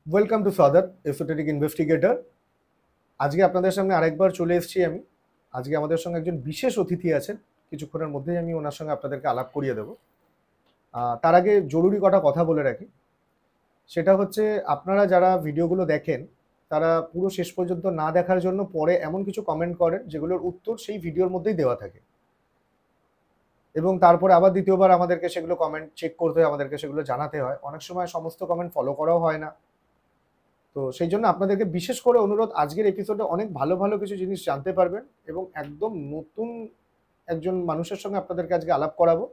Welcome to Sadat esoteric investigator. আজকে আপনাদের সামনে আরেকবার চলে এসেছি আমি। আজকে আমাদের সঙ্গে একজন বিশেষ অতিথি আছেন। কিছুক্ষণের মধ্যেই আমি ওনার সঙ্গে আপনাদেরকে আলাপ করিয়ে দেবো। তার আগে জরুরি কটা কথা বলে রাখি। সেটা হচ্ছে, আপনারা যারা ভিডিওগুলো দেখেন তারা পুরো শেষ পর্যন্ত না দেখার জন্য পরে এমন কিছু কমেন্ট করেন যেগুলোর উত্তর সেই ভিডিওর মধ্যেই দেওয়া থাকে, এবং তারপরে আবার দ্বিতীয়বার আমাদেরকে সেগুলো কমেন্ট চেক করতে হয়, আমাদেরকে সেগুলো জানাতে হয়। অনেক সময় সমস্ত কমেন্ট ফলো করাও হয় না। তো সেই জন্য আপনাদেরকে বিশেষ করে অনুরোধ, আজকের এপিসোডে অনেক ভালো ভালো কিছু জিনিস জানতে পারবেন এবং একদম নতুন একজন মানুষের সঙ্গে আপনাদেরকে আজকে আলাপ করাবো।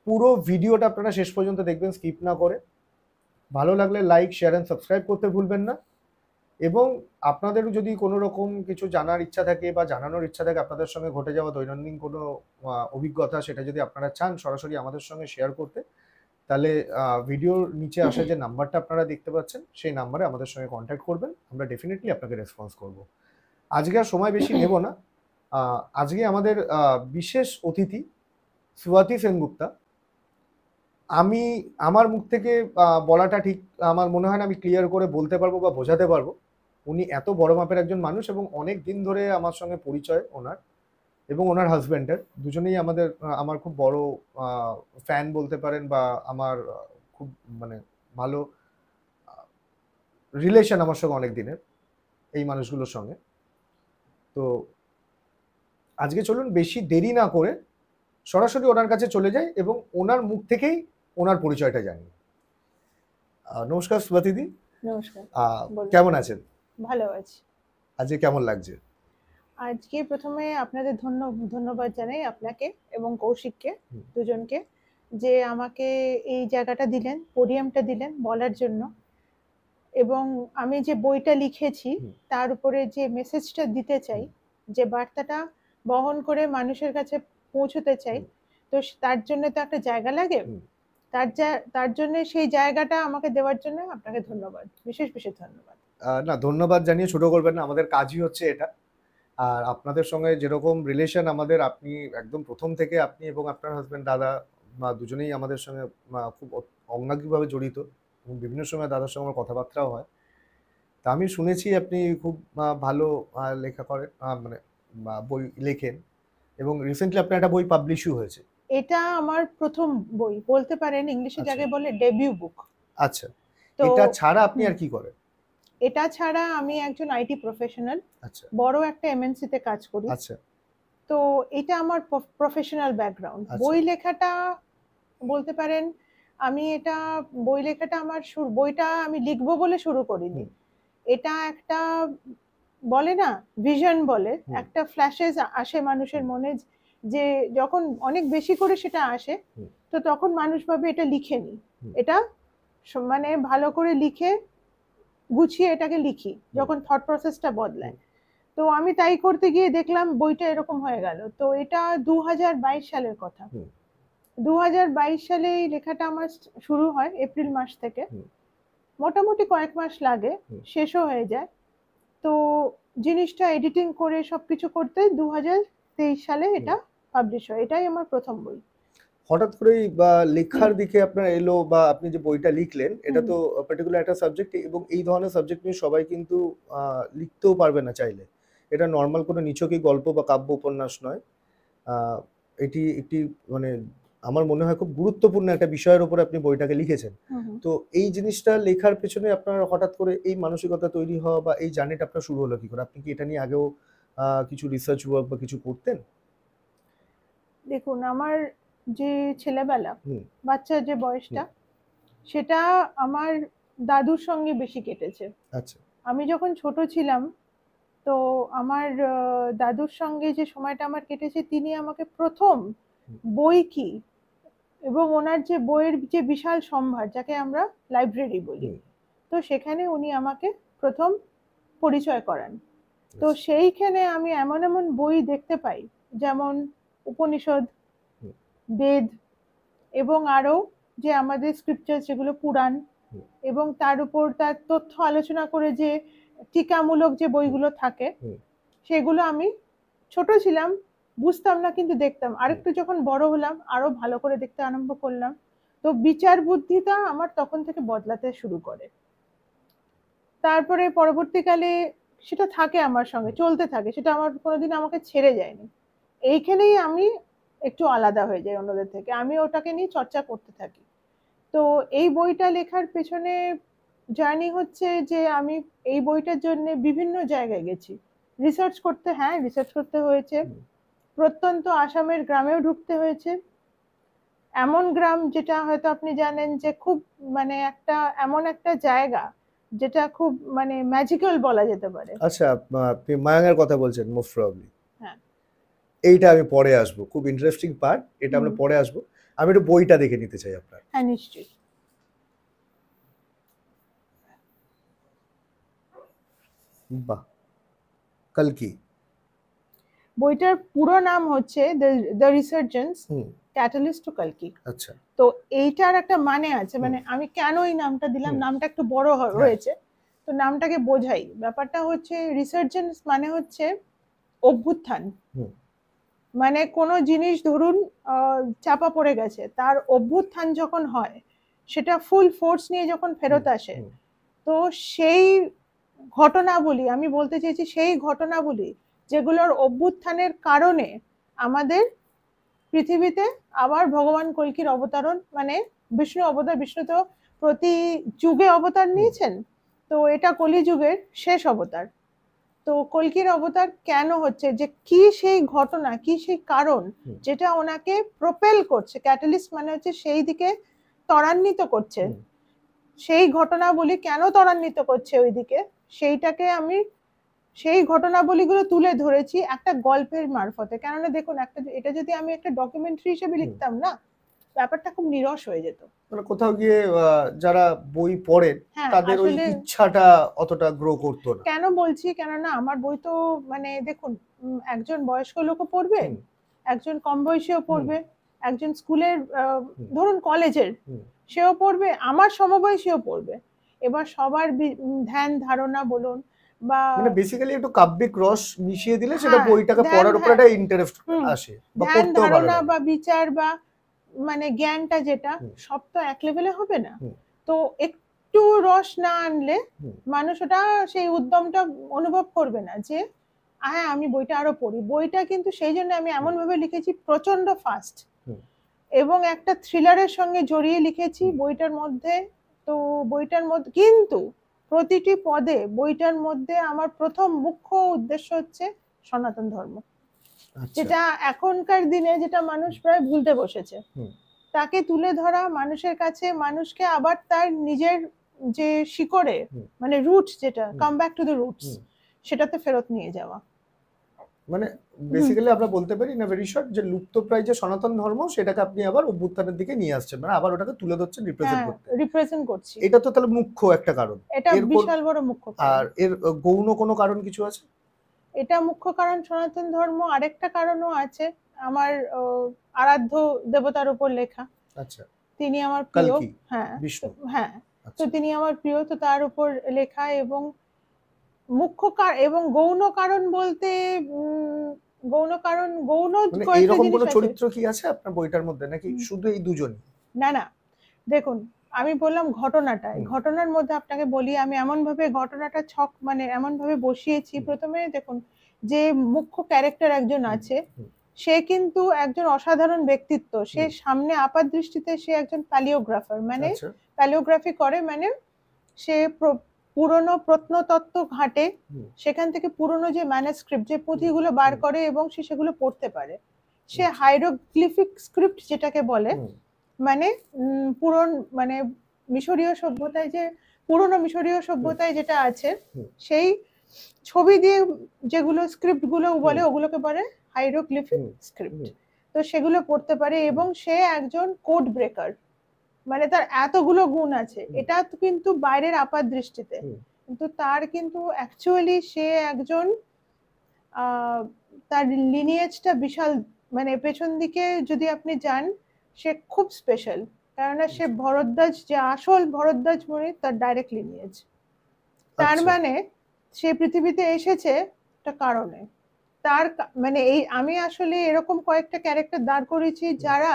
পুরো ভিডিওটা আপনারা শেষ পর্যন্ত দেখবেন, স্কিপ না করে। ভালো লাগলে লাইক, শেয়ার অ্যান্ড সাবস্ক্রাইব করতে ভুলবেন না। এবং আপনাদেরও যদি কোনো রকম কিছু জানার ইচ্ছা থাকে বা জানানোর ইচ্ছা থাকে, আপনাদের সঙ্গে ঘটে যাওয়া দৈনন্দিন কোনো অভিজ্ঞতা, সেটা যদি আপনারা চান সরাসরি আমাদের সঙ্গে শেয়ার করতে, তাহলে ভিডিওর নিচে আসা যে নাম্বারটা আপনারা দেখতে পাচ্ছেন সেই নাম্বারে আমাদের সঙ্গে কন্ট্যাক্ট করবেন। আমরা ডেফিনেটলি আপনাকে রেসপন্স করব। আজকে আর সময় বেশি নেব না। আজকে আমাদের বিশেষ অতিথি সুয়াতি সেনগুপ্তা। আমি আমার মুখ থেকে বলাটা ঠিক আমার মনে হয় না আমি ক্লিয়ার করে বলতে পারবো বা বোঝাতে পারবো। উনি এত বড় মাপের একজন মানুষ এবং অনেক দিন ধরে আমার সঙ্গে পরিচয় ওনার এবং ওনার হাজব্যান্ডের। দুজনেই আমার খুব বড় ফ্যান বলতে পারেন, বা আমার খুব মানে ভালো রিলেশন আমার সঙ্গে অনেক দিনের এই মানুষগুলোর সঙ্গে। তো আজকে চলুন বেশি দেরি না করে সরাসরি ওনার কাছে চলে যাই এবং ওনার মুখ থেকেই ওনার পরিচয়টা জানি। নমস্কার সুভাতিদি। নমস্কার। কেমন আছেন? ভালো আছি। আজকে কেমন লাগছে? আজকে প্রথমে আপনাদের ধন্যবাদ জানাই আপনাকে এবং কৌশিককে, দুজনকে, যে আমাকে এই জায়গাটা দিলেন, পোডিয়ামটা দিলেন বলার জন্য। এবং আমি যে বইটা লিখেছি তার উপরে যে মেসেজটা দিতে চাই, যে বার্তাটা বহন করে মানুষের কাছে পৌঁছতে চাই, তো তার জন্য তো একটা জায়গা লাগে। তার জন্য সেই জায়গাটা আমাকে দেওয়ার জন্য আপনাকে ধন্যবাদ, বিশেষ বিশেষ ধন্যবাদ। না, ধন্যবাদ জানিয়ে ছোট করবেন না, আমাদের কাজই হচ্ছে এটা। আর আপনাদের সঙ্গে যেরকম রিলেশন আমাদের, আপনি একদম প্রথম থেকে আপনি এবং আপনার হাজব্যান্ড দাদা দুজনেই আমাদের সঙ্গে খুব অঙ্গাঙ্গিভাবে জড়িত এবং বিভিন্ন সময় দাদার সঙ্গে আমার কথাবার্তাও হয়। তা আমি শুনেছি আপনি খুব ভালো লেখা করেন, মানে বই লেখেন, এবং রিসেন্টলি আপনার একটা বই পাবলিশও হয়েছে। এটা আমার প্রথম বই বলতে পারেন, ইংলিশে যাকে বলে ডেবিউ বুক। আচ্ছা, এটা ছাড়া আপনি আর কি করেন? এটা ছাড়া আমি একজন আইটি প্রফেশনাল, বড় একটা এমএনসি তে কাজ করি। আচ্ছা, তো এটা আমার প্রফেশনাল ব্যাকগ্রাউন্ড। বই লেখাটা বলতে পারেন, আমি এটা বই লেখাটা আমার বইটা আমি লিখবো বলে শুরু করিনি। এটা একটা বলে না ভিশন বলে, একটা ফ্ল্যাশেস আসে মানুষের মনে, যে যখন অনেক বেশি করে সেটা আসে, তো তখন মানুষ ভাবে এটা লিখে নি, এটা মানে ভালো করে লিখে গুছিয়ে এটাকে লিখি যখন থট প্রসেসটা বদলায়। তো আমি তাই করতে গিয়ে দেখলাম বইটা এরকম হয়ে গেল। তো এটা 2022 সালের কথা। 2022 সালে এই লেখাটা আমার শুরু হয় এপ্রিল মাস থেকে। মোটামুটি কয়েক মাস লাগে, শেষও হয়ে যায়। তো জিনিসটা এডিটিং করে সবকিছু করতে 2023 সালে এটা পাবলিশ হয়। এটাই আমার প্রথম বই। হঠাৎ করেই বা লেখার দিকে আপনার এলো, বা আপনি যে বইটা লিখলেন এটা তো পার্টিকুলার একটা সাবজেক্ট, এবং এই ধরনের সাবজেক্ট নিয়ে সবাই কিন্তু লিখতেও পারবে না চাইলে। এটা নর্মাল কোনো নিছকই গল্প বা কাব্য উপন্যাস নয়। এটি একটি মানে আমার মনে হয় খুব গুরুত্বপূর্ণ একটা বিষয়ের উপরে আপনি বইটাকে লিখেছেন। তো এই জিনিসটা লেখার পেছনে আপনার হঠাৎ করে এই মানসিকতা তৈরি হওয়া বা এই জার্নিটা আপনার শুরু হলো কি করে? আপনি কি এটা নিয়ে আগেও কিছু রিসার্চ ওয়ার্ক বা কিছু করতেন? দেখুন, আমার যে ছেলেবেলা, বাচ্চার যে বয়সটা, সেটা আমার দাদুর সঙ্গে বেশি কেটেছে। আচ্ছা। আমি যখন ছোট ছিলাম, তো আমার দাদুর সঙ্গে যে সময়টা আমার কেটেছে, তিনি আমাকে প্রথম বই কি এবং ওনার যে বইয়ের যে বিশাল সম্ভার, যাকে আমরা লাইব্রেরি বলি, তো সেখানে উনি আমাকে প্রথম পরিচয় করান। তো সেইখানে আমি এমন এমন বই দেখতে পাই, যেমন উপনিষদ, বেদ, এবং আরো যে আমাদের স্ক্রিপচার, যেগুলো পুরাণ, এবং তার উপর তার তথ্য আলোচনা করে যে টিকামূলক যে বইগুলো থাকে, সেগুলো আমি ছোট ছিলাম বুঝতাম না, কিন্তু দেখতাম। আরেকটু যখন বড় হলাম আরো ভালো করে দেখতে আরম্ভ করলাম। তো বিচার বুদ্ধিটা আমার তখন থেকে বদলাতে শুরু করে। তারপরে পরবর্তীকালে সেটা থাকে আমার সঙ্গে, চলতে থাকে, সেটা আমার কোনোদিন আমাকে ছেড়ে যায়নি। এইখানেই আমি একটু আলাদা হয়ে যাই অন্যদের থেকে, আমি ওটাকে নিয়ে চর্চা করতে থাকি। তো এই বইটা লেখার পেছনে জার্নি হচ্ছে যে আমি এই বইটার জন্য বিভিন্ন জায়গায় গেছি রিসার্চ করতে। হ্যাঁ, রিসার্চ করতে হয়েছে, প্রত্যন্ত আসামের গ্রামেও ঢুকতে হয়েছে। এমন গ্রাম যেটা হয়তো আপনি জানেন যে খুব মানে একটা এমন একটা জায়গা যেটা খুব মানে ম্যাজিক্যাল বলা যেতে পারে। আচ্ছা, আপনি মায়াঙ্গার কথা বলছেন মোস্ট প্রবাবলি। হ্যাঁ। এইটা আমি পরে আসবো, খুব ইন্টারেস্টিং পার্ট, এটা আমরা পরে আসবো। আমি একটু বইটা দেখে নিতে চাই আপনার। হ্যাঁ, নিশ্চয়ই। বাহ, কলকি। বইটার পুরো নাম হচ্ছে দ্য রিসার্জেন্স ক্যাটালিস্ট টু কলকি। আচ্ছা। তো এইটার একটা মানে আছে, মানে আমি কেন এই নামটা দিলাম, নামটা একটু বড় হয়েছে, তো নামটাকে বোঝাই। ব্যাপারটা হচ্ছে রিসার্জেন্স মানে হচ্ছে অভ্যুত্থান। মানে কোনো জিনিস ধরুন চাপা পড়ে গেছে, তার অভ্যুত্থান যখন হয়, সেটা ফুল ফোর্স নিয়ে যখন ফেরত আসে, তো সেই ঘটনাবলী, আমি বলতে চাইছি সেই ঘটনাবলী যেগুলোর অভ্যুত্থানের কারণে আমাদের পৃথিবীতে আবার ভগবান কল্কির অবতরণ, মানে বিষ্ণু অবতার। বিষ্ণু তো প্রতি যুগে অবতার নিয়েছেন, তো এটা কলিযুগের শেষ অবতার। তো কল্কির অবতার কেন হচ্ছে, যে কি সেই ঘটনা, কি সেই কারণ যেটা ওনাকে প্রপেল করছে, ক্যাটালিস্ট মানে হচ্ছে সেই দিকে ত্বরান্বিত করছে, সেই ঘটনাবলী কেন ত্বরান্বিত করছে ওই দিকে, সেইটাকে আমি সেই ঘটনাবলীগুলো তুলে ধরেছি একটা গল্পের মারফতে। কেননা দেখুন, এটা যদি আমি একটা ডকুমেন্টারি হিসেবে লিখতাম না, ব্যাপারটা খুব নিরস হয়ে যেত। মানে কোথাও গিয়ে যারা বই পড়েন তাদের ওই ইচ্ছাটা অতটা গ্রো করতো না। কেন বলছি, কেননা আমার বই তো মানে দেখুন, একজন বয়স্ক লোকও পড়বে, একজন কম বয়সীও পড়বে, একজন স্কুলের ধরুন কলেজের সেও পড়বে, আমার সমবয়সীও পড়বে। এবার সবার ধ্যান ধারণা বলুন বা মানে বেসিক্যালি একটু কাব্যিক রস মিশিয়ে দিলে সেটা বইটাকে পড়ার উপর একটা ইন্টারেস্ট আসে, বা ধ্যান পড়তেও ভালো ধারণা লাগে। বা বিচার বা মানে জ্ঞানটা যেটা সব তো এক লেভেলে হবে না। তো একটু রস না আনলে মানুষ ওটা সেই উদ্যমটা অনুভব করবে না যে হ্যাঁ আমি বইটা আরো পড়ি। বইটা কিন্তু সেই জন্য আমি এমন ভাবে লিখেছি, প্রচন্ড ফাস্ট এবং একটা থ্রিলারের সঙ্গে জড়িয়ে লিখেছি বইটার মধ্যে। তো বইটার মধ্যে কিন্তু প্রতিটি পদে বইটার মধ্যে আমার প্রথম মুখ্য উদ্দেশ্য হচ্ছে সনাতন ধর্ম, যেটা এখনকার দিনে যেটা মানুষ প্রায় ভুলতে বসেছে, তাকে তুলে ধরা, মানুষের কাছে মানুষকে আবার তার নিজের যে শিকড়ে মানে রুটস, যেটা come back to the roots, সেটাতে ফেরত নিয়ে যাওয়া। মানে বেসিক্যালি আমরা বলতে পারি না ভেরি শর্ট যে লুপ্তপ্রায় যে সনাতন ধর্ম সেটাকে আপনি আবার অভ্যুত্থানের দিকে নিয়ে আসছেন, মানে আবার ওটাকে তুলে ধরছেন, রিপ্রেজেন্ট করছি। এটা তো তাহলে মুখ্য একটা কারণ, এটা বিশাল বড় মুখ্য কারণ। আর এর গৌণ কোনো কারণ কিছু আছে? এটা মুখ্য কারণ সনাতন ধর্ম, আরেকটা কারণও আছে, আমার আরাধ্য দেবতার উপর লেখা। আচ্ছা, তিনি আমার প্রিয়। হ্যাঁ, বিষ্ণু। হ্যাঁ, তো তিনি আমার প্রিয়, তো তার উপর লেখা। এবং মুখ্য এবং গৌণ কারণ বলতে গৌণ কারণ, গৌণ এইরকম কোনো চরিত্র কি আছে আপনার বইটার মধ্যে, নাকি শুধু এই দুজনই? না না, দেখুন আমি বললাম ঘটনাটা, ঘটনার মধ্যে আপনাকে বলি, আমি এমন ভাবে ঘটনাটা মানে এমন ভাবে বসিয়েছি। প্রথমে দেখুন, যে মুখ্য ক্যারেক্টার একজন আছে, সে কিন্তু একজন অসাধারণ ব্যক্তিত্ব। সে সামনে আপাত দৃষ্টিতে সে একজন প্যালিওগ্রাফার, মানে প্যালিওগ্রাফি করে, মানে সে পুরনো প্রত্নতত্ত্ব ঘাটে, সেখান থেকে পুরনো যে ম্যানুস্ক্রিপ্ট, যে পুঁথিগুলো বার করে এবং সে সেগুলো পড়তে পারে। সে হাইরোগ্লিফিক স্ক্রিপ্ট যেটাকে বলে, মানে মানে মিশরীয় সভ্যতায়, যে পুরনো মিশরীয় সভ্যতায় যেটা আছে, সেই ছবি দিয়ে যেগুলো স্ক্রিপ্ট গুলো বলে, ওগুলোকে বলে হাইরোগ্লিফিক স্ক্রিপ্ট। তো সেগুলো পড়তে পারে এবং সে একজন কোড ব্রেকার, মানে তার এতগুলো গুণ আছে। এটা কিন্তু বাইরের আপাত দৃষ্টিতে, কিন্তু তার কিন্তু অ্যাকচুয়ালি সে একজন তার লিনিয়েজটা বিশাল, মানে পেছন দিকে যদি আপনি যান সে খুব স্পেশাল, কেননা সে ভরদ্বাজ, যে আসল ভরদ্বাজ মুনি তার ডাইরেক্ট লিনিয়েজ। তার মানে সে পৃথিবীতে এসেছে একটা কারণে। তার মানে আমি আসলে এরকম কয়েকটা ক্যারেক্টার দাঁড় করেছি যারা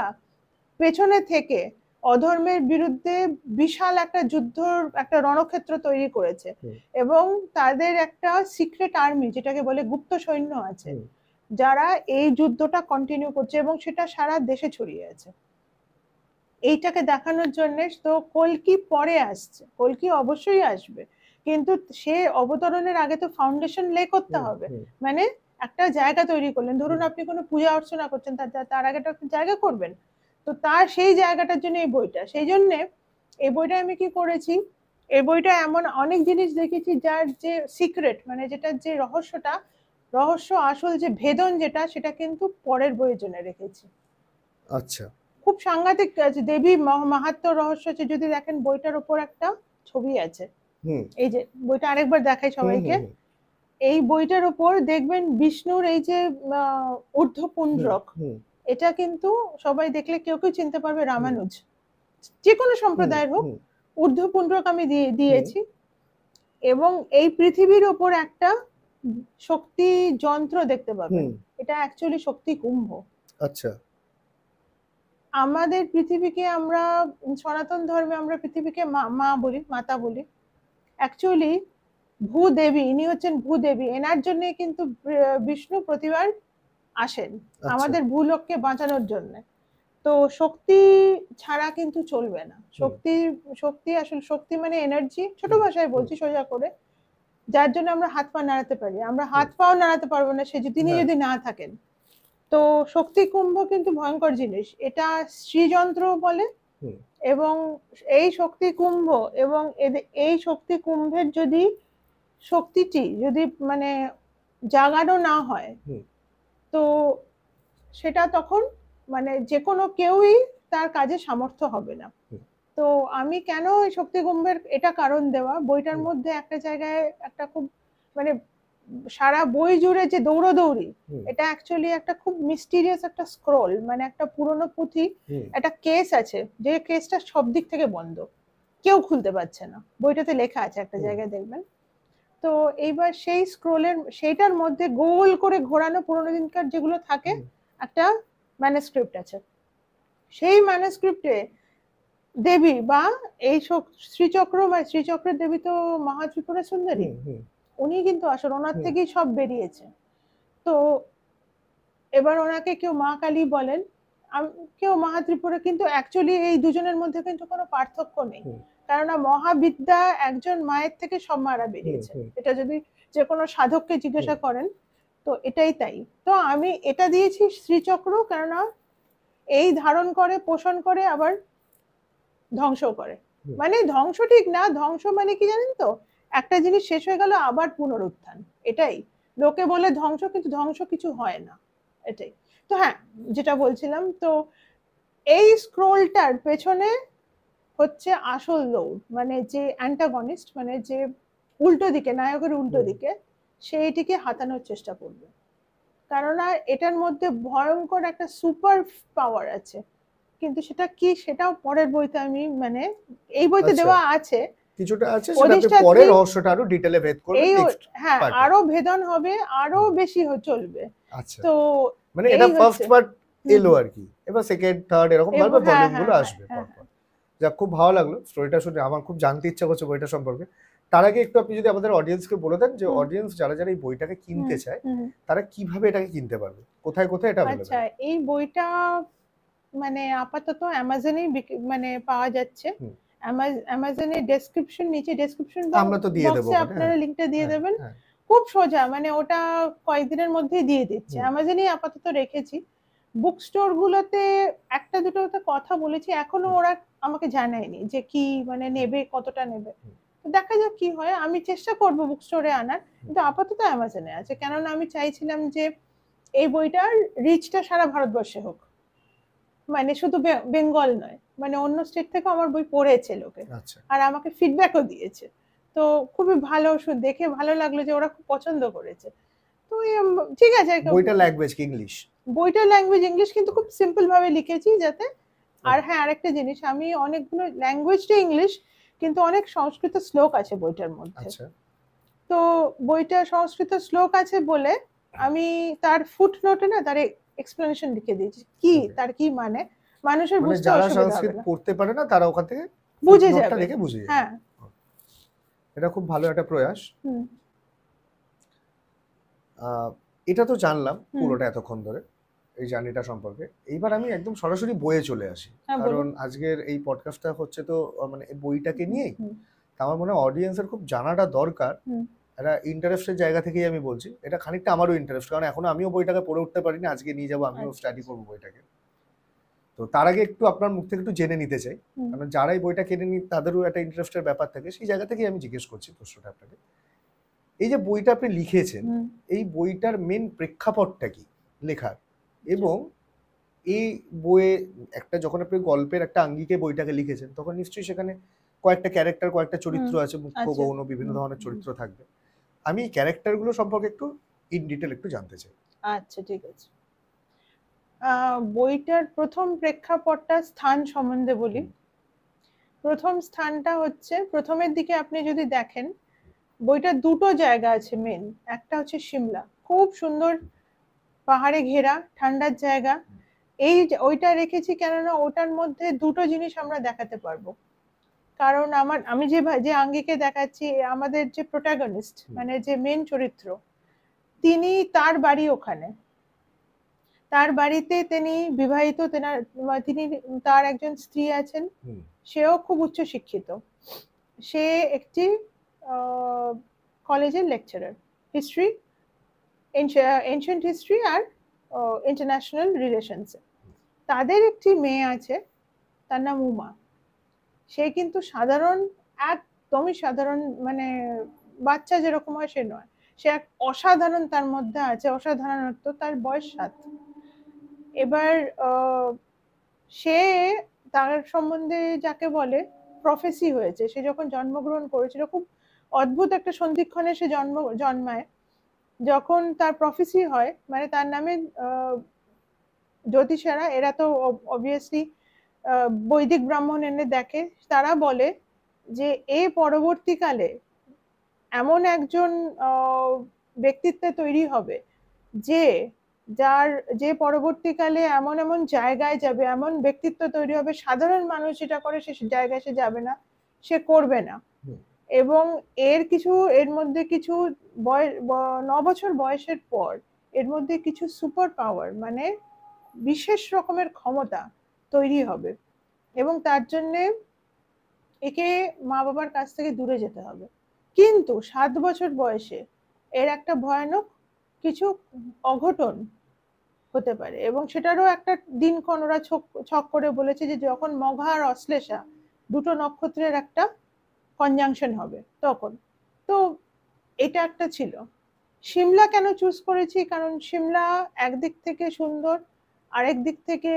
পেছনে থেকে অধর্মের বিরুদ্ধে বিশাল একটা যুদ্ধর একটা রণক্ষেত্র তৈরি করেছে এবং তাদের একটা সিক্রেট আর্মি যেটাকে বলে গুপ্ত সৈন্য আছে যারা এই যুদ্ধটা কন্টিনিউ করছে এবং সেটা সারা দেশে ছড়িয়ে আছে। এইটাকে দেখানোর জন্য তো কল্কি পরে আসছে, কল্কি অবশ্যই আসবে, কিন্তু সে অবতরণের আগে তো ফাউন্ডেশন লে করতে হবে, মানে একটা জায়গা তৈরি করলেন, ধরুন আপনি কোনো পূজা অর্চনা করছেন, তার আগে একটা জায়গা করবেন, তো তার সেই জায়গাটার জন্য এই বইটা। সেই জন্য এই বইটা আমি কি করেছি, এই বইটা এমন অনেক জিনিস দেখেছি যার যে সিক্রেট, মানে যেটার যে রহস্য আসল যে ভেদন যেটা, সেটা কিন্তু পরের বইয়ের জন্য রেখেছি। আচ্ছা, খুব সাংঘাতিক আছে, দেবী মাহাত্ম্য রহস্য আছে, যদি দেখেন বইটার উপর একটা ছবি আছে, এই যে বইটা আরেকবার দেখাই সবাইকে, এই বইটার উপর দেখবেন বিষ্ণুর এই যে ঊর্ধ্বপুণ্ড্রক, এটা কিন্তু সবাই দেখলে কেউ কেউ চিনতে পারবে রামানুজ, যে কোনো সম্প্রদায়ের হোক, ঊর্ধ্বপুণ্ড্রক আমি দিয়েছি। এবং এই পৃথিবীর ওপর একটা শক্তি যন্ত্র দেখতে পাবেন, এটা অ্যাকচুয়ালি শক্তি কুম্ভ। আচ্ছা, আমাদের পৃথিবীকে আমরা সনাতন ধর্মে আমরা পৃথিবীকে মা বলি, মাতা বলি, অ্যাকচুয়ালি ভূদেবী, ইনি হচ্ছেন ভূদেবী, এনার জন্য কিন্তু বিষ্ণু প্রতিবার আসেন আমাদের ভূলোককে বাঁচানোর জন্য। তো শক্তি ছাড়া কিন্তু চলবে না, শক্তি আসলে শক্তি মানে এনার্জি, ছোট ভাষায় বলছি সোজা করে, যার জন্য আমরা হাত পা নাড়াতে পারি, আমরা হাত পাও নাড়াতে পারবো না সে তিনি যদি না থাকেন। তো শক্তি কুম্ভ কিন্তু ভয়ঙ্কর জিনিস, এটা শ্রীযন্ত্র বলে, এবং এই শক্তি কুম্ভ এবং এই শক্তি কুম্ভের যদি শক্তিটি যদি মানে জাগানো না হয়, তো সেটা তখন মানে যে কোনো কেউই তার কাজে সামর্থ্য হবে না। তো আমি কেন এই শক্তি কুম্ভের এটা কারণ দেওয়া, বইটার মধ্যে একটা জায়গায় একটা খুব মানে সারা বই জুড়ে যে দৌড়দৌড়ি, এটা অ্যাকচুয়ালি একটা খুব মিস্টিরিয়াস একটা স্ক্রোল, মানে একটা পুরনো পুঁথি, একটা কেস আছে, যে কেসটা সব দিক থেকে বন্ধ, কেউ খুলতে পারছে না, বইটাতে লেখা আছে একটা জায়গায় দেখবেন। তো এইবার সেই স্ক্রোলের সেইটার মধ্যে গোল করে ঘোরানো পুরোনো দিনকার যেগুলো থাকে একটা ম্যানুস্ক্রিপ্ট আছে, সেই ম্যানুস্ক্রিপ্টে দেবী বা এই শ্রীচক্র বা শ্রীচক্রের দেবী তো মহাত্রিপুরা সুন্দরী, উনি কিন্তু আসলে ওনার থেকেই সব বেরিয়েছে। তো এবার ওনাকে কেউ মা কালী বলেন, কেউ মহাত্রিপুরা, কিন্তু অ্যাকচুয়ালি এই দুজনের মধ্যে কিন্তু কোনো পার্থক্য নেই, কেননা মহাবিদ্যা একজন মায়ের থেকে সব মারা বেরিয়েছে, এটা যদি যে কোনো সাধককে জিজ্ঞাসা করেন তো এটাই তাই। তো আমি এটা দিয়েছি শ্রীচক্র, কেননা এই ধারণ করে, পোষণ করে, আবার ধ্বংস করে, মানে ধ্বংস ঠিক না, ধ্বংস মানে কি জানেন তো, একটা জিনিস শেষ হয়ে গেল আবার পুনরুত্থান, এটাই লোকে বলে ধ্বংস, কিন্তু ধ্বংস কিছু হয় না, এটাই। তো হ্যাঁ, যেটা বলছিলাম, তো এই স্ক্রোলটার পেছনে হচ্ছে আসল দৌড়, মানে যে অ্যান্টাগনিস্ট, মানে যে উল্টো দিকে, নায়কের উল্টো দিকে, সেইটিকে হাতানোর চেষ্টা করবে, কেননা এটার মধ্যে ভয়ঙ্কর একটা সুপার পাওয়ার আছে, কিন্তু সেটা কি সেটাও পরের বইতে আমি মানে এই বইতে দেওয়া আছে, কিছুটা আছে, সেটা পরে রহস্যটা আরো ডিটেইলে ভেদ করবে, নেক্সট হ্যাঁ আরো ভেদন হবে, আরো বেশি চলবে। আচ্ছা, তো মানে এটা ফার্স্ট পার্ট এলো আর কি, এবার সেকেন্ড থার্ড এরকম ভাবে ভলিউমগুলো আসবে পরপর। যা খুব ভালো লাগলো স্টোরিটা শুনে, আমার খুব জানতে ইচ্ছা করছে বইটা সম্পর্কে। তার আগে একটু আপনি যদি আমাদের অডিয়েন্সকে বলে দেন যে অডিয়েন্স যারা যারা এই বইটাকে কিনতে চায় তারা কিভাবে এটাকে কিনতে পারবে, কোথায় কোথায় এটা अवेलेबल? আচ্ছা, এই বইটা মানে আপাতত অ্যামাজনেই মানে পাওয়া যাচ্ছে, অ্যামাজনের ডেসক্রিপশন, নিচে ডেসক্রিপশন বক্সে আপনারা লিংকটা দিয়ে দেবেন, খুব সোজা, মানে ওটা কয়েকদিনের মধ্যেই দিয়ে দিচ্ছে, অ্যামাজনেই আপাতত রেখেছি। বুক স্টোর গুলোতে একটা দুটো কথা বলেছি, এখনো ওরা আমাকে জানায়নি যে কি মানে নেবে, কতটা নেবে, তো দেখা যাক কি হয়, আমি চেষ্টা করব বুক স্টোরে আনার, কিন্তু আপাতত অ্যামাজনে আছে, কেননা আমি চাইছিলাম যে এই বইটার রিচটা সারা ভারতবর্ষে হোক, মানে শুধু বেঙ্গল নয়, মানে অন্য স্টেট থেকে আমার বই পড়েছে লোকে, আর আমাকে ফিডব্যাকও দিয়েছে, তো খুবই ভালো, দেখে ভালো লাগলো যে ওরা খুব পছন্দ করেছে। তো ঠিক আছে, বইটা ল্যাঙ্গুয়েজ কি ইংলিশ? বইটা ল্যাঙ্গুয়েজ ইংলিশ, কিন্তু খুব সিম্পল ভাবে লিখেছি যাতে। আর হ্যাঁ, আরেকটা জিনিস, আমি অনেকগুলো ল্যাঙ্গুয়েজটা ইংলিশ, কিন্তু অনেক সংস্কৃত শ্লোক আছে বইটার মধ্যে, তো বইটা সংস্কৃত শ্লোক আছে বলে আমি তার ফুটনোটে না তার এক্সপ্লেনেশন লিখে দিয়েছি, কি তার কি মানে, মানুষের মানে বুঝতে যারা অসুবিধা হবে সংস্কৃত না, পড়তে পারে না তারা ওখান থেকে বুঝে নোটটা যাবে। দেখে বুঝে যাবে। হ্যাঁ। এটা খুব ভালো একটা প্রয়াস। হুম এটা তো জানলাম হুম। পুরোটা এতক্ষণ ধরে এই জার্নিটা সম্পর্কে। এইবার আমি একদম সরাসরি বইয়ে চলে আসি, হ্যাঁ, কারণ বলুন। আজকের এই পডকাস্টটা হচ্ছে তো মানে এই বইটাকে নিয়েই। হুম তা আমার মনে হয় অডিয়েন্সের খুব জানাটা দরকার। হুম। একটা ইন্টারেস্টের জায়গা থেকেই আমি বলছি, এটা খানিকটা আমারও ইন্টারেস্ট, কারণ এখনো আমিও বইটাকে পড়ে উঠতে পারিনি। আজকে নিয়ে যাবো, আমিও আচ্ছা, স্টাডি করবো বইটাকে। তো তার আগে একটু আপনার মুখ থেকে একটু জেনে নিতে চাই, হুম। কারণ যারাই বইটা কিনে নি তাদেরও একটা ইন্টারেস্টের ব্যাপার থাকে, সেই জায়গা থেকেই আমি জিজ্ঞেস করছি প্রশ্নটা আপনাকে। এই যে বইটা আপনি লিখেছেন, হুম। এই বইটার মেন প্রেক্ষাপটটা কি লেখার? এবং এই বইয়ে একটা যখন আপনি গল্পের একটা আঙ্গিকে বইটাকে লিখেছেন, তখন নিশ্চয়ই সেখানে কয়েকটা ক্যারেক্টার, কয়েকটা চরিত্র হুম। আছে, মুখ্য আচ্ছা। গৌণ বিভিন্ন হুম ধরনের হুম। চরিত্র থাকবে। আমি এই ক্যারেক্টারগুলো সম্পর্কে একটু ইন ডিটেল একটু জানতে চাই। আচ্ছা, ঠিক আছে। বইটার প্রথম প্রেক্ষাপটটা স্থান সম্বন্ধে বলি। প্রথম স্থানটা হচ্ছে, প্রথমের দিকে আপনি যদি দেখেন, বইটার দুটো জায়গা আছে মেন। একটা হচ্ছে সিমলা, খুব সুন্দর পাহাড়ে ঘেরা ঠান্ডার জায়গা। ওইটা রেখেছি কেননা ওটার মধ্যে দুটো জিনিস আমরা দেখাতে পারবো। কারণ আমি যে আঙ্গিকে দেখাচ্ছি, আমাদের যে প্রোটাগনিস্ট মানে যে মেন চরিত্র, তার বাড়ি ওখানে। তার বাড়িতে তিনি বিবাহিত, তিনি তার একজন স্ত্রী আছেন, সেও খুব উচ্চ শিক্ষিত। সে একটি কলেজের লেকচারার, হিস্ট্রি, এনশিয়েন্ট হিস্ট্রি আর ইন্টারন্যাশনাল রিলেশনসে। তাদের একটি মেয়ে আছে, তার নাম উমা। সে কিন্তু সাধারণ, একদমই সাধারণ, মানে বাচ্চা যেরকম হয় সে নয়। সে এক অসাধারণ, তার মধ্যে আছে অসাধারণত্ব। তার বয়স 7। এবার সে, তার সম্বন্ধে যাকে বলে প্রফেসি হয়েছে, সে যখন জন্মগ্রহণ করেছিল, খুব অদ্ভুত একটা সন্ধিক্ষণে সে জন্মায়। যখন তার প্রফেসি হয়, মানে তার নামে জ্যোতিষারা, এরা তো অবভিয়াসলি বৈদিক ব্রাহ্মণ এনে দেখে, তারা বলে যে এ পরবর্তীকালে এমন একজন ব্যক্তিত্বে তৈরি হবে, যে যে পরবর্তীকালে এমন এমন জায়গায় যাবে, এমন ব্যক্তিত্ব তৈরি হবে, সাধারণ মানুষ যেটা করে সে জায়গায় সে যাবে না, সে করবে না। এবং এর মধ্যে কিছু 9 বছর বয়সের পর এর মধ্যে কিছু সুপার পাওয়ার, মানে বিশেষ রকমের ক্ষমতা তৈরি হবে, এবং তার জন্যে একে মা বাবার কাছ থেকে দূরে যেতে হবে। কিন্তু 7 বছর বয়সে এর একটা ভয়ানক কিছু অঘটন হতে পারে, এবং সেটারও একটা দিনক্ষণ ওরা ছক করে বলেছে, যে যখন মঘা আর অশ্লেষা দুটো নক্ষত্রের একটা কনজাংশন হবে তখন। তো এটা একটা ছিল। সিমলা কেন চুজ করেছি? কারণ সিমলা একদিক থেকে সুন্দর, আরেক দিক থেকে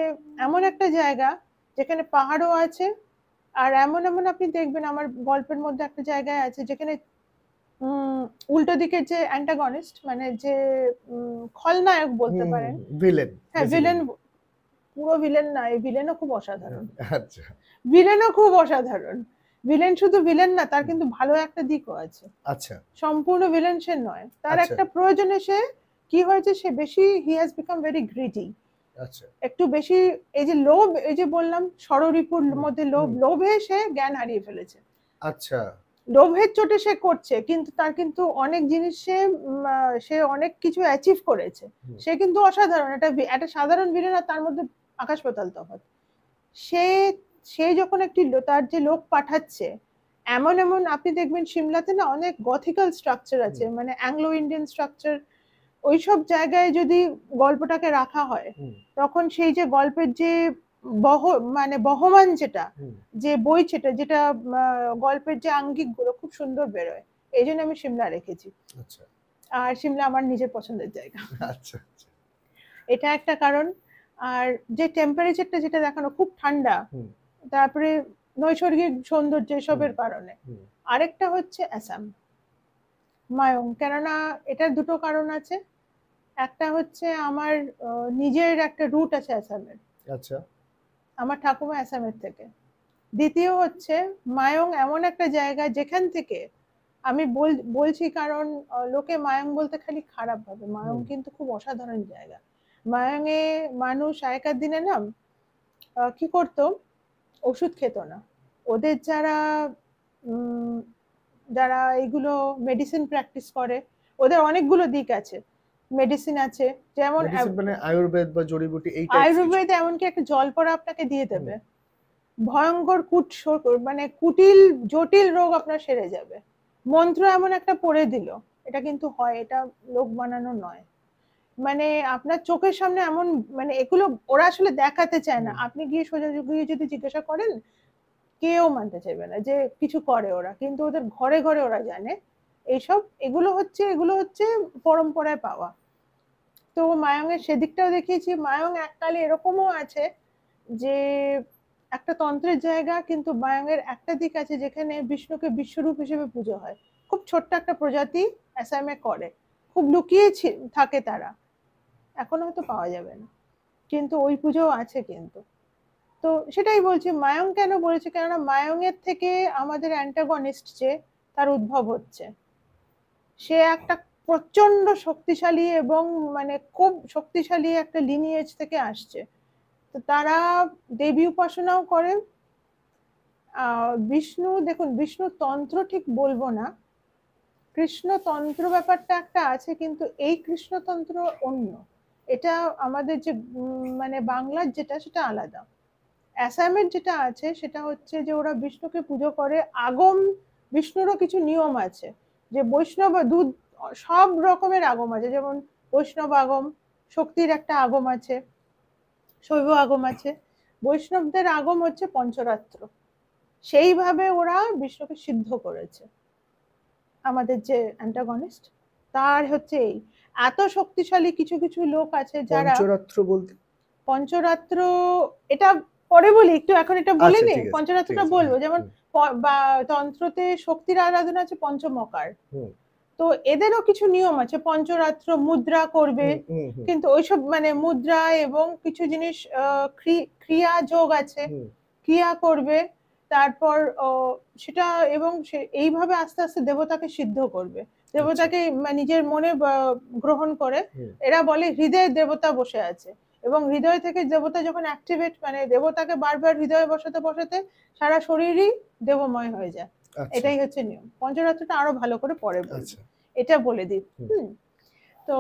এমন একটা জায়গা যেখানে পাহাড়ও আছে, আর এমন এমন আপনি দেখবেন আমার গল্পের মধ্যে একটা জায়গায় আছে যেখানে উল্টো দিকের যে অ্যান্টাগনিস্ট, মানে যে খলনায়ক বলতে পারেন, ভিলেন। হ্যাঁ ভিলেন, পুরো ভিলেন না, এই ভিলেনও খুব অসাধারণ। আচ্ছা। ভিলেনও খুব অসাধারণ। ভিলেন শুধু ভিলেন না, তার কিন্তু ভালো একটা দিকও আছে। আচ্ছা। সম্পূর্ণ ভিলেন সে নয়, তার আচ্ছা। একটা প্রয়োজনে সে কি হয়েছে, সে বেশি, he has become very gritty. আচ্ছা। একটু বেশি, এই যে লোভ, এই যে বললাম ষড়রিপুর মধ্যে লোভ, লোভে সে জ্ঞান হারিয়ে ফেলেছে। আচ্ছা। লোভের চোটে সে করছে, কিন্তু তার কিন্তু অনেক জিনিস সে অনেক কিছু অ্যাচিভ করেছে। সে কিন্তু অসাধারণ, একটা সাধারণ ভিলেন আর তার মধ্যে আকাশ পাতাল তফাৎ। সে সে যখন তার যে লোক পাঠাচ্ছে, এমন এমন আপনি দেখবেন সিমলাতে না অনেক গথিক্যাল স্ট্রাকচার আছে, মানে অ্যাংলো ইন্ডিয়ান স্ট্রাকচার। ওইসব জায়গায় যদি গল্পটাকে রাখা হয়, তখন সেই যে গল্পের যে মানে বহমান যেটা, যে বইছেটা, যেটা গল্পের যে আঙ্গিক গুলো খুব সুন্দর বেরোয়। এই জন্য আমি সিমলা রেখেছি। আর সিমলা আমার নিজের পছন্দের জায়গা। আচ্ছা। এটা একটা কারণ। আর যে টেম্পারেচারটা যেটা দেখানো, খুব ঠান্ডা, তারপরে নৈসর্গিক সৌন্দর্য, এসবের কারণে। আরেকটা হচ্ছে আসাম, মায়ং। কেননা এটার দুটো কারণ আছে। একটা হচ্ছে আমার নিজের একটা রুট আছে আসামের। আচ্ছা। আমার ঠাকুমা আসামের থেকে। দ্বিতীয় হচ্ছে মায়ং এমন একটা জায়গা যেখান থেকে আমি বলছি, কারণ লোকে মায়ং বলতে খালি খারাপ ভাবে, মায়ং কিন্তু খুব অসাধারণ জায়গা। মায়ং এ মানুষ আগেকার দিনে না কি করতো, ওষুধ খেত না। ওদের যারা উম, যারা এগুলো মেডিসিন প্র্যাকটিস করে, ওদের অনেকগুলো দিক আছে, মেডিসিন আছে, যেমন মেডিসিন মানে আয়ুর্বেদ বা জড়িবুটি এই টাইপস কিছু? আয়ুর্বেদ এমনকি একটা জল পড়া আপনাকে দিয়ে হুম, দেবে, ভয়ঙ্কর মানে কুটিল জটিল রোগ আপনার সেরে যাবে। মন্ত্র এমন একটা পড়ে দিল, এটা কিন্তু হয়, এটা লোক বানানো নয়। মানে আপনার চোখের সামনে এমন, মানে এগুলো ওরা আসলে দেখাতে চায় না, হুম। আপনি গিয়ে সোজা গিয়ে যদি জিজ্ঞাসা করেন কেউ মানতে চাইবে না যে কিছু করে ওরা, কিন্তু ওদের ঘরে ঘরে ওরা জানে এইসব। এগুলো হচ্ছে পরম্পরায় পাওয়া। তো মায়ঙের সেদিকটাও দেখিয়েছি। মায়ং এককালে এরকমও আছে যে একটা তন্ত্রের জায়গা, কিন্তু মায়ঙের একটা দিক আছে যেখানে বিষ্ণুকে বিশ্বরূপ হিসেবে পুজো হয়। খুব ছোট্ট একটা প্রজাতি অ্যাসামে করে, খুব লুকিয়ে থাকে তারা, এখন হয়তো পাওয়া যাবে না, কিন্তু ওই পুজো আছে কিন্তু। তো সেটাই বলছি, মায়ং কেন বলেছি, কেননা মায়ং এর থেকে আমাদের অ্যান্টাগনিস্ট যে তার উদ্ভব হচ্ছে, সে একটা প্রচন্ড শক্তিশালী এবং মানে খুব শক্তিশালী একটা লিনিয়েজ থেকে আসছে। তো তারা দেবী উপাসনাও করে। বিষ্ণু, দেখুন বিষ্ণু তন্ত্র ঠিক বলবো না, কৃষ্ণতন্ত্র ব্যাপারটা একটা আছে, কিন্তু এই কৃষ্ণতন্ত্র অন্য। এটা আমাদের যে মানে বাংলার যেটা, সেটা আলাদা। অ্যাসামের যেটা আছে সেটা হচ্ছে যে ওরা বিষ্ণুকে পুজো করে। আগম বিষ্ণুরও কিছু নিয়ম আছে, যে বৈষ্ণব দুধ, সব রকমের আগম আছে, যেমন বৈষ্ণব আগম, শক্তির একটা আগম আছে, শৈব আগম আছে। বৈষ্ণবদের আগম হচ্ছে পঞ্চরাত্র, সেইভাবে ওরা বিষ্ণুকে সিদ্ধ করেছে। আমাদের যে অ্যান্টাগনিস্ট তার হচ্ছে এই এত শক্তিশালী কিছু কিছু লোক আছে যারা। পঞ্চরাত্র বলতে? পঞ্চরাত্র এটা পরে বলি, একটু এখন এটা বলে আচ্ছা নি, ঠিক আছে, ঠিক পঞ্চরাত্রটা আছে, বলবো। হ্যাঁ। যেমন বা তন্ত্রতে শক্তির আরাধনা আছে পঞ্চমকার, হুম, তো এদেরও কিছু নিয়ম আছে। পঞ্চরাত্র মুদ্রা করবে, হুম, হুম, হুম, কিন্তু ওইসব মানে মুদ্রা এবং কিছু জিনিস ক্রিয়া যোগ আছে, হুম। ক্রিয়া করবে। তারপর সেটা, এবং এইভাবে আস্তে আস্তে দেবতাকে সিদ্ধ করবে, আচ্ছা। দেবতাকে নিজের মনে গ্রহণ করে। হুম, এরা বলে হৃদয়ে দেবতা বসে আছে, এবং হৃদয় থেকে দেবতা যখন অ্যাক্টিভেট, মানে দেবতাকে বারবার হৃদয়ে বসাতে বসাতে সারা শরীরই দেবময় হয়ে যায়। আচ্ছা, এটাই হচ্ছে নিয়ম। পঞ্চরাত্রটা আরো ভালো করে পরে বলবো, আচ্ছা। এটা বলে দিই। হুম। হুম। তো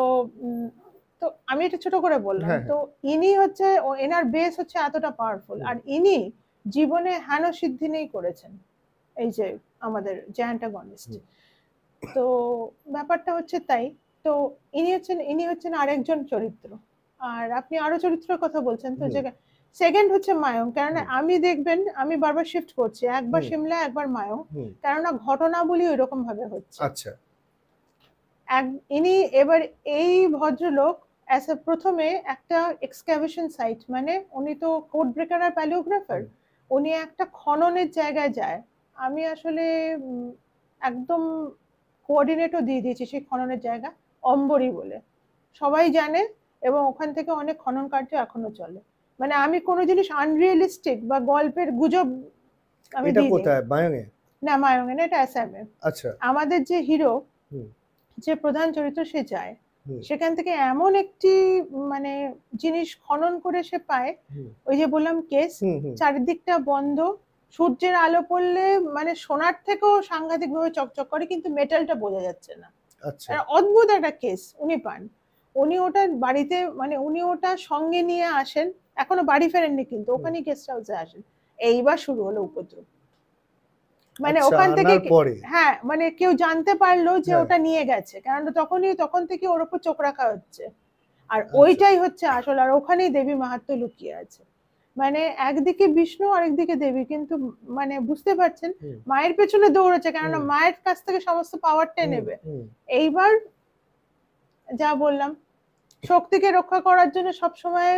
তো আমি এটা ছোট করে বললাম। হ্যাঁ, তো হ্যাঁ। ইনি হচ্ছে, এনার বেস হচ্ছে এতটা পাওয়ারফুল, হুম, আর ইনি জীবনে হেন সিদ্ধি নেই করেছেন, এই যে আমাদের যে অ্যান্টাগনিস্ট। হুম, তো ব্যাপারটা হচ্ছে তাই। তো ইনি হচ্ছেন আরেকজন চরিত্র। আর আপনি আরো চরিত্রের কথা বলছেন, তো হুম, যে সেকেন্ড হচ্ছে মায়ং, কেননা হুম, আমি দেখবেন আমি বারবার শিফট করছি, একবার হুম, সিমলা একবার মায়ং, হুম। কেননা ঘটনাবলী ওই রকম ভাবে হচ্ছে। আচ্ছা। ইনি এবার এই ভদ্রলোক প্রথমে একটা এক্সক্যাভেশন সাইট, মানে উনি তো কোড ব্রেকার আর প্যালিওগ্রাফার, হুম, উনি একটা খননের জায়গায় যায়। আমি আসলে একদম কোঅর্ডিনেটও দিয়ে দিয়েছি সেই খননের জায়গা, অম্বরি বলে সবাই জানে, এবং ওখান থেকে অনেক খনন কার্য এখনো চলে। মানে আমি কোনো জিনিস আনরিয়েলিস্টিক বা গল্পের গুজব আমি এটা দিই নি। কোথায়, মায়ঙে? না, মায়ঙে না, এটা অ্যাসামে। আচ্ছা। আমাদের যে হিরো, হুম, যে প্রধান চরিত্র, সে যায় হুম, সেখান থেকে এমন একটি মানে জিনিস খনন করে সে পায়। হুম, ওই যে বললাম কেস, হুম, হুম। চারিদিকটা বন্ধ, সূর্যের আলো পড়লে মানে সোনার থেকেও সাংঘাতিক ভাবে চকচক করে, কিন্তু মেটালটা বোঝা যাচ্ছে না। আচ্ছা। অদ্ভুত একটা কেস উনি পান। উনি ওটা বাড়িতে, মানে উনি ওটা সঙ্গে নিয়ে আসেন, এখনো বাড়ি ফেরেননি, কিন্তু হুম। ওখানে গেস্ট হাউসে আসেন। এইবার শুরু হলো উপদ্রব, মানে আচ্ছা, ওখান থেকে আনার পরে? হ্যাঁ, মানে কেউ জানতে পারলো যে হ্যাঁ। ওটা নিয়ে গেছে, কারণ তখন থেকে ওর উপর চোখ রাখা হচ্ছে। আর আচ্ছা। ওইটাই হচ্ছে আসল, আর ওখানেই দেবী মাহাত্ম্য লুকিয়ে আছে। মানে একদিকে বিষ্ণু আরেকদিকে দেবী, কিন্তু মানে বুঝতে পারছেন, হুম, মায়ের পেছনে দৌড়েছে, কেননা হুম, মায়ের কাছ থেকে সমস্ত পাওয়ারটা হুম, নেবে। হুম, এইবার যা বললাম, শক্তিকে রক্ষা করার জন্য সবসময়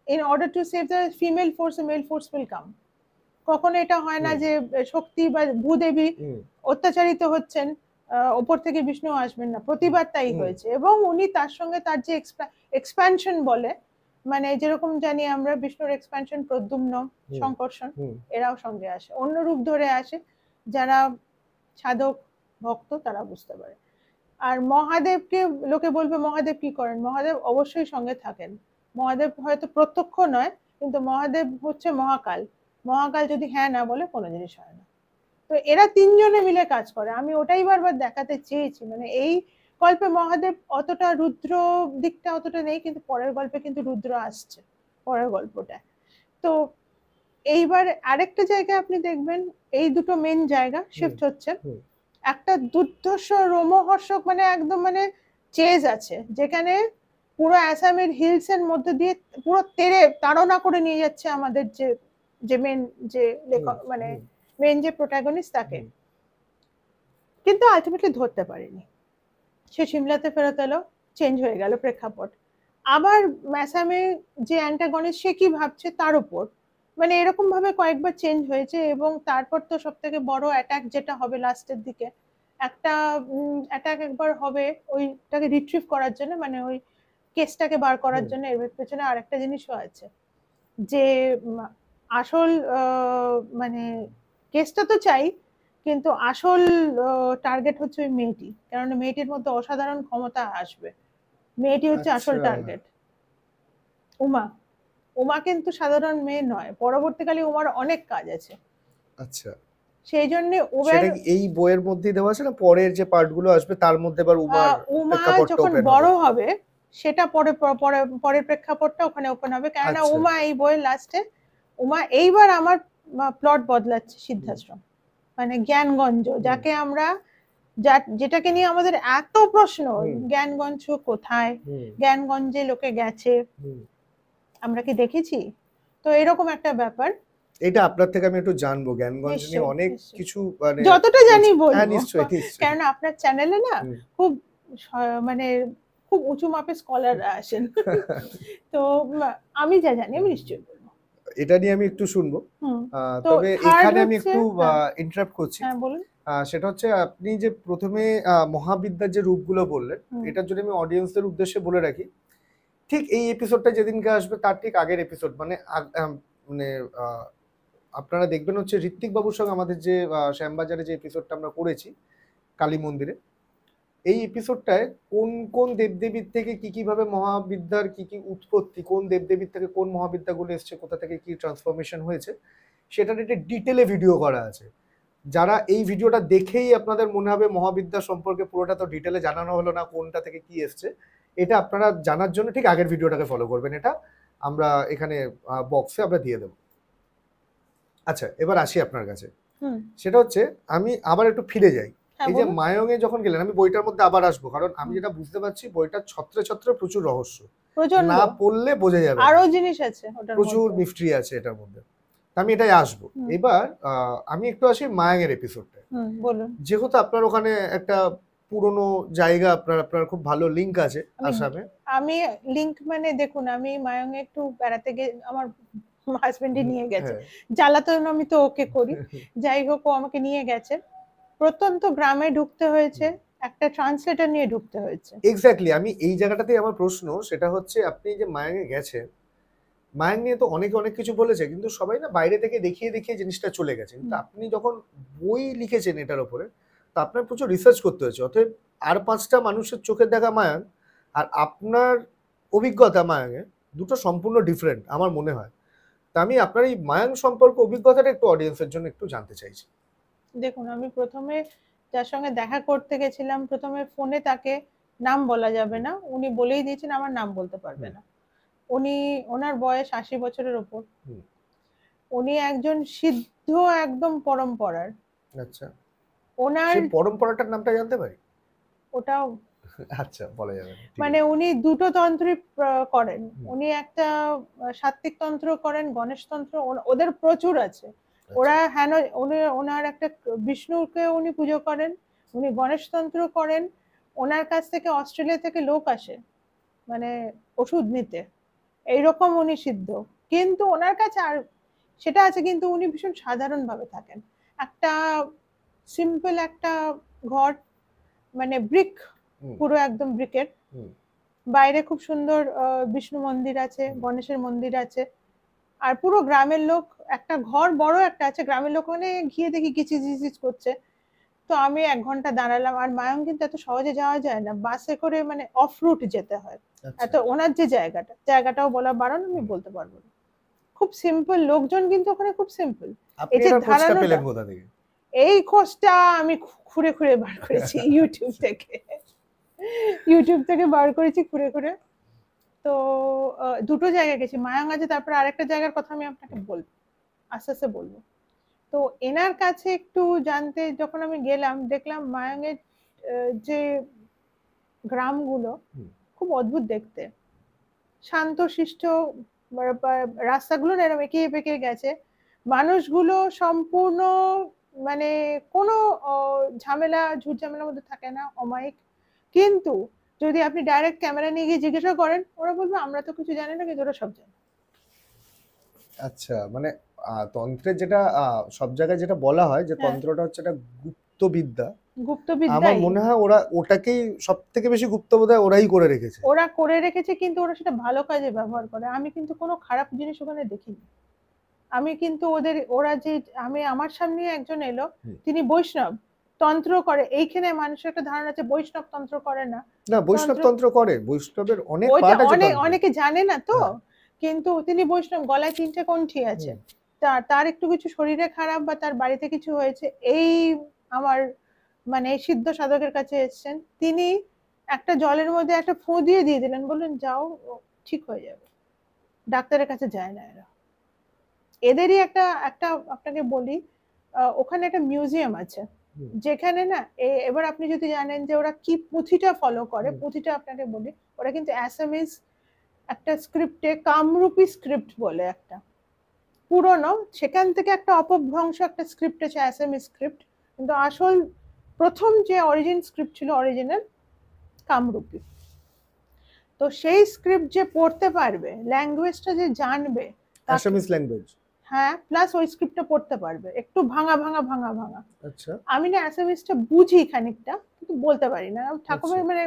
in order to save the female force, male force will come. কখনো এটা হয় না হুম, যে শক্তি বা ভূদেবী হুম, অত্যাচারিত হচ্ছেন, ওপর থেকে বিষ্ণু আসবেন না, প্রতিবার তাই হুম, হয়েছে। এবং উনি তার সঙ্গে তার যে এক্সপ্যানশন বলে, মানে যেরকম জানি আমরা বিষ্ণুর এক্সপ্যানশন প্রদ্যুম্ন, হুম, শঙ্কর্ষণ, হুম, এরাও সঙ্গে আসে, অন্য রূপ ধরে আসে। যারা সাধক ভক্ত তারা বুঝতে পারে। আর মহাদেবকে লোকে বলবে মহাদেব কি করেন, মহাদেব অবশ্যই সঙ্গে থাকেন। মহাদেব হয়তো প্রত্যক্ষ নয়, কিন্তু মহাদেব হচ্ছে মহাকাল, মহাকাল যদি হ্যাঁ না বলে কোনো জিনিস হয় না। তো এরা তিনজনে মিলে কাজ করে, আমি ওটাই বারবার দেখাতে চেয়েছি। মানে এই গল্পে মহাদেব অতটা, রুদ্র দিকটা অতটা নেই, কিন্তু পরের গল্পে কিন্তু রুদ্র আসছে পরের গল্পটা। তো এইবার আরেকটা জায়গায় আপনি দেখবেন এই দুটো মেন জায়গা শিফট হচ্ছে। একটা দুর্ধর্ষ রোমহর্ষক মানে একদম মানে চেজ আছে, যেখানে পুরো আসামের হিলস এর মধ্যে দিয়ে পুরো তেড়ে তাড়না করে নিয়ে যাচ্ছে আমাদের যে যে মেন যে লেখক মানে মেন যে প্রোটাগনিস্ট তাকে, কিন্তু আলটিমেটলি ধরতে পারেনি। সে সিমলাতে ফেরত এলো, চেঞ্জ হয়ে গেল প্রেক্ষাপট। আবার ম্যাসামে যে অ্যান্টাগনিস্ট সে কি ভাবছে তার উপর, মানে এরকম ভাবে কয়েকবার চেঞ্জ হয়েছে। এবং তারপর তো সব থেকে বড় অ্যাটাক যেটা হবে লাস্টের দিকে, একটা অ্যাটাক একবার হবে ওইটাকে রিট্রিভ করার জন্য, মানে ওই কেসটাকে বার করার জন্য। এর পেছনে আরেকটা জিনিসও আছে যে আসল মানে কেসটা তো চাই, কিন্তু আসল টার্গেট হচ্ছে ওই মেয়েটি, কারণ মেয়েটির মধ্যে অসাধারণ ক্ষমতা আসবে। মেয়েটি হচ্ছে আসল টার্গেট। উমা, উমা কিন্তু সাধারণ মেয়ে নয়, পরবর্তীকালে উমার অনেক কাজ আছে। আচ্ছা, সেই জন্য সেটা কি এই বইয়ের মধ্যেই দেওয়া আছে না পরের যে পার্টগুলো আসবে তার মধ্যে আবার উমা যখন বড় হবে সেটা পরে পরের প্রেক্ষাপটটা ওখানে ওপেন হবে, কেননা উমা এই বইয়ের লাস্টে, উমা এইবার আমার প্লট বদলাচ্ছে সিদ্ধাশ্রম, মানে জ্ঞানগঞ্জ, যাকে আমরা যেটাকে নিয়ে আমাদের এত প্রশ্ন, জ্ঞানগঞ্জ কোথায়, জ্ঞানগঞ্জে লোকে গেছে, আমরা কি দেখেছি? তো এরকম একটা ব্যাপার। এটা আপনার থেকে আমি একটু জানবো, জ্ঞানগঞ্জ নিয়ে অনেক কিছু, মানে যতটা জানি বলবো, নিশ্চয়ই। কারণ আপনার চ্যানেলে না খুব মানে খুব উঁচু মাপের স্কলাররা আসেন। তো আমি যা জানি আমি নিশ্চয়ই বলবো। এটা নিয়ে আমি একটু শুনবো। তবে এখানে আমি একটু ইন্টারাপ্ট করছি। হ্যাঁ বলুন। সেটা হচ্ছে আপনি যে প্রথমে মহাবিদ্যার যে রূপগুলো বললেন, এটার জন্য আমি অডিয়েন্সদের উদ্দেশ্যে বলে রাখি, ঠিক এই এপিসোডটা যেদিনকে আসবে তার ঠিক আগের এপিসোড, মানে মানে আপনারা দেখবেন হচ্ছে ঋত্বিক বাবুর সঙ্গে আমাদের যে শ্যামবাজারে যে এপিসোডটা আমরা করেছি কালী মন্দিরে, এই এপিসোডটায় কোন কোন দেবদেবীর থেকে কি কিভাবে মহাবিদ্যার কি কি উৎপত্তি, কোন দেবদেবীর থেকে কোন মহাবিদ্যাগুলো এসছে, কোথা থেকে কি ট্রান্সফরমেশন হয়েছে, সেটার একটা ডিটেলে ভিডিও করা আছে। যারা এই ভিডিওটা দেখেই আপনাদের মনে হবে মহাবিদ্যা সম্পর্কে পুরোটা তো ডিটেলে জানানো হলো না, কোনটা থেকে কি এসছে, এটা আপনারা জানার জন্য ঠিক আগের ভিডিওটাকে ফলো করবেন। এটা আমরা এখানে বক্সে আমরা দিয়ে দেবো। আচ্ছা, এবার আসি আপনার কাছে। সেটা হচ্ছে আমি আবার একটু ফিরে যাই। এই যে মায়ঙে যখন গেলেন, আমি বইটার মধ্যে আবার আসবো, কারণ আমি যেটা বুঝতে পারছি বইটা ছত্রে ছত্রে প্রচুর রহস্য, না পড়লে বোঝা যাবে, আরো জিনিস আছে, প্রচুর মিস্ট্রি আছে এটার মধ্যে। আমি এটাই আসবো। এবার আমি একটু আসি মায়াঙের এপিসোডটা। যেহেতু আপনার ওখানে একটা পুরনো জায়গা, আপনার খুব ভালো লিংক আছে আসামে। আমি লিংক মানে দেখুন, আমি মায়াঙে একটু বেড়াতে গিয়ে আমার হাজবেন্ডই নিয়ে গেছে, জ্বালাতন আমি তো ওকে করি, যাই হোক ও আমাকে নিয়ে গেছে। প্রত্যন্ত গ্রামে ঢুকতে হয়েছে, একটা ট্রান্সলেটর নিয়ে ঢুকতে হয়েছে। এক্স্যাক্টলি, আমি এই জায়গাটাতেই আমার প্রশ্ন, সেটা হচ্ছে আপনি যে মায়াঙে গেছেন, মায়াং নিয়ে তো অনেকে অনেক কিছু বলেছে, কিন্তু সবাই না বাইরে থেকে দেখিয়ে দেখিয়ে জিনিসটা চলে গেছে। কিন্তু আপনি যখন বই লিখেছেন এটার উপরে, তো আপনার প্রচুর রিসার্চ করতে হয়েছে। অতএব আর 5টা মানুষের চোখের দেখা মায়াং আর আপনার অভিজ্ঞতা মায়াঙে দুটো সম্পূর্ণ ডিফারেন্ট আমার মনে হয়। তা আমি আপনার এই মায়াং সম্পর্কে অভিজ্ঞতাটা একটু অডিয়েন্সের জন্য একটু জানতে চাইছি। দেখুন, আমি প্রথমে যার সঙ্গে দেখা করতে গেছিলাম, প্রথমে ফোনে তাকে নাম বলা যাবে না, উনি বলেই দিয়েছেন আমার নাম বলতে পারবে না। ওনার বয়স 80 বছরের উপর। উনি একজন সিদ্ধ একদম পরম্পরার। আচ্ছা, ওনার পরম্পরাটার নামটা জানতে পারি? ওটাও আচ্ছা, বলা যাবে। মানে উনি দুটো তন্ত্রই করেন। উনি একটা সাত্ত্বিক তন্ত্র করেন, গণেশ তন্ত্র, ওদের প্রচুর আছে। ওরা ওনার একটা বিষ্ণুকে উনি পুজো করেন, উনি গণেশ তন্ত্র করেন। ওনার কাছ থেকে অস্ট্রেলিয়া থেকে লোক আসে মানে ওষুধ নিতে, এইরকম উনি সিদ্ধ। কিন্তু ওনার কাছে আর সেটা আছে, কিন্তু উনি ভীষণ সাধারণ ভাবে থাকেন। একটা সিম্পল একটা ঘর, মানে ব্রিক, পুরো একদম ব্রিকের, বাইরে খুব সুন্দর বিষ্ণু মন্দির আছে, গণেশের মন্দির আছে, আর পুরো গ্রামের লোক, একটা ঘর বড় একটা আছে, গ্রামের লোক মানে গিয়ে দেখি কিচিচিচিচ করছে। তো আমি 1 ঘন্টা দাঁড়ালাম। আর মায়াং কিন্তু এত সহজে যাওয়া যায় না, বাসে করে মানে অফ রুট যেতে হয়। এত ওনার যে জায়গাটাও বলা বারণ, আমি বলতে পারবো না। খুব সিম্পল লোকজন, কিন্তু ওখানে খুব সিম্পল। আপনি এই যে এর খোঁজটা ধারালোটা, পেলেন কোথা থেকে? এই খোঁজটা আমি খুঁড়ে খুঁড়ে বার করেছি ইউটিউব থেকে। ইউটিউব থেকে বার করেছি খুঁড়ে খুঁড়ে। তো দুটো জায়গায় গেছি, মায়াং আছে, তারপরে আরেকটা জায়গার কথা আমি আপনাকে বলবো, আস্তে আস্তে বলবো। তো এনার কাছে একটু জানতে যখন আমি গেলাম, দেখলাম মায়াংয়ের যে গ্রামগুলো খুব অদ্ভুত দেখতে, শান্তশিষ্ট, রাস্তাগুলো না এরকম এঁকে বেঁকে গেছে, মানুষগুলো সম্পূর্ণ মানে কোনো ঝামেলা ঝুট ঝামেলার মধ্যে থাকে না, অমায়িক। কিন্তু যদি আপনি ডাইরেক্ট ক্যামেরা নিয়ে গিয়ে জিজ্ঞাসা করেন, ওরা বলবে আমরা তো কিছু জানি না, কিন্তু ওরা সব জানে। আচ্ছা, মানে তন্ত্রের যেটা সব জায়গায় যেটা বলা হয় যে হ্যাঁ। তন্ত্রটা হচ্ছে একটা গুপ্ত বিদ্যা, আমার গুপ্তবিদ্যাই মনে হয় ওরা ওটাকেই সব থেকে বেশি গুপ্ত বোধহয় ওরাই করে রেখেছে। ওরা করে রেখেছে, কিন্তু ওরা সেটা ভালো কাজে ব্যবহার করে। আমি কিন্তু কোনো খারাপ জিনিস ওখানে দেখিনি। আমি কিন্তু ওরা যে, আমার সামনে একজন এলো, তিনি বৈষ্ণব, তন্ত্র করে। এইখানে মানুষের একটা ধারণা আছে বৈষ্ণব তন্ত্র করে না। না, বৈষ্ণব তন্ত্র করে, বৈষ্ণবের অনেক ওইটা পার্ট আছে তন্ত্রে। অনেকে জানে না তো। হ্যাঁ। কিন্তু তিনি বৈষ্ণব, গলায় 3টে কণ্ঠি আছে। তার একটু কিছু শরীরে খারাপ বা তার বাড়িতে কিছু হয়েছে, এই আমার মানে সিদ্ধ সাধকের কাছে এসেছেন, তিনি একটা জলের মধ্যে একটা ফু দিয়ে দিলেন, বললেন যাও ঠিক হয়ে যাবে। ডাক্তারের কাছে যায় না এরা। এদেরই একটা একটা আপনাকে বলি, ওখানে একটা মিউজিয়াম আছে যেখানে না, এবার আপনি যদি জানেন যে ওরা কি পুঁথিটা ফলো করে, পুঁথিটা আপনাকে বলি, ওরা কিন্তু অ্যাসামিজ একটা স্ক্রিপ্টে, কামরূপী স্ক্রিপ্ট বলে একটা পুরনো, সেখান থেকে একটা অপভ্রংশ একটা স্ক্রিপ্ট আছে, অ্যাসামিজ স্ক্রিপ্ট, কিন্তু আসল প্রথম যে অরিজিন স্ক্রিপ্ট ছিল অরিজিনাল কামরূপী। তো সেই স্ক্রিপ্ট যে পড়তে পারবে, ল্যাঙ্গুয়েজটা যে জানবে, অ্যাসামিজ ল্যাঙ্গুয়েজ, হ্যাঁ, প্লাস ওই স্ক্রিপ্টটা পড়তে পারবে, একটু ভাঙা ভাঙা ভাঙা ভাঙা। আচ্ছা, আমি না অ্যাসামিজটা বুঝি খানিকটা, কিন্তু বলতে পারি না ঠাকুরের মানে,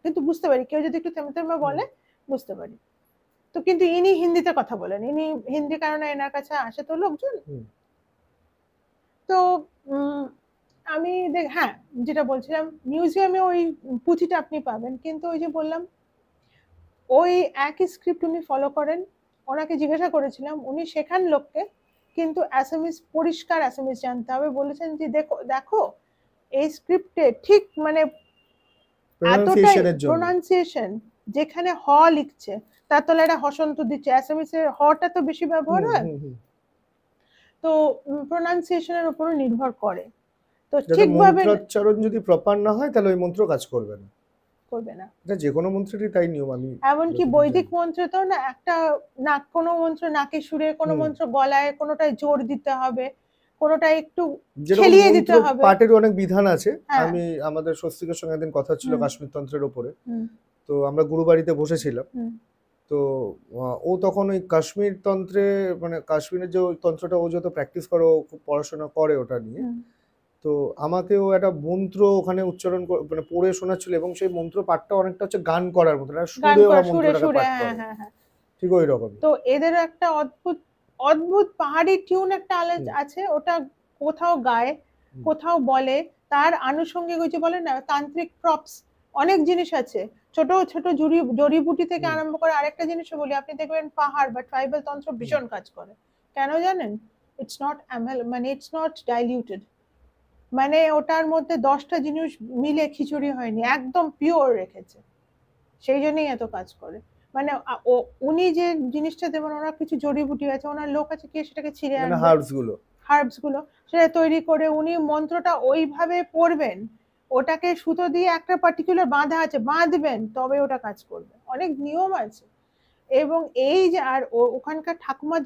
কিন্তু বুঝতে পারি, কেউ যদি একটু থেমে থেমে বলে বুঝতে পারি। তো কিন্তু ইনি হিন্দিতে কথা বলেন, ইনি হিন্দি কারণে এনার কাছে আসে তো লোকজন। তো আমি হ্যাঁ, যেটা বলছিলাম, মিউজিয়ামে ওই পুঁথিটা আপনি পাবেন, কিন্তু ওই যে বললাম ওই একই স্ক্রিপ্ট উনি ফলো করেন। ওনাকে জিজ্ঞাসা করেছিলাম, উনি শেখান লোককে, কিন্তু অ্যাসামিজ, পরিষ্কার অ্যাসামিজ জানতে হবে। বলেছেন যে দেখো দেখো এই স্ক্রিপ্টে ঠিক মানে এতটাই প্রোনাউন্সিয়েশন, যেখানে হ লিখছে তার তলায় একটা হসন্ত দিচ্ছে, অ্যাসামিজের হটা তো বেশি ব্যবহার হয়, তো প্রোনাউন্সিয়েশনের উপর নির্ভর করে। তো ঠিকভাবে মন্ত্রোচ্চারণ যদি প্রপার না হয় তাহলে ওই মন্ত্র কাজ করবে না, করবে না। এটা যে কোনো মন্ত্রেরই তাই নিয়ম। আমি এমনকি বৈদিক মন্ত্রে তো না, একটা নাক, কোনো মন্ত্র নাকে সুরে, কোনো মন্ত্র গলায়, কোনোটায় জোর দিতে হবে, কোনোটা একটু খেলিয়ে দিতে হবে, পাঠের অনেক বিধান আছে। আমি আমাদের স্বস্তিকের সঙ্গে একদিন কথা ছিল কাশ্মীর তন্ত্রের উপরে, তো আমরা গুরুবাড়িতে বসেছিলাম, তো ও তখন ওই কাশ্মীর তন্ত্রে, মানে কাশ্মীরের যে তন্ত্রটা ও যত প্র্যাকটিস করে, ও খুব পড়াশোনা করে ওটা নিয়ে, তো আমাকেও একটা মন্ত্র ওখানে উচ্চারণ মানে পড়ে শোনাচ্ছিল, এবং সেই মন্ত্র পাঠটা অনেকটা হচ্ছে গান করার মতো, সুরে ওরা মন্ত্রটাকে পাঠ করে, ঠিক ওই রকম। তো এদের একটা অদ্ভুত অদ্ভুত পাহাড়ি টিউন একটা আলাদা আছে, ওটা কোথাও গায়, কোথাও বলে, তার আনুষঙ্গিক ওই যে বলে না তান্ত্রিক প্রপস, অনেক জিনিস আছে, ছোট ছোট জড়িবুটি থেকে আরম্ভ করে। আরেকটা জিনিসও বলি, আপনি দেখবেন পাহাড় বা ট্রাইবাল তন্ত্র ভীষণ কাজ করে, কেন জানেন? ইটস নট মানে ইটস নট ডাইলিউটেড, মানে ওটার মধ্যে 10টা জিনিস মিলে খিচুড়ি হয়নি, একদম পিওর রেখেছে, সেই জন্যই এত কাজ করে। মানে উনি যে জিনিসটা দেবেন, ওনার কিছু জড়িবুটি আছে, ওনার লোক আছে কি সেটাকে ছিঁড়ে আনবে, হার্বস গুলো সেটা তৈরি করে উনি মন্ত্রটা ওইভাবে পড়বেন, ওটাকে সুতো দিয়ে একটা পার্টিকুলার বাঁধা আছে, বাঁধবেন তবে ওটা কাজ করবে, অনেক নিয়ম আছে। এবং এই যে আর ওখানকার ঠাকুমা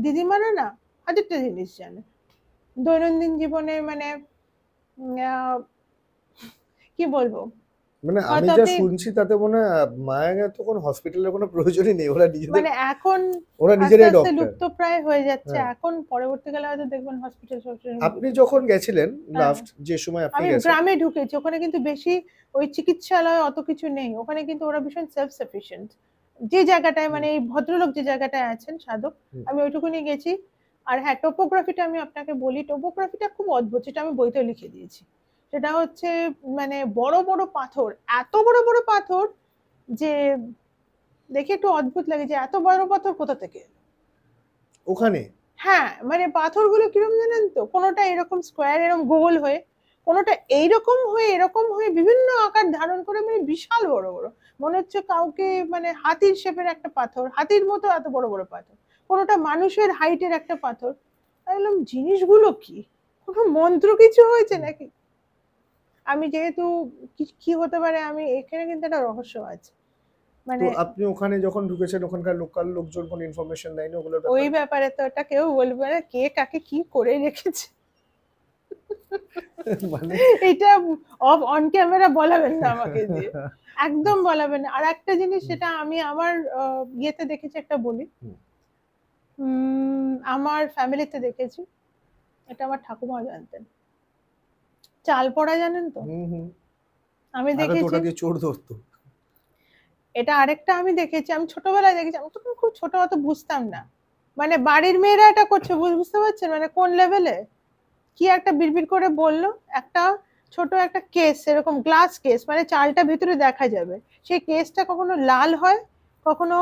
দিদিমারা না হাজারটা জিনিস জানে দৈনন্দিন জীবনে, মানে কি বলবো, মানে আমি যা শুনছি তাতে মনে হয় মায়াঙ্গে তো কোনো হসপিটালের কোনো প্রয়োজনই নেই, ওরা নিজেদের, মানে এখন ওরা নিজেরাই ডক্টর, লুপ্ত প্রায় হয়ে যাচ্ছে। এখন পরবর্তীকালে হয়তো দেখবেন হসপিটাল। আপনি যখন গেছিলেন লাস্ট, যে সময় আপনি গেছেন, আমি গ্রামে ঢুকেছি, ওখানে কিন্তু বেশি ওই চিকিৎসালয় অত কিছু নেই, ওখানে কিন্তু ওরা ভীষণ সেলফ সাফিসিয়েন্ট, যে জায়গাটায় মানে এই ভদ্রলোক যে জায়গাটায় আছেন সাধক, আমি ওইটুকুনি গেছি। আর হ্যাঁ, টোপোগ্রাফিটা আমি আপনাকে বলি, টোপোগ্রাফিটা খুব অদ্ভুত, যেটা আমি বইতে লিখে দিয়েছি। সেটা হচ্ছে মানে বড় বড় পাথর, এত বড় বড় পাথর যে দেখে একটু অদ্ভুত লাগে যে এত বড় পাথর কোথা থেকে, ওখানে হ্যাঁ, মানে পাথরগুলো কিরকম জানেন তো, কোনোটা এরকম স্কোয়ার এরকম গোল হয়ে, কোনোটা এইরকম হয়ে এরকম হয়ে বিভিন্ন আকার ধারণ করে, মানে বিশাল বড় বড়, মনে হচ্ছে কাউকে মানে হাতির শেপের একটা পাথর, হাতির মতো এত বড় বড় পাথর, কোনোটা মানুষের হাইটের একটা পাথর। আমি বললাম জিনিসগুলো কি, কোনো মন্ত্র কিছু হয়েছে নাকি? আমি যেহেতু কি হতে পারে, আমি এখানে কিন্তু একটা রহস্য আছে তো মানে। আপনি ওখানে যখন ঢুকেছেন ওখানকার লোকাল লোকজন কোনো ইনফরমেশন দেয়নি ওগুলোর ওই ব্যাপারে? ব্যাপারে তো এটা কেউ বলবে না কে কাকে কি করে রেখেছে, মানে এটা অফ অন ক্যামেরা বলাবেন না আমাকে দিয়ে, একদম বলাবেন না। আর একটা জিনিস সেটা আমি আমার ইয়েতে দেখেছি, একটা বলি, আমার ফ্যামিলিতে দেখেছি, এটা আমার ঠাকুমা জানতেন, চাল পড়া জানেন তো? হুম হুম, আমি আগে তো দেখেছি ওটা দিয়ে চোর ধরতো। এটা, আরেকটা আমি দেখেছি, আমি ছোটবেলায় দেখেছি, আমি তখন খুব ছোট, অত বুঝতাম না, মানে বাড়ির মেয়েরা এটা করছে, বুঝতে পারছেন মানে কোন লেভেলে, কি একটা বিড়বিড় করে বললো, একটা ছোট একটা কেস, এরকম গ্লাস কেস, মানে চালটা ভিতরে দেখা যাবে, সেই কেসটা কখনো লাল হয়, কখনো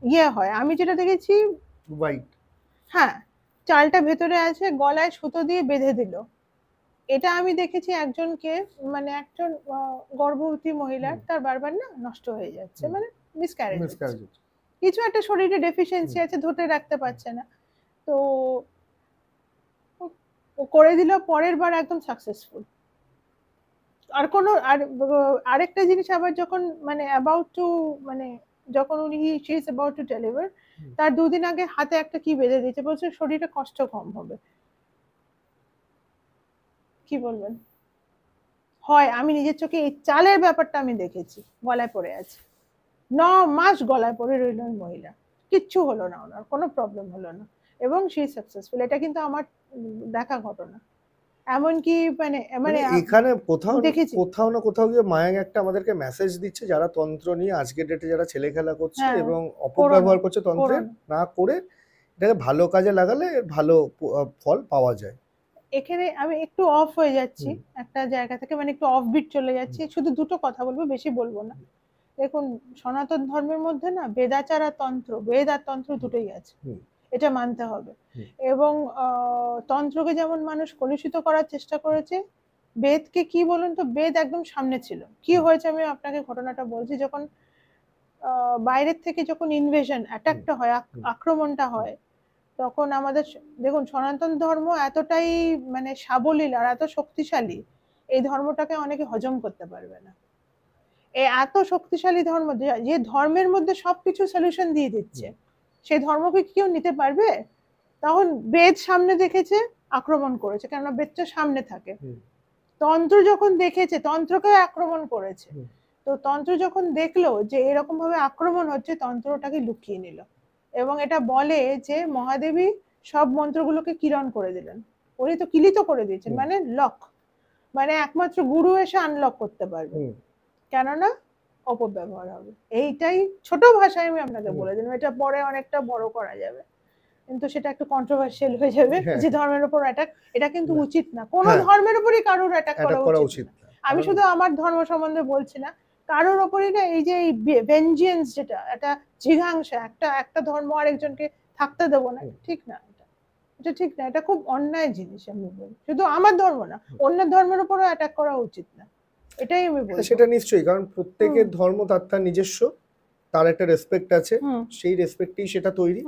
ইয়ে হয়, আমি যেটা দেখেছি, হোয়াইট। হ্যাঁ, চালটা ভেতরে আছে, গলায় সুতো দিয়ে বেঁধে দিল। এটা আমি দেখেছি একজনকে, মানে একজন গর্ভবতী মহিলার, তার বারবার না নষ্ট হয়ে যাচ্ছে, মানে মিসক্যারেজ হচ্ছে, মিসক্যারেজ। কিছু একটা শরীরে ডেফিসিয়েন্সি আছে, ধরে রাখতে পারছে না, তো ও করে দিল, পরের বার একদম সাকসেসফুল। আর কোনো আরেকটা জিনিস, আবার যখন মানে অ্যাবাউট টু, মানে যখন উনি she is about to deliver, তার 2 দিন আগে হাতে একটা কি বেঁধে দিয়েছে, বলছে শরীরে কষ্ট কম হবে। কি বলবেন? হয়, আমি নিজের চোখে এই চালের ব্যাপারটা আমি দেখেছি, গলায় পড়ে আছে, 9 মাস গলায় পড়ে রইল ওই মহিলা, কিচ্ছু হলো না, ওনার কোনো প্রবলেম হলো না, এবং শি সাকসেসফুল। এটা কিন্তু আমার দেখা ঘটনা, এমনকি মানে মানে মানে এখানে কোথাও দেখেছি। কোথাও না কোথাও গিয়ে মায়াং একটা আমাদেরকে মেসেজ দিচ্ছে, যারা তন্ত্র নিয়ে আজকের ডেটে যারা ছেলে খেলা করছে হ্যাঁ, এবং করোনা অপব্যবহার করছে তন্ত্রের, করোনা না করে এটাকে ভালো কাজে লাগালে এর ভালো ফল পাওয়া যায়। এখানে আমি একটু অফ হয়ে যাচ্ছি একটা জায়গা থেকে, মানে একটু অফ বিট চলে যাচ্ছি, শুধু দুটো কথা বলবো, বেশি বলবো না। দেখুন, সনাতন ধর্মের মধ্যে না বেদাচার আর তন্ত্র, বেদ আর তন্ত্র দুটোই আছে, হুম, এটা মানতে হবে। হুম, এবং তন্ত্রকে যেমন মানুষ কলুষিত করার চেষ্টা করেছে, বেদকে কি বলুন তো, বেদ একদম সামনে ছিল। কি হয়েছে আমি আপনাকে ঘটনাটা বলছি, যখন বাইরের থেকে যখন ইনভেশন অ্যাটাকটা হয়, আক্রমণটা হয়, তখন আমাদের দেখুন সনাতন ধর্ম এতটাই মানে সাবলীল আর এত শক্তিশালী, এই ধর্মটাকে অনেকে হজম করতে পারবে না। এই এত শক্তিশালী ধর্ম, যে ধর্মের মধ্যে সবকিছু সলিউশন দিয়ে দিচ্ছে, সেই ধর্মকে কি কেউ নিতে পারবে? তখন বেদ সামনে দেখেছে, আক্রমণ করেছে, কেননা বেদটা সামনে থাকে। তন্ত্র যখন দেখেছে, তন্ত্রকে আক্রমণ করেছে। তো তন্ত্র যখন দেখলো যে এরকম ভাবে আক্রমণ হচ্ছে, তন্ত্রটাকে লুকিয়ে নিল, এবং এটা বলে যে মহাদেবী সব মন্ত্রগুলোকে কিরণ করে দিলেন, উনি তো কিলিত করে দিয়েছেন, মানে লক, মানে একমাত্র গুরু এসে আনলক করতে পারবে, কেননা অপব্যবহার হবে। এইটাই ছোট ভাষায় আমি আপনাকে বলে দিলাম, এটা পরে অনেকটা বড় করা যাবে, কিন্তু সেটা একটু কন্ট্রোভার্সিয়াল হয়ে যাবে, যে ধর্মের উপর অ্যাটাক, এটা কিন্তু উচিত না, কোনো ধর্মের উপরই কারোর অ্যাটাক করা উচিত না। আমি শুধু আমার ধর্ম সম্বন্ধে বলছি না, কারোর ওপরই না, এই যে এই ভেঞ্জিয়েন্স, যেটা একটা জিঘাংসা, একটা একটা ধর্ম আরেকজনকে থাকতে দেবো না, ঠিক না, এটা ঠিক না, এটা খুব অন্যায় জিনিস। আমি বলি শুধু আমার ধর্ম না, অন্য ধর্মের উপরও অ্যাটাক করা উচিত না, এটাই আমি বলবো। সেটা নিশ্চয়ই, কারণ প্রত্যেকের ধর্ম তার তার নিজস্ব, তার একটা রেসপেক্ট আছে, সেই রেসপেক্টেই সেটা তৈরি।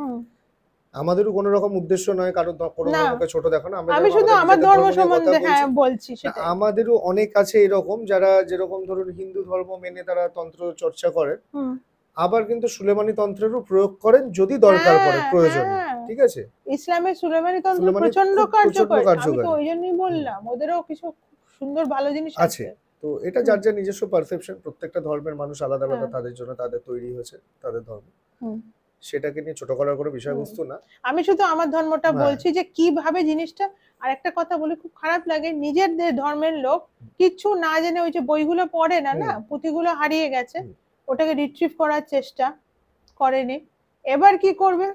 আমাদেরও কোনো রকম উদ্দেশ্য নয় কারণ কোনো ধর্মকে ছোট দেখো না, আমি শুধু আমার ধর্ম সম্বন্ধে হ্যাঁ বলছি, সেটা আমাদেরও অনেক আছে এরকম, যারা যেরকম ধরুন হিন্দু ধর্ম মেনে তারা তন্ত্র চর্চা করে, আবার কিন্তু সুলেমানি তন্ত্রেরও প্রয়োগ করেন যদি দরকার পড়ে, প্রয়োজনে, ঠিক আছে। ইসলামের সুলেমানি তন্ত্র প্রচন্ড কার্যকর, আমি তো ওই জন্যই বললাম, ওদেরও কিছু সুন্দর ভালো জিনিস আছে। তো এটা যার যার নিজস্ব পারসেপশন, প্রত্যেকটা ধর্মের মানুষ আলাদা আলাদা, তাদের জন্য তাদের তৈরি হয়েছে তাদের ধর্ম, সেটাকে নিয়ে ছোট করার কোনো বিষয়বস্তু না। আমি শুধু আমার ধর্মটা বলছি যে কিভাবে জিনিসটা। আর একটা কথা বলি, খুব খারাপ লাগে, নিজের ধর্মের লোক কিছু না জেনে ওই যে বইগুলো পড়ে না, না পুঁথিগুলো হারিয়ে গেছে, ওটাকে রিট্রিভ করার চেষ্টা করেনি, এবার কি করবে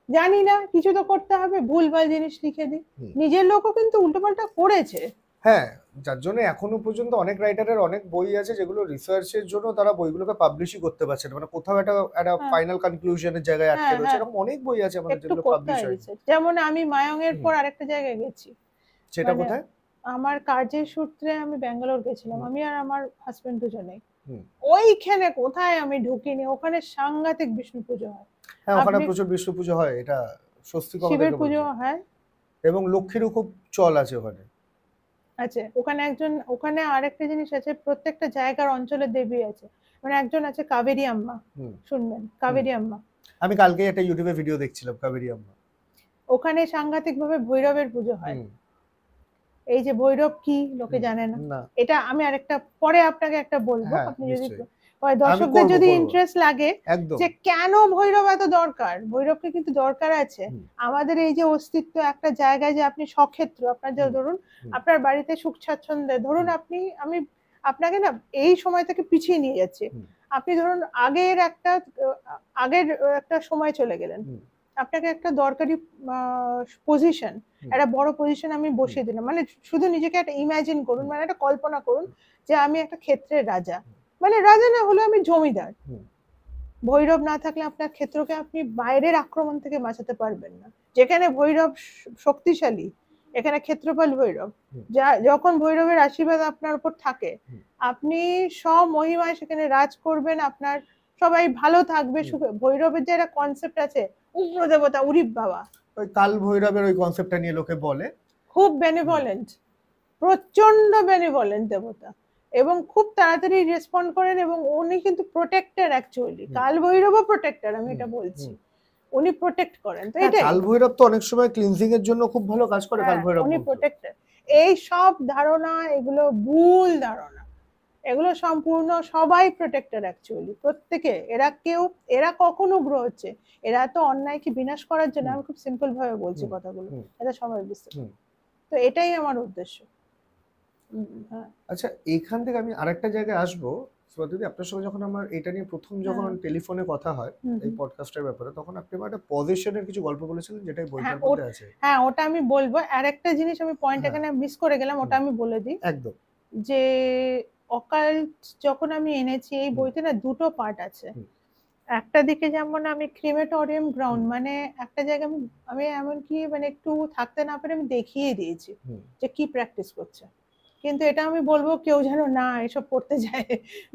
জানি না, কিছু তো করতে হবে, ভুলভাল জিনিস লিখে দিই। নিজের লোকও কিন্তু উল্টোপাল্টা করেছে, হ্যাঁ, যার জন্য এখনো পর্যন্ত অনেক রাইটারের অনেক বই আছে যেগুলো রিসার্চের জন্য তারা বইগুলোকে পাবলিশই করতে পারছে না, মানে কোথাও একটা একটা হ্যাঁ ফাইনাল কনক্লুশনের জায়গায় আটকে হ্যাঁ রয়েছে। হ্যাঁ, এরকম অনেক বই আছে আমাদের একটু যেগুলো করতে পাবলিশ হয় হয়নি। রিসার্চ। যেমন আমি মায়ঙের হুম, পর আরেকটা জায়গায় গেছি, সেটা মানে কোথায়? আমার কাজের সূত্রে আমি ব্যাঙ্গালোর গেছিলাম, হুম, আমি আর আমার হাজবেন্ড দুজনেই। হুম। ওইখানে কোথায় আমি ঢুকিনি, ওখানে সাংঘাতিক বিষ্ণু পুজো হয়। হ্যাঁ, ওখানে আপনি প্রচুর বিষ্ণু পুজো হয়, এটা স্বস্তিক শিবের আমাদেরকে পুজো বলেছে। হয় এবং লক্ষ্মীরও খুব চল আছে ওখানে। আছে ওখানে। ওখানে আরেকটা জিনিস আছে, প্রত্যেকটা জায়গার অঞ্চলের দেবী আছে। মানে একজন আছে কাবেরী আম্মা, হুম, শুনবেন হুম। কাবেরী আম্মা। আমি কালকে একটা ইউটিউবে ভিডিও দেখছিলাম কাবেরী আম্মা। ওখানে সাংঘাতিক ভাবে ভৈরবের পুজো হয়। হুম, এই যে ভৈরব কি লোকে হুম। জানে না, না, এটা আমি আরেকটা পরে আপনাকে একটা বলবো, হ্যাঁ আপনি যদি নিশ্চয়ই। আমি দর্শকদের করব যদি করব ইন্টারেস্ট লাগে একদম। যে কেন ভৈরব এত দরকার, ভৈরবকে কিন্তু দরকার আছে হুম, আমাদের এই যে অস্তিত্ব একটা জায়গায়, যে আপনি সক্ষেত্র, আপনার যে হুম, ধরুন হুম, আপনার বাড়িতে সুখ স্বাচ্ছন্দ্যে ধরুন হুম, আপনি, আমি আপনাকে না এই সময় থেকে পিছিয়ে নিয়ে যাচ্ছি। হুম, আপনি ধরুন আগের একটা সময় চলে গেলেন, হুম, আপনাকে একটা দরকারি পজিশন, হুম, একটা বড় পজিশন আমি হুম, বসিয়ে দিলাম, মানে শুধু নিজেকে একটা ইমাজিন করুন, হুম, মানে একটা কল্পনা করুন হুম, যে আমি একটা ক্ষেত্রের রাজা, মানে রাজা না হলে আমি জমিদার। হুম, ভৈরব না থাকলে আপনার ক্ষেত্রকে আপনি বাইরের আক্রমণ থেকে বাঁচাতে পারবেন না। যেখানে ভৈরব শক্তিশালী, এখানে ক্ষেত্রপাল ভৈরব, হুম, যা যখন ভৈরবের আশীর্বাদ আপনার উপর থাকে, হুম, আপনি স্বমহিমায় সেখানে রাজ করবেন, আপনার সবাই ভালো থাকবে হুম। সুখে। ভৈরবের যে একটা কনসেপ্ট আছে, উগ্র দেবতা, উরি বাবা, ওই কাল ভৈরবের ওই কনসেপ্টটা নিয়ে লোকে বলে। খুব হুম, বেনিভলেন্ট, প্রচন্ড বেনিভলেন্ট দেবতা, এবং খুব তাড়াতাড়ি রেসপন্ড করেন, এবং উনি কিন্তু প্রোটেক্টর অ্যাকচুয়ালি, হুম, কাল ভৈরবও প্রোটেক্টর, আমি হুম, এটা বলছি। হুম। উনি প্রোটেক্ট করেন, তো হ্যাঁ, এটাই। কাল ভৈরব তো অনেক সময় ক্লিনজিং এর জন্য খুব ভালো কাজ করে কাল হ্যাঁ, ভৈরব উনি মন্ত্র। প্রোটেক্টর। এই সব ধারণা, এগুলো ভুল ধারণা, এগুলো সম্পূর্ণ, সবাই প্রোটেক্টর অ্যাকচুয়ালি, প্রত্যেকে। এরা কখনো গ্রো হচ্ছে, এরা তো অন্যায়কে বিনাশ করার জন্য, হুম, আমি খুব সিম্পল ভাবে বলছি হুম, কথাগুলো, হুম, এটা সবাই বুঝতে হুম। পারে। তো এটাই আমার উদ্দেশ্য। হ্যাঁ। আচ্ছা, এইখান থেকে আমি আরেকটা জায়গায় আসবো। দিদি, আপনার সঙ্গে যখন আমার এটা নিয়ে প্রথম যখন হ্যাঁ। টেলিফোনে কথা হয় হুম এই হুম। পডকাস্টের ব্যাপারে, তখন আপনি আমার একটা পজিশনের কিছু গল্প বলেছিলেন যেটা এই হ্যাঁ বইটার মধ্যে আছে। হ্যাঁ, ওটা আমি বলবো। আর একটা জিনিস আমি পয়েন্ট হ্যাঁ, এখানে মিস করে গেলাম, ওটা হুম, আমি বলে দিই। একদম। যে অকাল্ট যখন আমি এনেছি, এই হুম, বইতে না দুটো পার্ট আছে। হুম, একটা দিকে যেমন আমি ক্রিমেটোরিয়াম হুম, গ্রাউন্ড, মানে একটা জায়গায় আমি এমনকি মানে একটু থাকতে না পেরে আমি দেখিয়ে দিয়েছি হুম। যে কি প্র্যাকটিস করছে। কিন্তু এটা আমি বলবো কেউ যেন না এসব করতে যায়,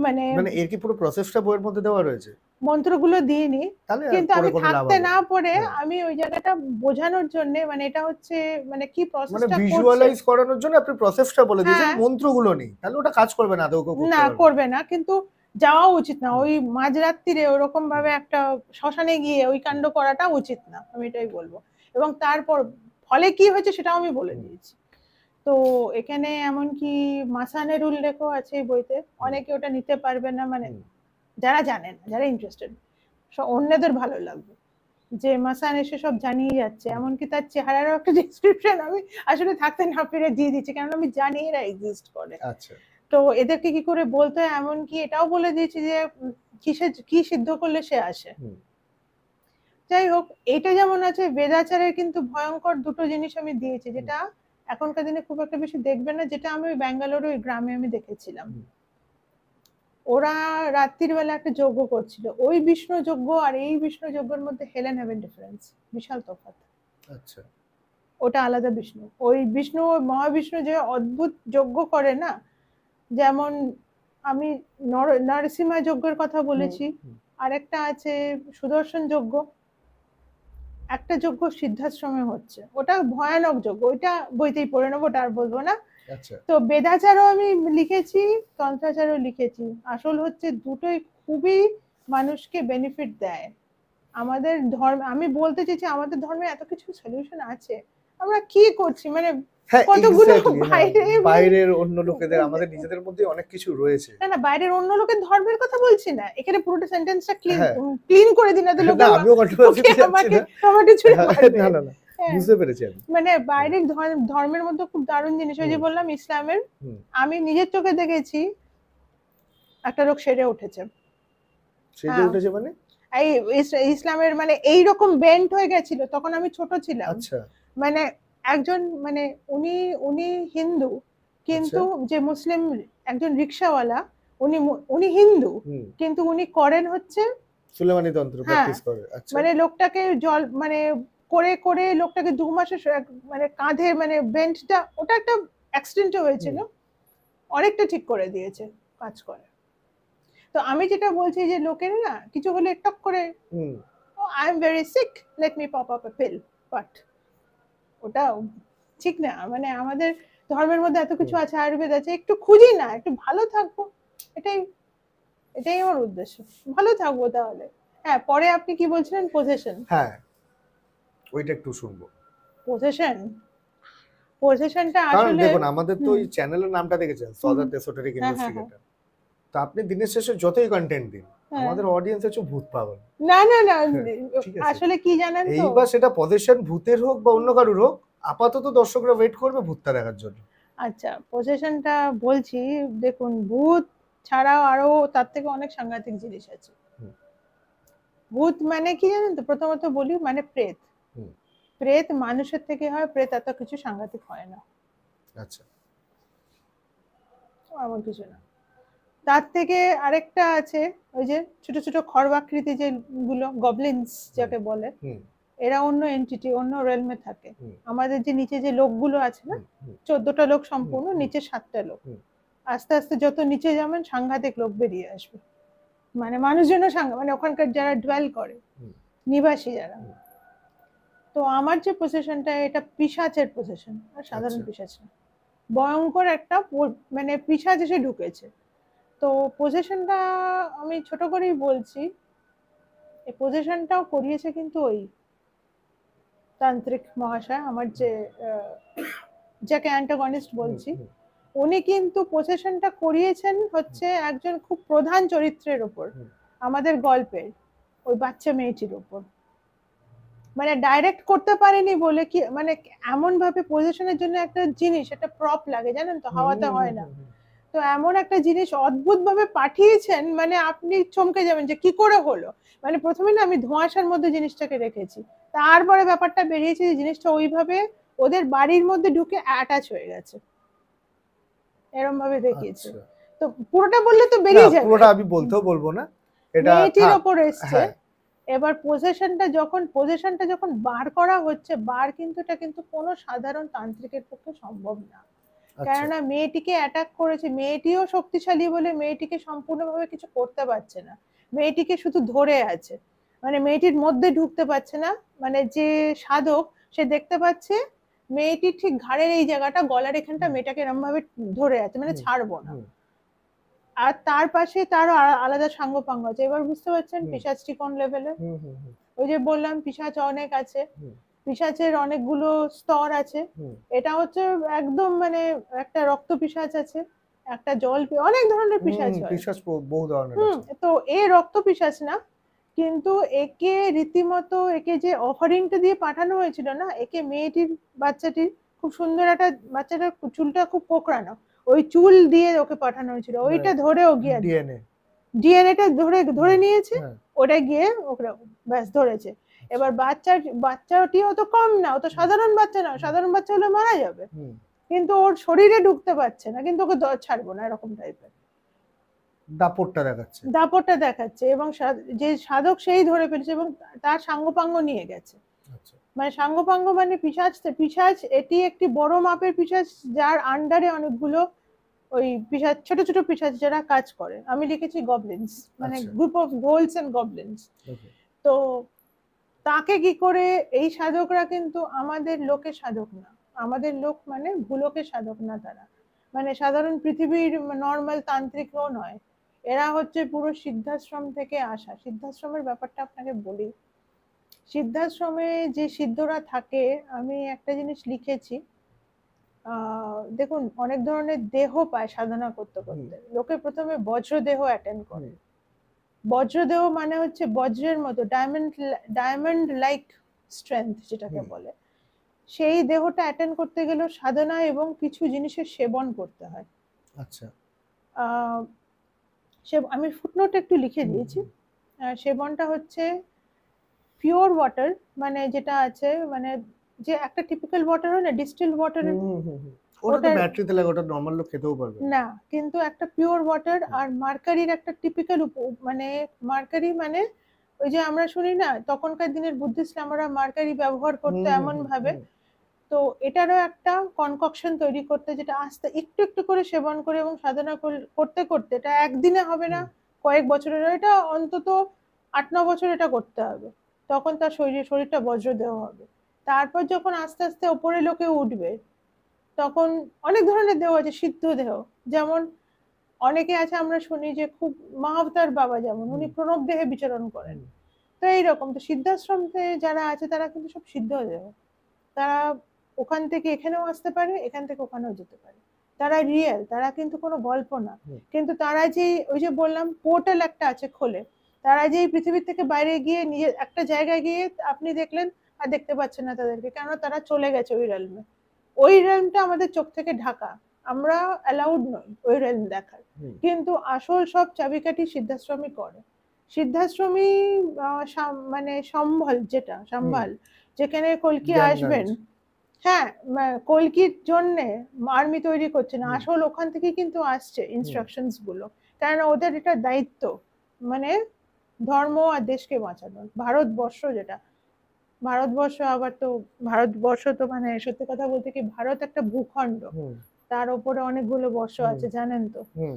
মানে মানে এর কি পুরো প্রসেসটা বইয়ের মধ্যে দেওয়া রয়েছে? মন্ত্রগুলো দিইনি, তাহলে আর কিন্তু পড়ে আমি কোনো লাভ থাকতে হবে না না। পড়ে হ্যাঁ, আমি ওই জায়গাটা বোঝানোর জন্য, মানে এটা হচ্ছে মানে কি মানে প্রসেসটা করছে। ভিজুয়ালাইজ করানোর জন্য আপনি প্রসেসটা বলে দিয়েছেন, হ্যাঁ, মন্ত্রগুলো নেই। তাহলে ওটা কাজ করবে না, আদৌ কেউ করতে না পারবে না। করবে না, কিন্তু যাওয়া উচিত না হুম, ওই মাঝরাত্রিরে ওরকম হুম, ভাবে একটা শ্মশানে গিয়ে ওই হুম, কাণ্ড করাটা উচিত না, আমি এটাই বলবো। এবং তারপর ফলে কি হয়েছে সেটাও আমি বলে হুম, দিয়েছি। তো এখানে এমনকি মাসানের উল্লেখও আছে এই বইতে, হুম, অনেকে ওটা নিতে পারবে না, মানে হুম, যারা জানেন, যারা ইন্টারেস্টেড, অন্যদের ভালো লাগবে যে মাসান এসে সব জানিয়ে যাচ্ছে, হুম। এমনকি তার চেহারারও একটা ডিসক্রিপশন আমি আসলে থাকতে না পেরে দিয়ে দিচ্ছি, কারণ আমি জানি এরা এক্সিস্ট করে। আচ্ছা। তো এদেরকে কি করে বলতে হয়, এমনকি এটাও বলে দিয়েছি যে কি সিদ্ধ করলে সে আসে। হুম, যাই হোক, এটা যেমন আছে, বেদাচারের কিন্তু ভয়ঙ্কর দুটো জিনিস আমি দিয়েছি, হুম, যেটা এখনকার দিনে খুব একটা বেশি দেখবে না, যেটা আমি ওই ব্যাঙ্গালোর ওই গ্রামে আমি দেখেছিলাম। হুম। ওরা রাত্রির বেলা একটা যজ্ঞ করছিল, ওই বিষ্ণু যজ্ঞ আর এই বিষ্ণু যজ্ঞের মধ্যে হেলেন হেভেন ডিফারেন্স, বিশাল তফাৎ। আচ্ছা। ওটা আলাদা বিষ্ণু, ওই বিষ্ণু মহাবিষ্ণু যে অদ্ভুত যজ্ঞ করে না, যেমন আমি নরসিংহা যজ্ঞের কথা হুম, বলেছি, হুম। আরেকটা আছে সুদর্শন যজ্ঞ, একটা যজ্ঞ সিদ্ধাশ্রমে হচ্ছে, ওটা ভয়ানক যজ্ঞ, ওইটা বইতেই পড়ে নেবো, ওটা আর বলবো না। আচ্ছা। তো বেদাচারও আমি লিখেছি, তন্ত্রাচারও লিখেছি। আসল হচ্ছে দুটোই খুবই মানুষকে বেনিফিট দেয়। আমাদের ধর্ম, আমি বলতে চাইছি আমাদের ধর্মে এত কিছু সলিউশন আছে, আমরা কি করছি, মানে হ্যাঁ, কতগুলো এক্স্যাক্টলি। হ্যাঁ, বাইরে, মানে বাইরের অন্য লোকেদের, আমাদের নিজেদের মধ্যে অনেক কিছু রয়েছে। না না, বাইরের অন্য লোকের ধর্মের কথা বলছি না, এখানে পুরোটা সেন্টেন্সটা হ্যাঁ। ক্লিন করে দিন, না তো না, লোকে আমিও লোকে কন্ট্রোভার্সিতে যাচ্ছি আমাকে না। আমাকে ছুড়ে হ্যাঁ, মারবে। না, না, না। হ্যাঁ, বুঝতে পেরেছি আমি। মানে হুম, বাইরের ধর্মের মধ্যে খুব দারুণ জিনিস, ওই যে হুম, বললাম ইসলামের, হুম। আমি নিজের চোখে দেখেছি একটা লোক সেরে উঠেছে। সেজে হ্যাঁ, উঠেছে মানে? এই ইসলামের মানে এইরকম বেন্ট হয়ে গেছিল, তখন আমি ছোট ছিলাম। আচ্ছা। মানে একজন, মানে উনি উনি হিন্দু, কিন্তু যে মুসলিম একজন রিক্সাওয়ালা, উনি হিন্দু, কিন্তু উনি করেন হচ্ছে সুলেমানি তন্ত্র প্র্যাকটিস করে। আচ্ছা, মানে লোকটাকে জল মানে করে করে লোকটাকে 2 মাসে মানে কাঁধে মানে বেন্টটা, ওটা একটা অ্যাক্সিডেন্টও হয়েছিল, অনেকটা ঠিক করে দিয়েছে, কাজ করে। তো আমি যেটা বলছি যে লোকের না কিছু হলে টক করে I am very sick, let me pop up a pill, but ওটা ঠিক না। মানে আমাদের ধর্মের মধ্যে এত কিছু আছে, আয়ুর্বেদ আছে, একটু খুঁজি না, একটু ভালো থাকবো, এটাই এটাই আমার উদ্দেশ্য, ভালো থাকবো তাহলে। হ্যাঁ, পরে আপনি কি বলছিলেন? পজেশন, হ্যাঁ ওইটা একটু শুনবো। পজেশনটা কারণ আসলে দেখুন আমাদের তো ওই চ্যানেলের নামটা দেখেছেন, সদার্থ এসোটেরিক ইনভেস্টিগেটর। তো আপনি দিনের শেষে যতই কন্টেন্ট দিন, আমাদের অডিয়েন্স হচ্ছে ভূত পাগল। না না না, ঠিক আছে, আসলে কি জানেন তো, এইবার সেটা পজেশন ভূতের হোক বা অন্য কারুর হোক, আপাতত দর্শকরা ওয়েট করবে ভূতটা দেখার জন্য। আচ্ছা পজেশনটা বলছি, দেখুন ভূত ছাড়াও আরো তার থেকে অনেক সাংঘাতিক জিনিস আছে। ভূত মানে কি জানেন তো, প্রথমত বলি, মানে প্রেত। প্রেত মানুষের থেকে হয়, প্রেত এত কিছু সাংঘাতিক হয় না। আচ্ছা, এমন কিছু না। তার থেকে আরেকটা আছে, ওই যে ছোট ছোট খড়বাকৃতি যে গুলো, গবলিনস যাকে বলে, এরা অন্য এন্টিটি, অন্য রেলমে থাকে। আমাদের যে নিচে যে লোকগুলো আছে না, 14টা লোক সম্পূর্ণ, নিচে 7টা লোক, আস্তে আস্তে যত নিচে যাবেন সাংঘাতিক লোক বেরিয়ে আসবে। মানে মানুষজনও মানে ওখানকার যারা ডুয়েল করে, নিবাসী যারা। তো আমার যে পজিশনটা, এটা পিশাচের পজিশন, আর সাধারণ পিশাচ না, ভয়ঙ্কর একটা মানে পিশাচ এসে ঢুকেছে। তো পজিশনটা আমি ছোট করেই বলছি, এই পজিশনটাও করিয়েছে কিন্তু ওই তান্ত্রিক মহাশয়, আমার যে যাকে অ্যান্টাগনিস্ট বলছি, উনি কিন্তু পজিশনটা করিয়েছেন হচ্ছে একজন খুব প্রধান চরিত্রের উপর, আমাদের গল্পের ওই বাচ্চা মেয়েটির উপর। মানে ডাইরেক্ট করতে পারেনি বলে কি, মানে এমন ভাবে পজিশনের জন্য একটা জিনিস, একটা প্রপ লাগে জানেন তো, হাওয়াতে হয় না। তো এমন একটা জিনিস অদ্ভুত ভাবে পাঠিয়েছেন, মানে আপনি চমকে যাবেন যে কি করে হলো। মানে প্রথমে না আমি ধোঁয়াশার মধ্যে জিনিসটাকে রেখেছি, তারপরে ব্যাপারটা বেরিয়েছে যে জিনিসটা ওইভাবে ওদের বাড়ির মধ্যে ঢুকে অ্যাটাচ হয়ে গেছে, এরকম ভাবে দেখিয়েছে। তো পুরোটা বললে তো বেরিয়ে যাবে, পুরোটা আমি বলতেও বলবো না, এটা মেয়েটির ওপর এসছে। এবার পজিশনটা যখন বার করা হচ্ছে, কিন্তু এটা কিন্তু কোনো সাধারণ তান্ত্রিকের পক্ষে সম্ভব না, কেননা মেয়েটিকে অ্যাটাক করেছে, মেয়েটিও শক্তিশালী বলে মেয়েটিকে সম্পূর্ণভাবে কিছু করতে পারছে না, মেয়েটিকে শুধু ধরে আছে, মানে মেয়েটির মধ্যে ঢুকতে পারছে না। মানে যে সাধক, সে দেখতে পাচ্ছে মেয়েটির ঠিক ঘাড়ের এই জায়গাটা, গলার এখানটা মেয়েটাকে এরকম ভাবে ধরে আছে, মানে ছাড়বো না। আর তার পাশে তারও আলাদা সাঙ্গপাঙ্গ আছে। এবার বুঝতে পারছেন পিশাচটি কোন লেভেলে। ওই যে বললাম পিশাচ অনেক আছে, পিশাচের অনেকগুলো স্তর আছে। এটা হচ্ছে একদম মানে একটা রক্ত পিশাচ আছে, একটা জল, অনেক ধরনের পিশাচ হয়, পিশাচ বহু ধরনের আছে। তো এ রক্ত পিশাচ না, কিন্তু একে রীতিমতো একে যে অফারিংটা দিয়ে পাঠানো হয়েছিল না, একে মেয়েটির বাচ্চাটির খুব সুন্দর একটা, বাচ্চাটার চুলটা খুব কোঁকড়ানো, ওই চুল দিয়ে ওকে পাঠানো হয়েছিল, ওইটা ধরে ও গিয়ে ডিএনএটা ধরে নিয়েছে, ওটা গিয়ে ওকে ব্যাস ধরেছে। এবার বাচ্চাটিও তো কম না, ও তো সাধারণ বাচ্চা না, সাধারণ বাচ্চা হলে মারা যাবে, কিন্তু ওর শরীরে ঢুকতে পারছে না, কিন্তু ওকে ছাড়বো না, এরকম টাইপের দাপটটা দেখাচ্ছে। এবং যে সাধক সেই ধরে ফেলেছে এবং তার সাঙ্গপাঙ্গ নিয়ে গেছে। মানে সাঙ্গপাঙ্গ মানে পিশাচ এটি একটি বড় মাপের পিশাচ, যার আন্ডারে অনেকগুলো ওই পিশাচ, ছোট ছোট পিশাচ যারা কাজ করে। আমি লিখেছি গবলিনস, মানে গ্রুপ অফ গোলস এন্ড গবলিনস। তো তাকে কি করে, এই সাধকরা কিন্তু আমাদের লোকের সাধক না, আমাদের লোক মানে ভুলোকের সাধক না, তারা মানে সাধারণ পৃথিবীর নর্মাল তান্ত্রিকও নয়, এরা হচ্ছে পুরো সিদ্ধাশ্রম থেকে আসা। সিদ্ধাশ্রমের ব্যাপারটা আপনাকে বলি, সিদ্ধাশ্রমে যে সিদ্ধরা থাকে, আমি একটা জিনিস লিখেছি, দেখুন অনেক ধরনের দেহ পায় সাধনা করতে করতে। লোকে প্রথমে বজ্রদেহ অ্যাটেন্ড করে, বজ্রদেহ মানে হচ্ছে বজ্রের মতো ডায়মন্ড লাইক স্ট্রেংথ যেটাকে বলে, সেই দেহটা অ্যাটেন্ড করতে গেলে সাধনা এবং কিছু জিনিসের সেবন করতে হয়। আচ্ছা, আমি ফুটনোটে একটু লিখে দিয়েছি। সেবনটা হচ্ছে পিওর ওয়াটার, মানে যেটা আছে, মানে যে একটা টিপিক্যাল ওয়াটার হয় না, ডিস্টিলড ওয়াটার, ওটা তো ওটার ব্যাটারিতে লাগে, ওটা নর্মাল লোক খেতেও পারবে না। না, কিন্তু একটা পিওর ওয়াটার আর মার্কারির একটা টিপিক্যাল মানে মার্কারি মানে ওই যে আমরা শুনি না তখনকার দিনের বুদ্ধিস্টরা মার্কারি ব্যবহার করতে হুম, এমন হুম, ভাবে, হুম, তো এটারও একটা কনককশন তৈরি করতে যেটা আস্তে একটু একটু করে সেবন করে এবং সাধনা করতে করতে এটা একদিনে হবে না, হুম, কয়েক বছরের, এটা অন্তত 8-9 বছর এটা করতে হবে, তখন তার শরীরটা বজ্র দেহ হবে। তারপর যখন আস্তে আস্তে ওপরে লোকে উঠবে তখন অনেক ধরনের দেহ আছে, সিদ্ধ দেহ, যেমন অনেকে আছে আমরা শুনি যে খুব মহাবতার বাবা যেমন উনি হুম, প্রণব দেহে বিচরণ করেন। হুম, তো এইরকম তো সিদ্ধাশ্রমে যারা আছে তারা কিন্তু সব সিদ্ধ দেহ, তারা ওখান থেকে এখানেও আসতে পারে, এখান থেকে ওখানেও যেতে পারে, তারা রিয়েল, তারা কিন্তু কোনো গল্প না। হুম। কিন্তু তারা যে ওই যে বললাম পোর্টাল একটা আছে খোলে, তারা যে এই পৃথিবীর থেকে বাইরে গিয়ে নিজের একটা জায়গায় গিয়ে আপনি দেখলেন আর দেখতে পাচ্ছেন না তাদেরকে, কেন তারা চলে গেছে ওই রেলমে, ওই রেলমটা আমাদের চোখ থেকে ঢাকা, আমরা অ্যালাউড নই ওই রেলম দেখার। হুম, কিন্তু আসল সব চাবিকাঠি সিদ্ধাশ্রমই করে। সিদ্ধাশ্রমী মানে সম্ভল, যেটা হুম। সম্ভাল, যেখানে কলকি জ্ঞানগঞ্জ। আসবেন, হ্যাঁ, কলকির জন্য আর্মি তৈরি করছে না, হুম, আসল ওখান থেকে কিন্তু আসছে হুম, ইনস্ট্রাকশনস গুলো, কারণ ওদের এটা দায়িত্ব, মানে ধর্ম আর দেশকে বাঁচানো, ভারতবর্ষ যেটা, ভারতবর্ষ আবার তো, ভারতবর্ষ তো মানে সত্যি কথা বলতে কি ভারত একটা ভূখণ্ড, হুম, তার উপরে অনেকগুলো বর্ষ হুম, আছে জানেন তো। হুম।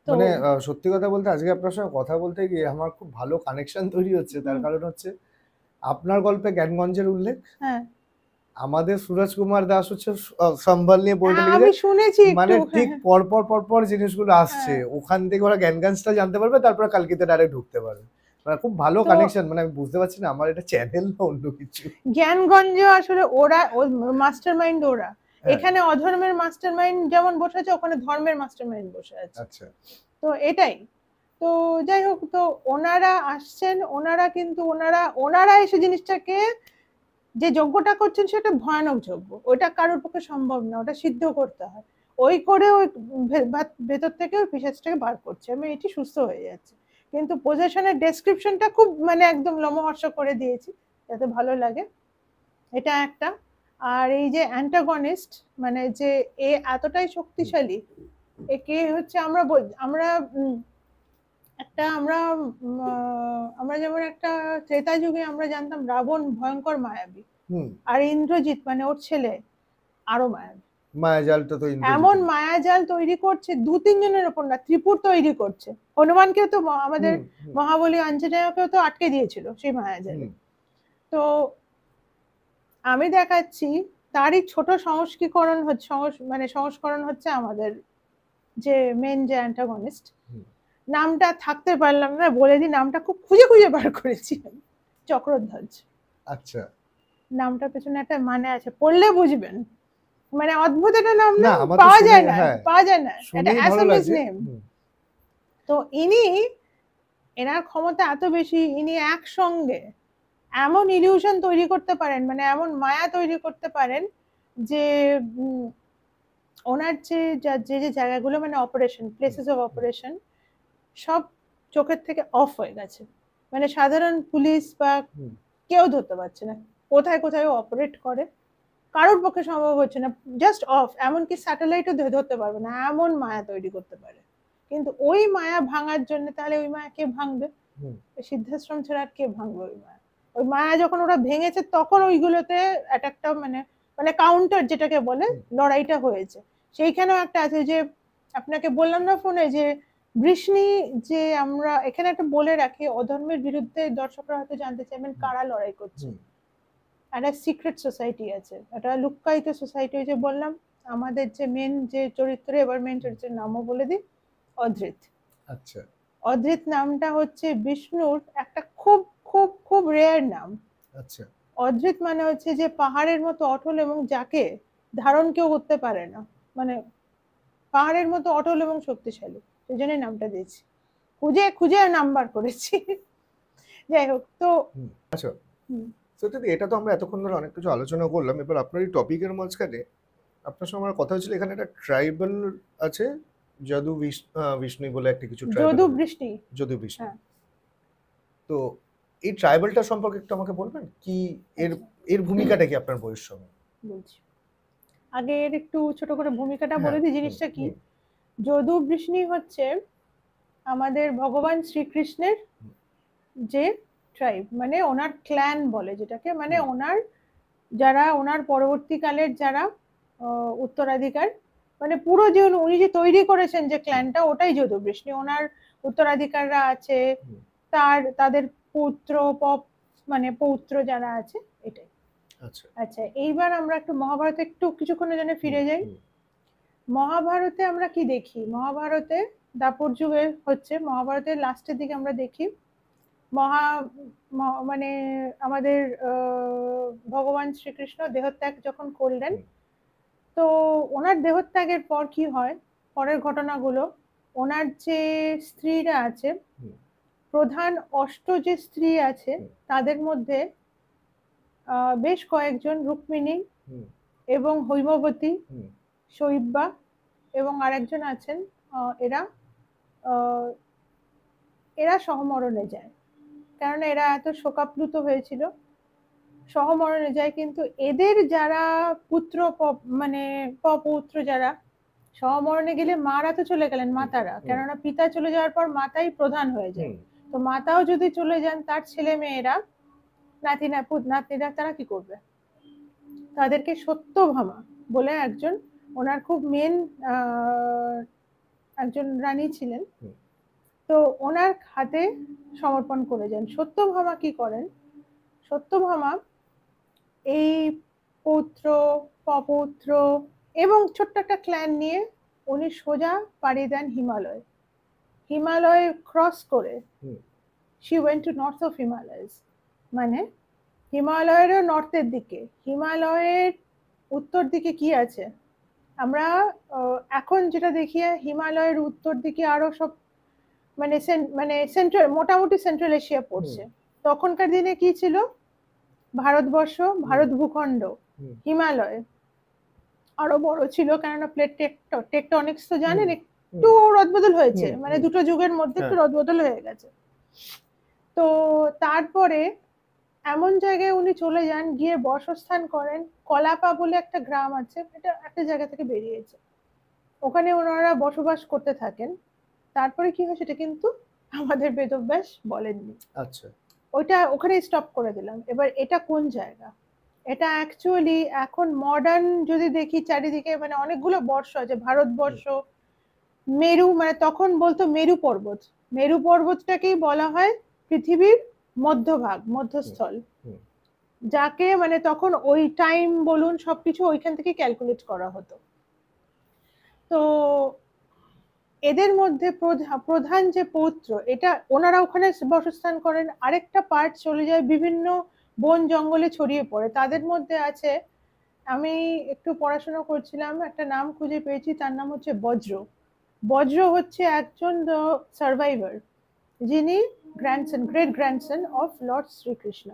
তো মানে সত্যি কথা বলতে আজকে আপনার সঙ্গে কথা বলতে গিয়ে আমার খুব ভালো কানেকশন তৈরি হচ্ছে, তার হুম, কারণ হচ্ছে আপনার গল্পে জ্ঞানগঞ্জের উল্লেখ, হ্যাঁ, আমাদের সুরজ কুমার দাস হচ্ছে সম্বল নিয়ে বইটা লিখেছে। আমি শুনেছি একটু, মানে হ্যাঁ, ঠিক পরপর পরপর জিনিসগুলো আসছে, হ্যাঁ। ওখান থেকে ওরা জ্ঞানগঞ্জটা জানতে পারবে, তারপর কালকিতে ডাইরেক্ট ঢুকতে পারবে। মানে খুব ভালো তো কানেকশন, মানে আমি বুঝতে পারছি না আমার এটা চ্যানেল না অন্য কিছু। জ্ঞানগঞ্জ আসলে ওরা মাস্টার মাইন্ড ওরা, হ্যাঁ। এখানে অধর্মের মাস্টার মাইন্ড যেমন বসে আছে ওখানে ধর্মের মাস্টার মাইন্ড বসে আছে। আচ্ছা। তো এটাই, তো যাই হোক, তো ওনারা আসছেন, ওনারা কিন্তু ওনারা ওনারা এসে জিনিসটাকে যে যজ্ঞটা করছেন সেটা ভয়ানক যজ্ঞ, ওটা কারোর পক্ষে সম্ভব না, ওটা সিদ্ধ করতে হয়, ওই করে ওই ভেতর থেকে ওই পিশাচটাকে বার করছে, আমি এটি সুস্থ হয়ে যাচ্ছে। কিন্তু পজেশনের ডেসক্রিপশনটা খুব মানে একদম লোমহর্ষ করে দিয়েছি যাতে ভালো লাগে, এটা একটা। আর এই যে অ্যান্টাগনিস্ট, মানে যে এ এতটাই শক্তিশালী, একে হচ্ছে আমরা আমরা একটা আমরা যেমন একটা ত্রেতা যুগে আমরা জানতাম রাবণ ভয়ঙ্কর মায়াবী, হুম। আর ইন্দ্রজিৎ মানে ওর ছেলে আরো মায়াবী, মায়াজালটা তো এমন ইন্দ্রজিতের। মায়াজাল তৈরি করছে 2-3 জনের ওপর না, ত্রিপুর তৈরি করছে, হনুমানকেও তো আমাদের হুম, হুম, মহাবলী অঞ্জনেয়কেও তো আটকে দিয়েছিল সেই মায়াজালে। হুম, তো আমি দেখাচ্ছি তারই ছোট সংস্করণ হচ্ছে, মানে সংস্করণ হচ্ছে আমাদের যে মেন যে অ্যান্টাগনিস্ট, হুম। নামটা থাকতে পারলাম না, বলে দিই নামটা খুব খুঁজে খুঁজে বার করেছি আমি, চক্রধ্বজ। আচ্ছা। নামটার পেছনে একটা মানে আছে, পড়লে বুঝবেন, মানে অদ্ভুত একটা নাম না না, আমার তো পাওয়া শুনে, যায় না, হ্যাঁ, পাওয়া যায় না, এটা শুনেই ভালো অ্যাসামিজ লাগছে। নেম। হুম, তো এনার ক্ষমতা এত বেশি, ইনি একসঙ্গে এমন ইলিউশন তৈরি করতে পারেন, মানে এমন মায়া তৈরি করতে পারেন যে ওনার যে যে যে জায়গাগুলো মানে operation hmm, places of hmm, operation সব চোখের থেকে অফ হয়ে গেছে, মানে সাধারণ পুলিশ বা হুম, কেউ ধরতে পারছে না কোথায় কোথায় অপারেট করে, কারোর পক্ষে সম্ভব হচ্ছে না, জাস্ট অফ, এমনকি স্যাটেলাইটও ধরতে পারবে না, এমন মায়া তৈরি করতে পারে। কিন্তু ওই মায়া ভাঙার জন্য, তাহলে ওই মায়া কে ভাঙবে, হুম, সিদ্ধাশ্রম ছাড়া আর কে ভাঙবে ওই মায়া, ওই মায়া যখন ওরা ভেঙেছে তখন ওইগুলোতে অ্যাটাকটা মানে মানে কাউন্টার যেটাকে বলে হুম, লড়াইটা হয়েছে। সেইখানেও একটা আছে যে আপনাকে বললাম না ফোনে যে বৃষ্ণি, যে আমরা এখানে একটা বলে রাখি, অধর্মের বিরুদ্ধে দর্শকরা হয়তো জানতে চাইবেন কারা লড়াই করছে, হুম। একটা সিক্রেট সোসাইটি আছে, একটা লুক্কায়িত সোসাইটি, ওই যে বললাম আমাদের যে মেন যে চরিত্র, এবার মেন চরিত্রের নামও বলে দিই, অদ্রিত। আচ্ছা। অদ্রিত নামটা হচ্ছে বিষ্ণুর একটা খুব খুব খুব রেয়ার নাম। আচ্ছা। অদ্রিত মানে হচ্ছে যে পাহাড়ের মতো অটল এবং যাকে ধারণ কেউ করতে পারে না, মানে পাহাড়ের মতো অটল এবং শক্তিশালী, সেই জন্যই নামটা দিয়েছি, খুঁজে খুঁজে নাম্বার করেছি। যাই হোক, তো হুম। আচ্ছা, হুম, সত্যি এটা তো আমরা এতক্ষণ ধরে অনেক কিছু আলোচনা করলাম, এবার আপনার এই টপিকের মাঝখানে আপনার সঙ্গে আমার কথা হচ্ছিল, এখানে একটা ট্রাইবাল আছে, বিষ্ণু বলে একটা কিছু ট্রাইবাল যদু আছে, বৃষ্টি, যদু বিষ্ণু। হ্যাঁ, তো এই ট্রাইবালটা সম্পর্কে একটু আমাকে বলবেন কি, এর আচ্ছা এর ভূমিকাটা কি আপনার বইয়ের সঙ্গে? বলছি। আগের একটু ছোট করে ভূমিকাটা হ্যাঁ, বলে দিই হুম, জিনিসটা কি। হুম, যদু বৃষ্ণি হচ্ছে আমাদের ভগবান শ্রীকৃষ্ণের হুম, যে ট্রাইব, মানে ওনার ক্ল্যান বলে যেটাকে, মানে হুম, ওনার যারা ওনার পরবর্তীকালের যারা উত্তরাধিকার, মানে পুরো যে উনি যে তৈরি করেছেন যে হুম, ক্ল্যানটা, ওটাই যদু বৃষ্ণি। ওনার উত্তরাধিকাররা আছে, হুম, তাদের পুত্র মানে পৌত্র যারা আছে, এটাই। আচ্ছা, আচ্ছা, এইবার আমরা একটু মহাভারতে একটু কিছুক্ষণের জন্য হুম, ফিরে যাই। হুম, মহাভারতে আমরা কি দেখি? মহাভারতে দাপর যুগে হচ্ছে, মহাভারতের লাস্টের দিকে আমরা দেখি মহা মানে আমাদের ভগবান শ্রীকৃষ্ণ দেহত্যাগ যখন করলেন, হুম, তো ওনার দেহত্যাগের পর কি হয়, পরের ঘটনাগুলো, ওনার যে স্ত্রীরা আছে, হুম, প্রধান যে স্ত্রী আছে, হুম, তাদের মধ্যে বেশ কয়েকজন রুক্মিণী হুম, এবং হৈমবতী, হুম, শৈব্যা এবং আরেকজন আছেন, এরা আহ, এরা সহমরণে যায়, কারণ এরা এত শোকাপ্লুত হয়েছিল, সহমরণে যায়। কিন্তু এদের যারা মানে পপুত্র যারা, সহমরণে গেলে মারা তো চলে গেলেন, হুম, মাতারা, হুম, কেননা পিতা চলে যাওয়ার পর মাতাই প্রধান হয়ে যায়। হুম, তো মাতাও যদি চলে যান, তার ছেলে মেয়েরা, নাতিরা, তারা কি করবে? তাদেরকে সত্যভামা বলে একজন, ওনার খুব মেন একজন রানী ছিলেন, হুম, তো ওনার হাতে সমর্পণ করে যান। সত্যভামা কি করেন? সত্যভামা এই পৌত্র, পপৌত্র এবং ছোট্ট একটা ক্ল্যান নিয়ে উনি সোজা পাড়ি দেন হিমালয়। হিমালয় ক্রস করে hmm, she went to north of Himalayas, মানে হিমালয়েরও নর্থের দিকে। হিমালয়ের উত্তর দিকে কি আছে? আমরা এখন যেটা দেখি, হিমালয়ের উত্তর দিকে আরো সব, মানে মানে সেন্ট্রাল, মোটামুটি সেন্ট্রাল এশিয়া হুম, পড়ছে। তখনকার দিনে কি ছিল? ভারতবর্ষ, হুম, ভারত ভূখণ্ড, হুম, হিমালয় আরো বড় ছিল, কেননা প্লেট টেকটনিক্স তো হুম, জানেন, হুম, একটু রদবদল হয়েছে, হুম, মানে হুম, দুটো যুগের মধ্যে একটু হ্যাঁ, রদবদল হয়ে গেছে। তো তারপরে এমন জায়গায় উনি চলে যান, গিয়ে বসস্থান করেন। কলাপা বলে একটা গ্রাম আছে, এটা একটা জায়গা থেকে বেরিয়েছে, ওখানে ওনারা বসবাস করতে থাকেন। তারপরে কি হয় সেটা কিন্তু আমাদের বেদব্যাস বলেননি, আচ্ছা, ওইটা ওখানে স্টপ করে দিলাম। এবার এটা কোন জায়গা? এটা অ্যাকচুয়ালি এখন মডার্ন যদি দেখি চারিদিকে, মানে অনেকগুলো বর্ষ আছে, হুম, ভারতবর্ষ, মেরু, মানে তখন বলতো মেরু পর্বত, মেরু পর্বতটাকেই বলা হয় পৃথিবীর মধ্যভাগ, হুম, মধ্যস্থল, হুম, যাকে মানে তখন ওই টাইম বলুন সবকিছু ওইখান থেকে ক্যালকুলেট করা হতো। তো এদের মধ্যে প্রধান যে পৌত্র, এটা ওনারা ওখানে বাসস্থান করেন, আরেকটা পার্ট চলে যায় বিভিন্ন বন জঙ্গলে ছড়িয়ে পড়ে। তাদের মধ্যে আছে, আমি একটু পড়াশোনা করছিলাম, একটা নাম খুঁজে পেয়েছি, তার নাম হচ্ছে বজ্র। বজ্র হচ্ছে একজন সার্ভাইভার, যিনি great grandson of lord Shrikrishna,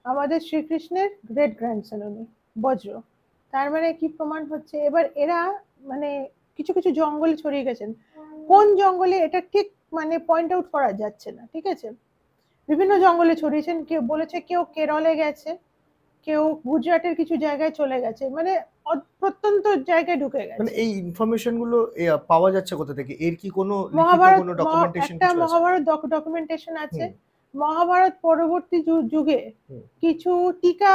আমাদের শ্রীকৃষ্ণের গ্রেট গ্র্যান্ডসন উনি, বজ্র। তার মানে কি প্রমাণ হচ্ছে? এবার এরা মানে কিছু কিছু জঙ্গলে ছড়িয়ে গেছেন, কোন জঙ্গলে এটা ঠিক মানে পয়েন্ট আউট করা যাচ্ছে না, ঠিক আছে, বিভিন্ন জঙ্গলে ছড়িয়েছেন। কেউ বলেছে কেউ কেরলে গেছে, কেউ গুজরাটের কিছু জায়গায় চলে গেছে, মানে প্রত্যন্ত জায়গায় ঢুকে মানে গেছে। এই ইনফরমেশন গুলো পাওয়া যাচ্ছে কোথা থেকে? এর কি কোনো লিখিত মহাভারত, কোনো ডকুমেন্টেশন একটা কিছু আছে? মহাভারত ডকুমেন্টেশন আছে। হুম, মহাভারত পরবর্তী যুগে হুম, কিছু টিকা,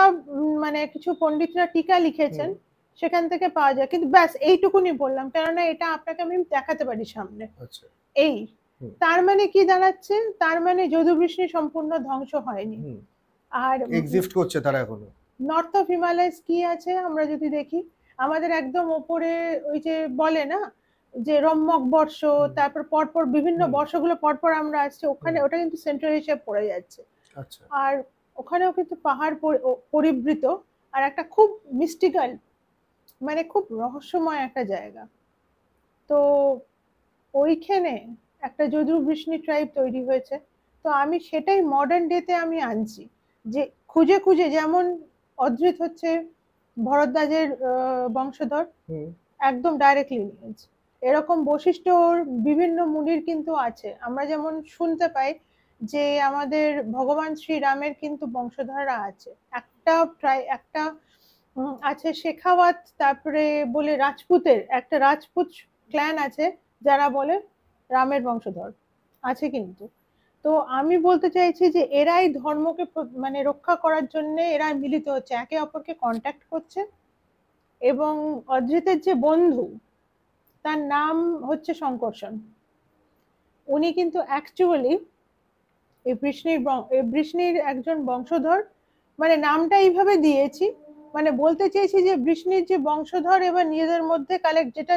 মানে কিছু পণ্ডিতরা টিকা লিখেছেন, হুম, সেখান থেকে পাওয়া যায়। কিন্তু ব্যাস এইটুকুনি বললাম, কেননা এটা আপনাকে আমি দেখাতে পারি সামনে। আচ্ছা, এই, হুম, তার মানে কি দাঁড়াচ্ছে? তার মানে যদু বৃষ্ণি সম্পূর্ণ ধ্বংস হয়নি। হুম, আর এক্সিস্ট করছে তারা এখনো। নর্থ অফ হিমালয়স কি আছে আমরা যদি দেখি, আমাদের একদম ওপরে ওই যে বলে না যে রম্যক বর্ষ, হুম, তারপর পরপর বিভিন্ন হুম, বর্ষগুলো পরপর আমরা আসছি, ওখানে হুম, ওটা কিন্তু সেন্ট্রাল এশিয়া পড়ে যাচ্ছে। আচ্ছা, আর ওখানেও কিন্তু পাহাড় পরিবৃত, আর একটা খুব মিস্টিক্যাল, মানে খুব রহস্যময় একটা জায়গা। তো ওইখানে একটা যদু বৃষ্ণি ট্রাইব তৈরি হয়েছে। তো আমি সেটাই মডার্ন ডেতে আমি আনছি, যে খুঁজে খুঁজে, যেমন অদ্রিত হচ্ছে ভরদ্বাজের বংশধর, হুম, একদম ডাইরেক্ট লিনিয়েজ। এরকম বৈশিষ্ট্যর বিভিন্ন মুনির কিন্তু আছে, আমরা যেমন শুনতে পাই যে আমাদের ভগবান শ্রীরামের কিন্তু বংশধররা আছে, একটা আছে শেখাওয়াত, তারপরে বলে রাজপুতের একটা রাজপুত ক্ল্যান আছে যারা বলে রামের বংশধর আছে কিন্তু। তো আমি বলতে চাইছি যে এরাই ধর্মকে মানে রক্ষা করার জন্য এরা মিলিত হচ্ছে, একে অপরকে কন্ট্যাক্ট করছে। এবং অদ্রিতের যে বন্ধু, তার নাম হচ্ছে শঙ্কর্ষণ। উনি কিন্তু অ্যাকচুয়ালি বৃষ্ণির একজন বংশধর, মানে নামটা এইভাবে দিয়েছি, মানে বলতে চেয়েছি যে বৃষ্ণির যে বংশধর এবার নিজেদের মধ্যে কালেক্ট, যেটা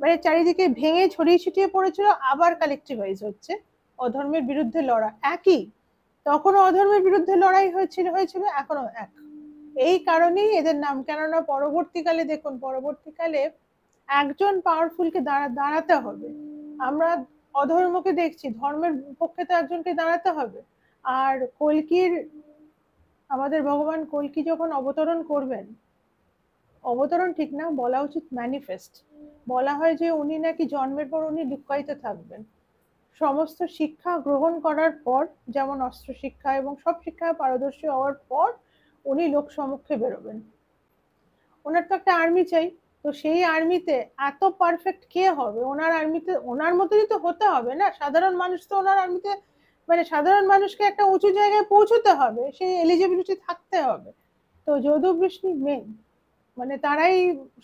মানে চারিদিকে ভেঙে ছড়িয়ে ছিটিয়ে পড়েছিল, আবার কালেক্টিভাইজ হচ্ছে অধর্মের বিরুদ্ধে লড়া। একই, তখনও অধর্মের বিরুদ্ধে লড়াই হয়েছিল এখনো এক। এই কারণেই এদের নাম, কেননা পরবর্তীকালে দেখুন, পরবর্তীকালে একজন পাওয়ারফুলকে দাঁড়াতে হবে। আমরা অধর্মকে দেখছি, ধর্মের পক্ষে তো একজনকে দাঁড়াতে হবে। আর কল্কির, আমাদের ভগবান কল্কি যখন অবতরণ করবেন, অবতরণ ঠিক না, বলা উচিত ম্যানিফেস্ট, বলা হয় যে উনি নাকি জন্মের পর উনি লুকায়িত থাকবেন। সমস্ত শিক্ষা গ্রহণ করার পর, যেমন অস্ত্র শিক্ষা এবং সব শিক্ষায় পারদর্শী হওয়ার পর উনি লোক সম্মুখে বেরোবেন। ওনার তো একটা আর্মি চাই, তো সেই আর্মিতে এত পারফেক্ট কে হবে? ওনার আর্মিতে ওনার মতনই তো হতে হবে না? সাধারণ মানুষ তো ওনার আর্মিতে, মানে সাধারণ মানুষকে একটা উঁচু জায়গায় পৌঁছতে হবে, সেই এলিজিবিলিটি থাকতে হবে। তো যদু বৃষ্ণি মেন, মানে তারাই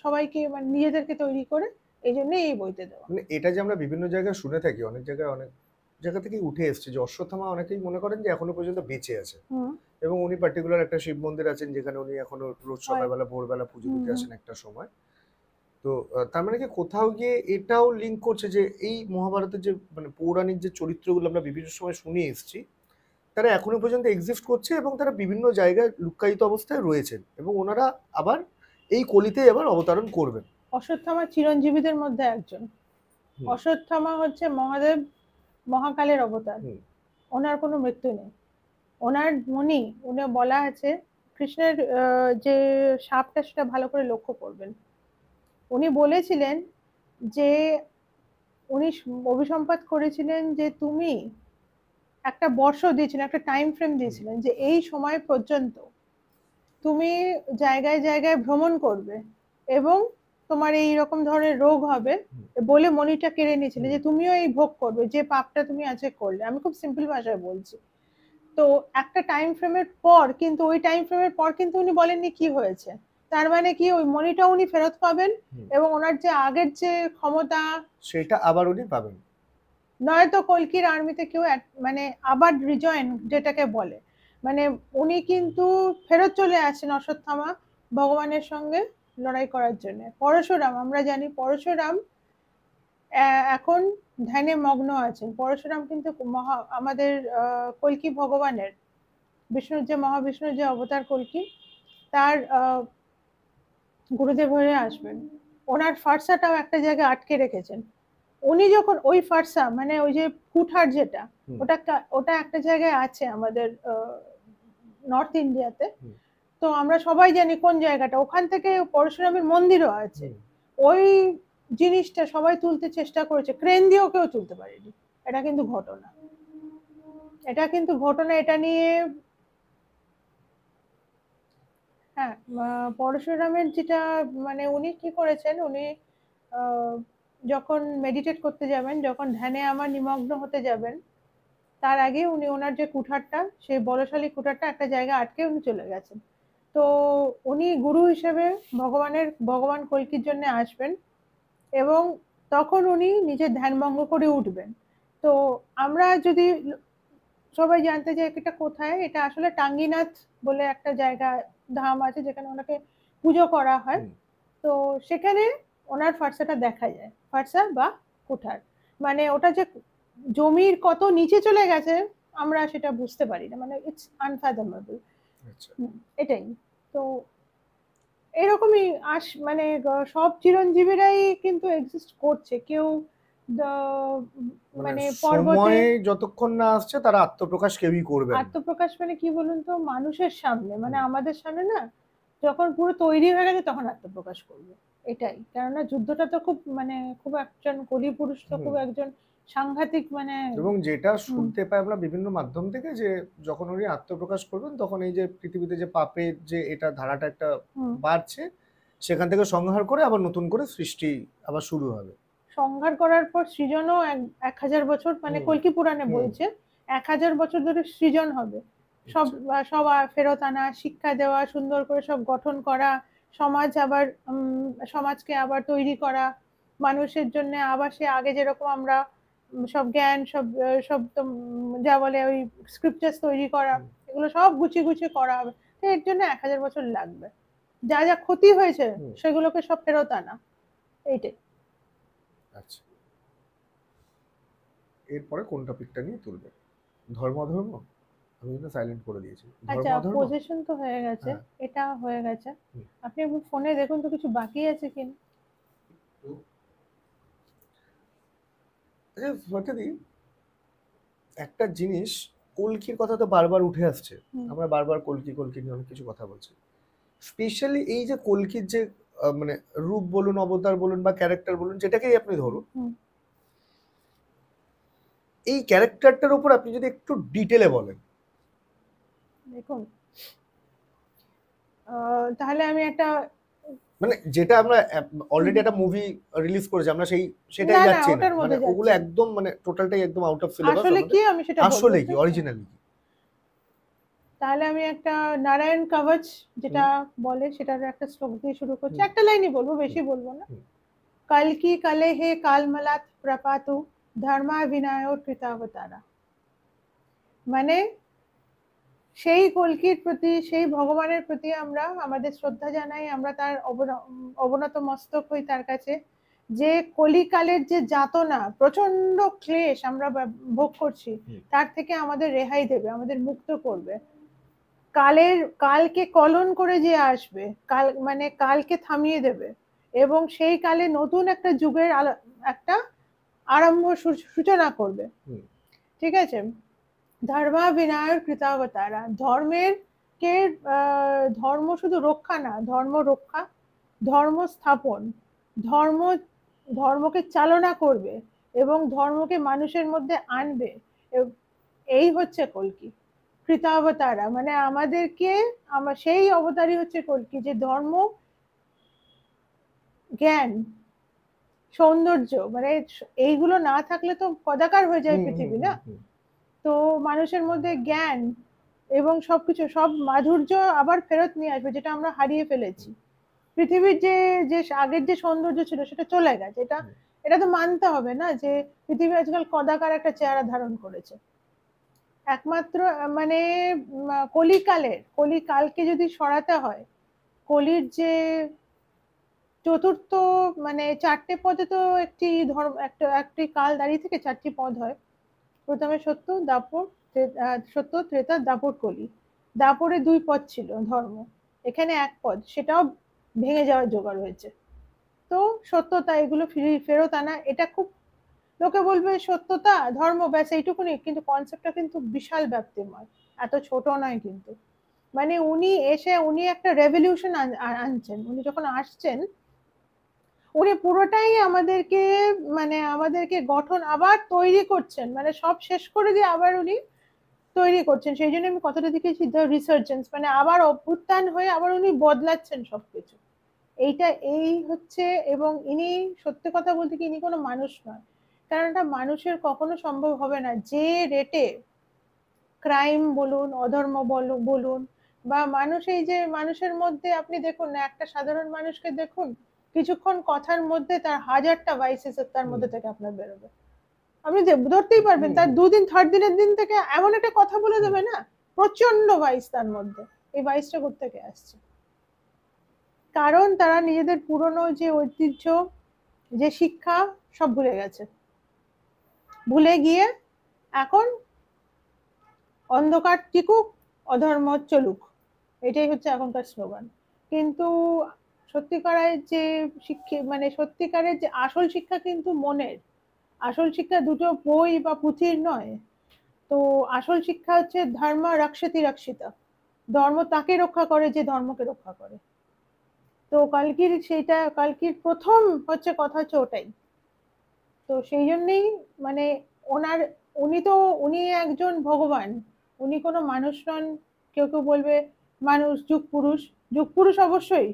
সবাইকে মানে নিজেদেরকে তৈরি করে, এই জন্যই এই বইতে দেওয়া। মানে এটা যে আমরা বিভিন্ন জায়গায় শুনে থাকি, অনেক জায়গায় অনেক জায়গা থেকেই উঠে এসছে যে অশ্বত্থামা অনেকেই মনে করেন যে এখনো পর্যন্ত বেঁচে আছে, এবং উনি পার্টিকুলার একটা শিব মন্দির আছেন যেখানে উনি এখনো রোজ সকালবেলা ভোরবেলা পুজো দিতে আসেন একটা সময়। তো তার মানে কি কোথাও গিয়ে এটাও লিঙ্ক করছে যে এই মহাভারতের যে মানে পৌরাণিক যে চরিত্রগুলো আমরা বিভিন্ন সময় শুনে এসেছি, তারা এখনো পর্যন্ত এক্সিস্ট করছে এবং তারা বিভিন্ন জায়গায় লুক্কায়িত অবস্থায় রয়েছেন, এবং ওনারা আবার এই কলিতে আবার অবতরণ করবেন। অশ্বত্থামা চিরঞ্জীবীদের মধ্যে একজন। অশ্বত্থামা হচ্ছে মহাদেব মহাকালের অবতার। ওনার কোনো মৃত্যু নেই। ওনার উনি বলা আছে, কৃষ্ণের যে সাপটা সেটা ভালো করে লক্ষ্য করবেন। উনি বলেছিলেন যে উনি অভিসম্পাত করেছিলেন যে তুমি একটা বর্ষ দিয়েছিলেন, একটা টাইম ফ্রেম দিয়েছিলেন যে এই সময় পর্যন্ত তুমি জায়গায় জায়গায় ভ্রমণ করবে এবং তোমার এই রকম ধরনের রোগ হবে বলে মণিটা কেড়ে নিয়েছিলেন, যে তুমিও এই ভোগ করবে যে পাপটা তুমি আজকে করলে। আমি খুব সিম্পল ভাষায় বলছি। তো একটা টাইম ফ্রেমের পর কিন্তু, ওই টাইম ফ্রেমের পর কিন্তু উনি বলেননি কি হয়েছে। তার মানে কি ওই মনিটা উনি ফেরত পাবেন এবং ওনার যে আগের যে ক্ষমতা সেটা আবার উনি পাবেন। নয়তো কল্কির আর্মিতে কেউ মানে আবার রিজয়েন যেটাকে বলে, মানে উনি কিন্তু ফেরত চলে আসেন অশ্বত্থামা ভগবানের সঙ্গে লড়াই করার জন্য। পরশুরাম, আমরা জানি পরশুরাম এখন ধ্যানে মগ্ন আছেন। পরশুরাম কিন্তু আমাদের কল্কি ভগবানের, বিষ্ণুর যে মহাবিষ্ণুর যে অবতার কল্কি, তার গুরুদেব হয়ে আসবেন। ওনার ফারসাটাও একটা জায়গায় আটকে রেখেছেন। উনি যখন ওই ফারসা, মানে ওই যে কুঠার যেটা, ওটা একটা জায়গায় আছে আমাদের নর্থ ইন্ডিয়াতে। তো আমরা সবাই জানি কোন জায়গাটা, ওখান থেকে পরশুরামের মন্দিরও আছে। ওই জিনিসটা সবাই তুলতে চেষ্টা করেছে, ক্রেন দিয়েও কেউ তুলতে পারেনি। এটা কিন্তু ঘটনা, এটা নিয়ে। হ্যাঁ, পরশুরামের যেটা, মানে উনি কি করেছেন, উনি যখন মেডিটেট করতে যাবেন, যখন ধ্যানে আমার নিমগ্ন হতে যাবেন, তার আগে উনি ওনার যে কুঠারটা, সেই বলশালী কুঠারটা একটা জায়গায় আটকে উনি চলে গেছেন। তো উনি গুরু হিসেবে ভগবান কল্কির জন্য আসবেন এবং তখন উনি নিজের ধ্যান ভঙ্গ করে উঠবেন। তো আমরা যদি সবাই জানতে চাই এটা কোথায়, এটা আসলে টাঙ্গিনাথ বলে একটা জায়গা, ধাম আছে যেখানে ওনাকে পুজো করা হয়। তো সেখানে ওনার ফারসাটা দেখা যায়, ফারসা বা কুঠার, মানে ওটা যে জমির কত নিচে চলে গেছে আমরা সেটা বুঝতে পারি না, মানে ইটস আনফ্যাথমেবল। এটাই তো, এরকমই মানে সব চিরঞ্জীবীরাই কিন্তু এক্সিস্ট করছে। কেউ মানে সময় যতক্ষণ না আসছে তারা আত্মপ্রকাশ কেউই করবে না। আত্মপ্রকাশ মানে কি বলুন তো, মানুষের সামনে, মানে আমাদের সামনে না, যখন পুরো তৈরি হয়ে গেছে তখন আত্মপ্রকাশ করবে। এটাই, কেননা যুদ্ধটা তো খুব, মানে খুব একজন কলি পুরুষ তো খুব একজন সাংঘাতিক মানে এবং যেটা শুনতে পাই আমরা বিভিন্ন মাধ্যম থেকে, যে যখন উনি আত্মপ্রকাশ করবেন তখন এই যে পৃথিবীতে যে পাপের যে এটা ধারাটা একটা বাড়ছে, সেখান থেকে সংহার করে আবার নতুন করে সৃষ্টি আবার শুরু হবে। সংহার করার পর সৃজনও 1000 বছর, মানে কল্কি পুরাণে বলছে 1000 বছর ধরে সৃজন হবে। সব সব ফেরত আনা, শিক্ষা দেওয়া, সুন্দর করে সব গঠন করা, সমাজ আবার সমাজকে আবার তৈরি করা, মানুষের জন্য আবার সে আগে যেরকম আমরা সব জ্ঞান সব সব যা বলে ওই স্ক্রিপচার্স তৈরি করা, এগুলো সব গুছিয়ে গুছিয়ে করা হবে। তো এর জন্য 1000 বছর লাগবে। যা যা ক্ষতি হয়েছে সেগুলোকে সব ফেরত আনা, এইটাই। আচ্ছা, এরপরে কোন টপিকটা নিয়ে তুলবে? ধর্ম অধর্ম? আমি কিন্তু সাইলেন্ট করে দিয়েছি। আচ্ছা, পজিশন তো হয়ে গেছে, এটা হয়ে গেছে। আপনি একটু ফোনে দেখুন তো কিছু বাকি আছে কিনা। আচ্ছা স্বাতীদি, একটা জিনিস, কল্কির কথা তো বারবার উঠে আসছে, আমরা বারবার কল্কি কল্কি নিয়ে অনেক কিছু কথা বলছি। স্পেশালি এই যে কল্কির যে মানে রূপ বলুন, অবতার বলুন বা ক্যারেক্টার বলুন, যেটাকেই আপনি ধরুন, এই ক্যারেক্টারটার উপর আপনি যদি একটু ডিটেলে বলেন। দেখুন, তাহলে আমি একটা, মানে যেটা আমরা অলরেডি একটা মুভি রিলিজ করেছি, আমরা সেটাই যাচ্ছি না, মানে ওগুলো একদম মানে টোটালটাই একদম আউট অফ সিলেবাস। আসলে কি আমি সেটা বলবো, আসলে কি অরিজিনালি কি? তাহলে আমি একটা নারায়ণ কবচ যেটা বলে সেটার একটা শ্লোক দিয়ে শুরু করছি, একটা লাইনই বলবো, বেশি বলবো না। কল্কি কলে হে কালমলাত প্রপাতু ধর্মা বিনায় কৃতাবতারা। মানে সেই কল্কির প্রতি, সেই ভগবানের প্রতি আমরা আমাদের শ্রদ্ধা জানাই, আমরা তার অবনত মস্তক হই তার কাছে, যে কলিকালের যে যাতনা, প্রচন্ড ক্লেশ আমরা ভোগ করছি, তার থেকে আমাদের রেহাই দেবে, আমাদের মুক্ত করবে। কালকে কলন করে যে আসবে, কাল মানে কালকে থামিয়ে দেবে, এবং সেই কালে নতুন একটা যুগের একটা আরম্ভ সূচনা করবে। ঠিক আছে? ধর্মা বিনায়ক কৃতাবতারা, ধর্মের কে ধর্ম শুধু রক্ষা না, ধর্ম রক্ষা, ধর্ম স্থাপন, ধর্ম ধর্মকে চালনা করবে এবং ধর্মকে মানুষের মধ্যে আনবে। এই হচ্ছে কল্কি কৃতাবতারা, মানে আমাদেরকে, সেই অবতারই হচ্ছে কল্কি, যে ধর্ম, জ্ঞান, সৌন্দর্য, মানে এইগুলো না থাকলে তো কদাকার হয়ে যায় পৃথিবী, না? তো মানুষের মধ্যে জ্ঞান এবং সবকিছু, সব মাধুর্য আবার ফেরত নিয়ে আসবে, যেটা আমরা হারিয়ে ফেলেছি। পৃথিবীর যে যে আগের যে সৌন্দর্য ছিল সেটা চলে গেছে, এটা তো মানতে হবে না, যে পৃথিবী আজকাল কদাকার একটা চেহারা ধারণ করেছে। একমাত্র মানে কলিকালকে যদি সরাতে হয়, কলির যে চতুর্থ মানে 4টে পদে তো একটি ধর্ম, একটি কাল দাঁড়িয়ে থেকে 4টি পদ হয়। প্রথমে সত্য, দাপর, সত্য, ত্রেতা, দাপর, কলি। দাপরে 2 পদ ছিল ধর্ম, এখানে 1 পদ, সেটাও ভেঙে যাওয়ার জোগাড় হয়েছে। তো সত্যতা, এগুলো ফেরত আনা, এটা খুব, লোকে বলবে সত্যতা ধর্ম ব্যাস এইটুকুনি, কিন্তু কনসেপ্টটা কিন্তু বিশাল ব্যাপ্তিময়, এত ছোট নয় কিন্তু। মানে উনি একটা রেভলিউশন আনছেন, উনি যখন আসছেন উনি পুরোটাই আমাদেরকে গঠন আবার তৈরি করছেন, মানে সব শেষ করে দিয়ে আবার উনি তৈরি করছেন। সেই জন্য আমি কথাটা দেখেছি দ্য রিসার্জেন্স, মানে আবার অভ্যুত্থান হয়ে আবার উনি বদলাচ্ছেন সবকিছু। এই হচ্ছে, এবং ইনি সত্যি কথা বলতে কি ইনি কোনো মানুষ নয়, কারণ এটা মানুষের কখনো সম্ভব হবে না, যে রেটে ক্রাইম বলুন, অধর্ম বলুন, বা মানুষ, এই যে মানুষের মধ্যে আপনি দেখুন না, একটা সাধারণ মানুষকে দেখুন, কিছুক্ষণ কথার মধ্যে তার 1000টা ভাইসেস তার মধ্যে থেকে আপনার বেরোবে, আপনি ধরতেই পারবেন, তার 2 দিন 3rd দিনের দিন থেকে এমন একটা কথা বলে দেবে না, প্রচন্ড ভাইস তার মধ্যে। এই ভাইসটা কোথা থেকে আসছে? কারণ তারা নিজেদের পুরনো যে ঐতিহ্য, যে শিক্ষা, সব ভুলে গেছে, ভুলে গিয়ে এখন অন্ধকার টিকুক, অধর্ম চলুক, এটাই হচ্ছে এখনকার স্লোগান। কিন্তু সত্যিকারের যে সত্যিকারের যে আসল শিক্ষা কিন্তু মনের, আসল শিক্ষা দুটো বই বা পুঁথির নয়। তো আসল শিক্ষা হচ্ছে ধর্ম রক্ষতি রক্ষিতা, ধর্ম তাকে রক্ষা করে যে ধর্মকে রক্ষা করে। তো কালকির প্রথম হচ্ছে কথা হচ্ছে ওটাই, তো সেই জন্যেই মানে ওনার উনি একজন ভগবান, উনি কোনো মানুষ নন। কেউ কেউ বলবে মানুষ, যুগ পুরুষ অবশ্যই,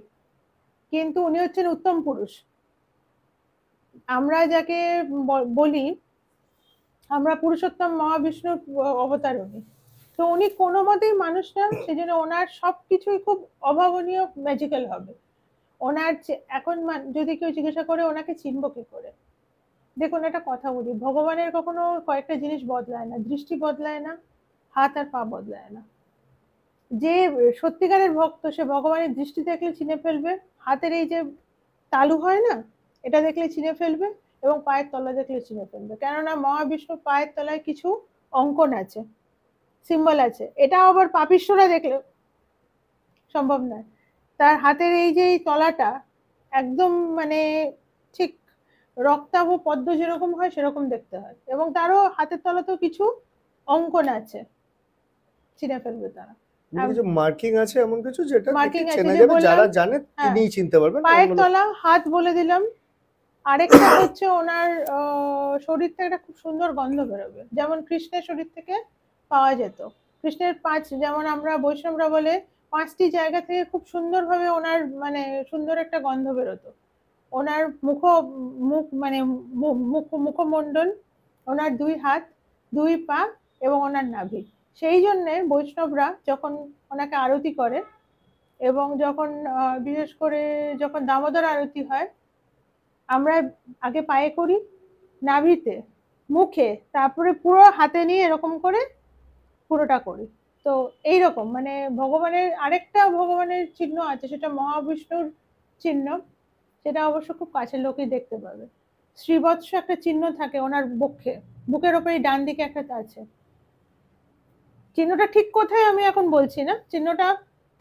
কিন্তু উনি হচ্ছেন উত্তম পুরুষ। আমরা যাকে বলি, আমরা পুরুষোত্তম মহাবিষ্ণুর অবতার উনি। তো উনি কোনো মতেই মানুষ না, সেজন্য ওনার সবকিছুই খুব অভাবনীয়, ম্যাজিক্যাল হবে। ওনার এখন যদি কেউ জিজ্ঞাসা করে ওনাকে চিনবো কি করে, দেখুন একটা কথা বলি, ভগবানের কখনো কয়েকটা জিনিস বদলায় না, দৃষ্টি বদলায় না, হাত আর পা বদলায় না। যে সত্যিকারের ভক্ত সে ভগবানের দৃষ্টি দেখলে চিনে ফেলবে, হাতের এই যে তালু হয় না, এটা দেখলে চিনে ফেলবে, এবং পায়ের তলা দেখলে চিনে ফেলবে। কেননা মহাবিষ্ণুর পায়ের তলায় কিছু অঙ্কন আছে, সিম্বল আছে, এটা আবার পাপিষ্ঠরা দেখলে সম্ভব নয়। তার হাতের এই যে তলাটা একদম মানে ঠিক রক্তাভ পদ্ম যেরকম হয় সেরকম দেখতে হয়, এবং তারও হাতের তলাতেও কিছু অঙ্কন আছে, চিনে ফেলবে তারা। কিছু মার্কিং আছে এমন কিছু যেটা মার্কিং আছে, চেনা যে যাবে, বললাম যারা জানে হ্যাঁ, তিনিই চিনতে পারবেন। পায়ের তলা, হাত বলে দিলাম। আরেকটা হচ্ছে ওনার শরীর থেকে একটা খুব সুন্দর গন্ধ বেরোবে, যেমন কৃষ্ণের শরীর থেকে পাওয়া যেত। কৃষ্ণের যেমন আমরা বৈষ্ণবরা বলে 5টি জায়গা থেকে খুব সুন্দরভাবে ওনার মানে সুন্দর একটা গন্ধ বেরোতো। ওনার মুখ মানে মুখমণ্ডল, ওনার 2 হাত, 2 পা এবং ওনার নাভি। সেই জন্যে বৈষ্ণবরা যখন ওনাকে আরতি করে, এবং যখন বিশেষ করে যখন দামোদর আরতি হয়, আমরা আগে পায়ে করি, নাভিতে, মুখে, তারপরে পুরো হাতে নিয়ে এরকম করে পুরোটা করি। তো এইরকম মানে আরেকটা ভগবানের চিহ্ন আছে, সেটা মহাবিষ্ণুর চিহ্ন, সেটা অবশ্য খুব কাছের লোকই দেখতে পাবে। শ্রীবৎস একটা চিহ্ন থাকে ওনার বুকের ওপরে ডান দিকে একটা আছে। চিহ্নটা ঠিক কোথায় আমি এখন বলছি না, চিহ্নটা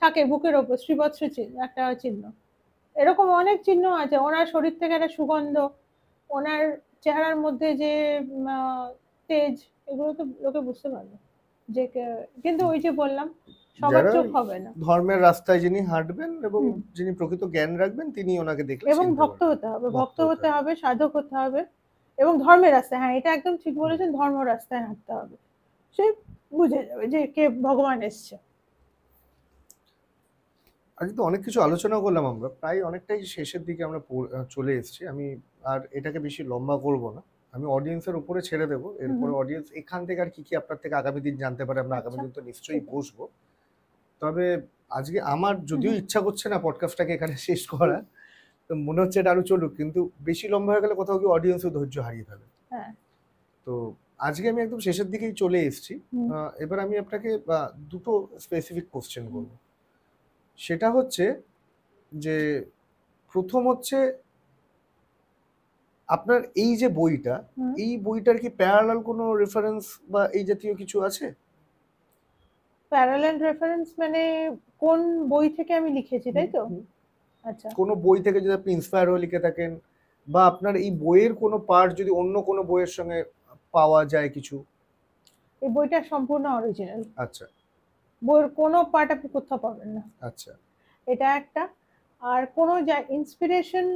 থাকে বুকের ওপর, শ্রীবৎস একটা চিহ্ন। এরকম অনেক চিহ্ন আছে। ওনার শরীর থেকে একটা সুগন্ধ, ওনার চেহারার মধ্যে যে তেজ, এগুলো তো লোকে বুঝতে পারবে যে কিন্তু ওই যে বললাম সবার চোখ হবে না। ধর্মের রাস্তায় যিনি হাঁটবেন এবং যিনি প্রকৃত জ্ঞান রাখবেন তিনি ওনাকে দেখলে এবং ভক্ত হতে হবে, ভক্ত হতে হবে, সাধক হতে হবে, এবং ধর্মের রাস্তায়, হ্যাঁ এটা একদম ঠিক বলেছেন, ধর্ম রাস্তায় হাঁটতে হবে, সে বুঝে যাবে যে কে ভগবান এসছে। আজকে তো অনেক কিছু আলোচনা করলাম, আমরা প্রায় অনেকটাই শেষের দিকে আমরা চলে এসেছি। আমি আর এটাকে বেশি লম্বা করব না, আমি অডিয়েন্সের উপরে ছেড়ে দেবো। এরপরে অডিয়েন্স এখান থেকে আর কি কি আপনার থেকে আগামী দিন জানতে পারে, আমরা আগামী দিন তো নিশ্চয়ই বসবো। তবে আজকে আমার যদিও ইচ্ছা করছে না পডকাস্টটাকে এখানে শেষ করা, তো মনে হচ্ছে এটা আরো চলুক, কিন্তু বেশি লম্বা হয়ে গেলে কোথাও কি অডিয়েন্সও ধৈর্য হারিয়ে ফেলে। তো আজকে আমি একদম শেষের দিকেই চলে এসেছি। এবার আমি আপনাকে দুটো স্পেসিফিক কোশ্চেন করবো। সেটা হচ্ছে যে প্রথম হচ্ছে আপনার এই যে বইটা, এই বইটার কি প্যারালাল কোনো রেফারেন্স বা এই জাতীয় কিছু আছে? প্যারালাল রেফারেন্স মানে কোন বই থেকে আমি লিখেছি, তাই তো? আচ্ছা, কোনো বই থেকে যদি আপনি ইন্সপায়ার হয়ে লিখে থাকেন, বা আপনার এই বইয়ের কোনো পার্ট যদি অন্য কোনো বইয়ের সঙ্গে পাওয়া যায় কিছু। এই বইটা সম্পূর্ণ অরিজিনাল। আচ্ছা, বইয়ের কোনো পার্ট আপনি কোথাও পাবেন না। আচ্ছা, এটা একটা। আর কোনো ইন্সপিরেশন,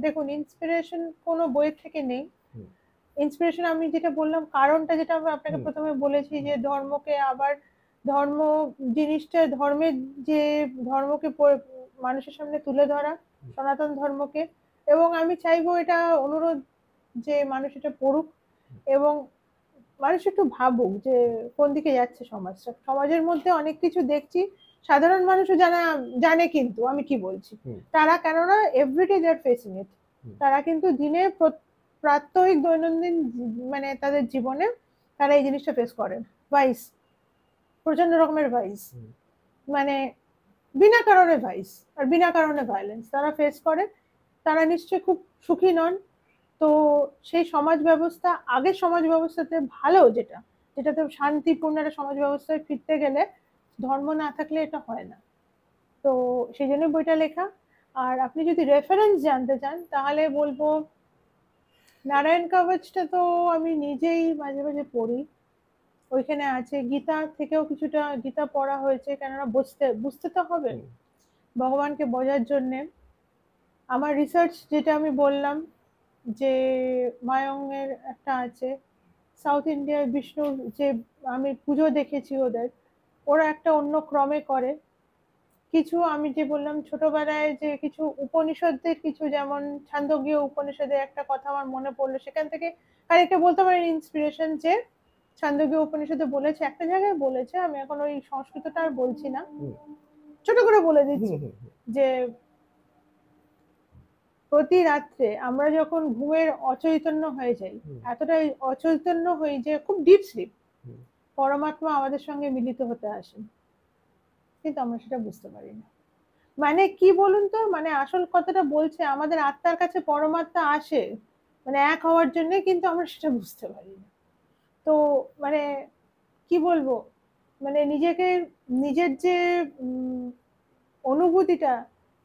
দেখুন ইন্সপিরেশন কোনো বইয়ের থেকে নেই। ইন্সপিরেশন আমি যেটা বললাম, কারণটা যেটা আমি আপনাকে প্রথমে বলেছি, যে ধর্মকে আবার ধর্ম জিনিসটা, যে ধর্মকে মানুষের সামনে তুলে ধরা, সনাতন ধর্মকে। এবং আমি চাইবো, এটা অনুরোধ, যে মানুষ এটা পড়ুক এবং মানুষ একটু ভাবুক যে কোন দিকে যাচ্ছে সমাজটা। সমাজের মধ্যে অনেক কিছু দেখছি, সাধারণ মানুষও জানে, কিন্তু আমি কি বলছি, তারা কেননা এভরিডে দে আর ফেসিং ইট, তারা কিন্তু দিনে প্রাত্যহিক দৈনন্দিন মানে তাদের জীবনে তারা এই জিনিসটা ফেস করেন। ভাইস, প্রচন্ড রকমের ভাইস, মানে বিনা কারণে ভাইস আর বিনা কারণে ভায়োলেন্স তারা ফেস করে। তারা নিশ্চয়ই খুব সুখী নন। তো সেই সমাজ ব্যবস্থা, আগের সমাজ ব্যবস্থাতে ভালো, যেটাতে শান্তিপূর্ণ একটা সমাজ ব্যবস্থায় ফিরতে গেলে ধর্ম না থাকলে এটা হয় না। তো সেই জন্য বইটা লেখা। আর আপনি যদি রেফারেন্স জানতে চান তাহলে বলবো, নারায়ণ কবচটা তো আমি নিজেই মাঝে মাঝে পড়ি, ওইখানে আছে। গীতা থেকেও কিছুটা গীতা পড়া হয়েছে, কেননা বুঝতে তো হবে ভগবানকে বোঝার জন্যে। আমার রিসার্চ যেটা আমি বললাম, যে মায়ঙের একটা আছে, সাউথ ইন্ডিয়ায় বিষ্ণুর যে আমি পুজো দেখেছি ওদের, ওরা একটা অন্য ক্রমে করে। কিছু আমি যে বললাম ছোটবেলায় যে কিছু উপনিষদের কিছু, যেমন ছান্দোগ্য উপনিষদের একটা কথা আমার মনে পড়লো, সেখান থেকে আরেকটা বলতে পারেন ইন্সপিরেশন, যে ছান্দোগ্য উপনিষদে বলেছে, একটা জায়গায় বলেছে, আমি এখন ওই সংস্কৃতটা আর বলছি না, ছোট করে বলে দিচ্ছি, যে প্রতি রাত্রে আমরা যখন ঘুমের অচৈতন্য হয়ে যাই, এতটাই অচৈতন্য হই যে খুব ডিপ স্লিপ, পরমাত্মা আমাদের সঙ্গে মিলিত হতে আসেন, কিন্তু আমরা সেটা বুঝতে পারি না। মানে কি বলুন তো, মানে আসল কথাটা বলছে আমাদের আত্মার কাছে পরমাত্মা আসে, মানে এক হওয়ার জন্য, কিন্তু আমরা সেটা বুঝতে পারি না। তো মানে কি বলবো, মানে নিজেকে, নিজের যে অনুভূতিটা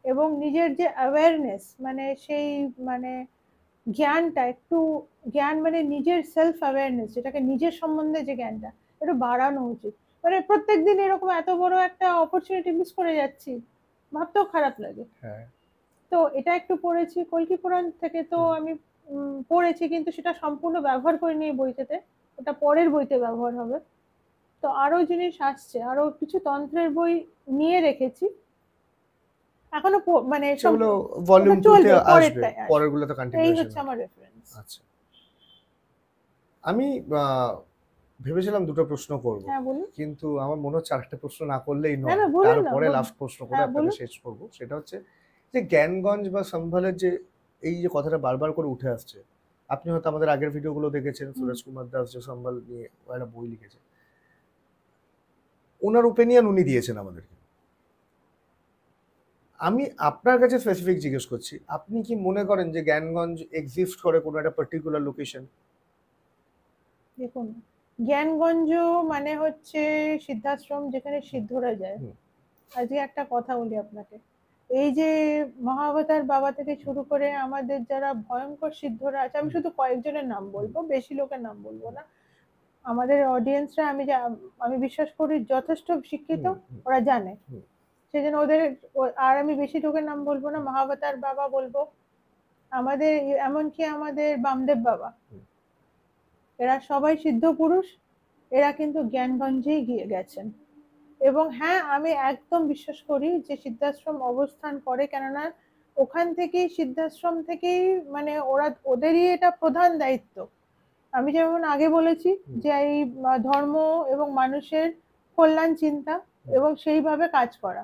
এবং নিজের যে অ্যাওয়ারনেস, মানে সেই মানে জ্ঞানটা একটু, জ্ঞান মানে নিজের সেলফ অ্যাওয়ারনেস, যেটাকে নিজের সম্বন্ধে যে জ্ঞানটা একটু বাড়ানো উচিত। মানে প্রত্যেকদিন এরকম এত বড় একটা অপরচুনিটি মিস করে যাচ্ছি, ভাবতেও খারাপ লাগে। তো এটা একটু পড়েছি কল্কি পুরাণ থেকে, তো আমি পড়েছি, কিন্তু সেটা সম্পূর্ণ ব্যবহার করিনি এই বইটাতে, ওটা পরের বইতে ব্যবহার হবে। তো আরো জিনিস আসছে, আরো কিছু তন্ত্রের বই নিয়ে রেখেছি, এখনো মানে সব সেগুলো ভলিউম 2 তে চলবে, আসবে, পরেরটাই আসবে। পরেরগুলোতে এই কন্টিনিউশন হচ্ছে আমার রেফারেন্স। আচ্ছা, আমি ভেবেছিলাম দুটো প্রশ্ন করব, হ্যাঁ বলুন। কিন্তু আমার মনে হচ্ছে আরেকটা প্রশ্ন না করলেই না নয়, না বলুন না, তারপরে বলুন। লাস্ট প্রশ্ন করে হ্যাঁ আপনাকে বলুন। শেষ করব। সেটা হচ্ছে যে জ্ঞানগঞ্জ বা সম্ভালের যে এই যে কথাটা বারবার করে উঠে আসছে, আপনি হয়তো আমাদের আগের ভিডিওগুলো দেখেছেন, সুরেশ কুমার দাস যে সম্ভাল নিয়ে একটা বই লিখেছে, ওনার ওপিনিয়ন উনি দিয়েছেন আমাদেরকে। আমি আপনার কাছে স্পেসিফিক জিজ্ঞেস করছি, আপনি কি মনে করেন যে জ্ঞানগঞ্জ এক্সিস্ট করে কোনো একটা পার্টিকুলার লোকেশন? দেখুন, জ্ঞানগঞ্জ মানে হচ্ছে সিদ্ধাশ্রম, যেখানে সিদ্ধরা যায়। আজকে একটা কথা বলি আপনাকে, এই যে মহাবতার বাবা থেকে শুরু করে আমাদের যারা ভয়ঙ্কর সিদ্ধরা আছে, আমি শুধু কয়েকজনের নাম বলবো, বেশি লোকের নাম বলবো না। আমাদের অডিয়েন্সরা, আমি বিশ্বাস করি যথেষ্ট শিক্ষিত, ওরা জানে, সেজন্য ওদের, আর আমি বেশি লোকের নাম বলবো না। মহাবতার বাবা বলবো, আমাদের এমনকি আমাদের বামদেব বাবা, এরা সবাই সিদ্ধ পুরুষ, এরা কিন্তু জ্ঞানগঞ্জেই গিয়ে গেছেন। এবং হ্যাঁ, আমি একদম বিশ্বাস করি যে সিদ্ধাশ্রম অবস্থান করে, কেননা ওখান থেকেই, সিদ্ধাশ্রম থেকেই, মানে ওরা, ওদেরই এটা প্রধান দায়িত্ব। আমি যেমন আগে বলেছি যে এই ধর্ম এবং মানুষের কল্যাণ চিন্তা এবং সেইভাবে কাজ করা।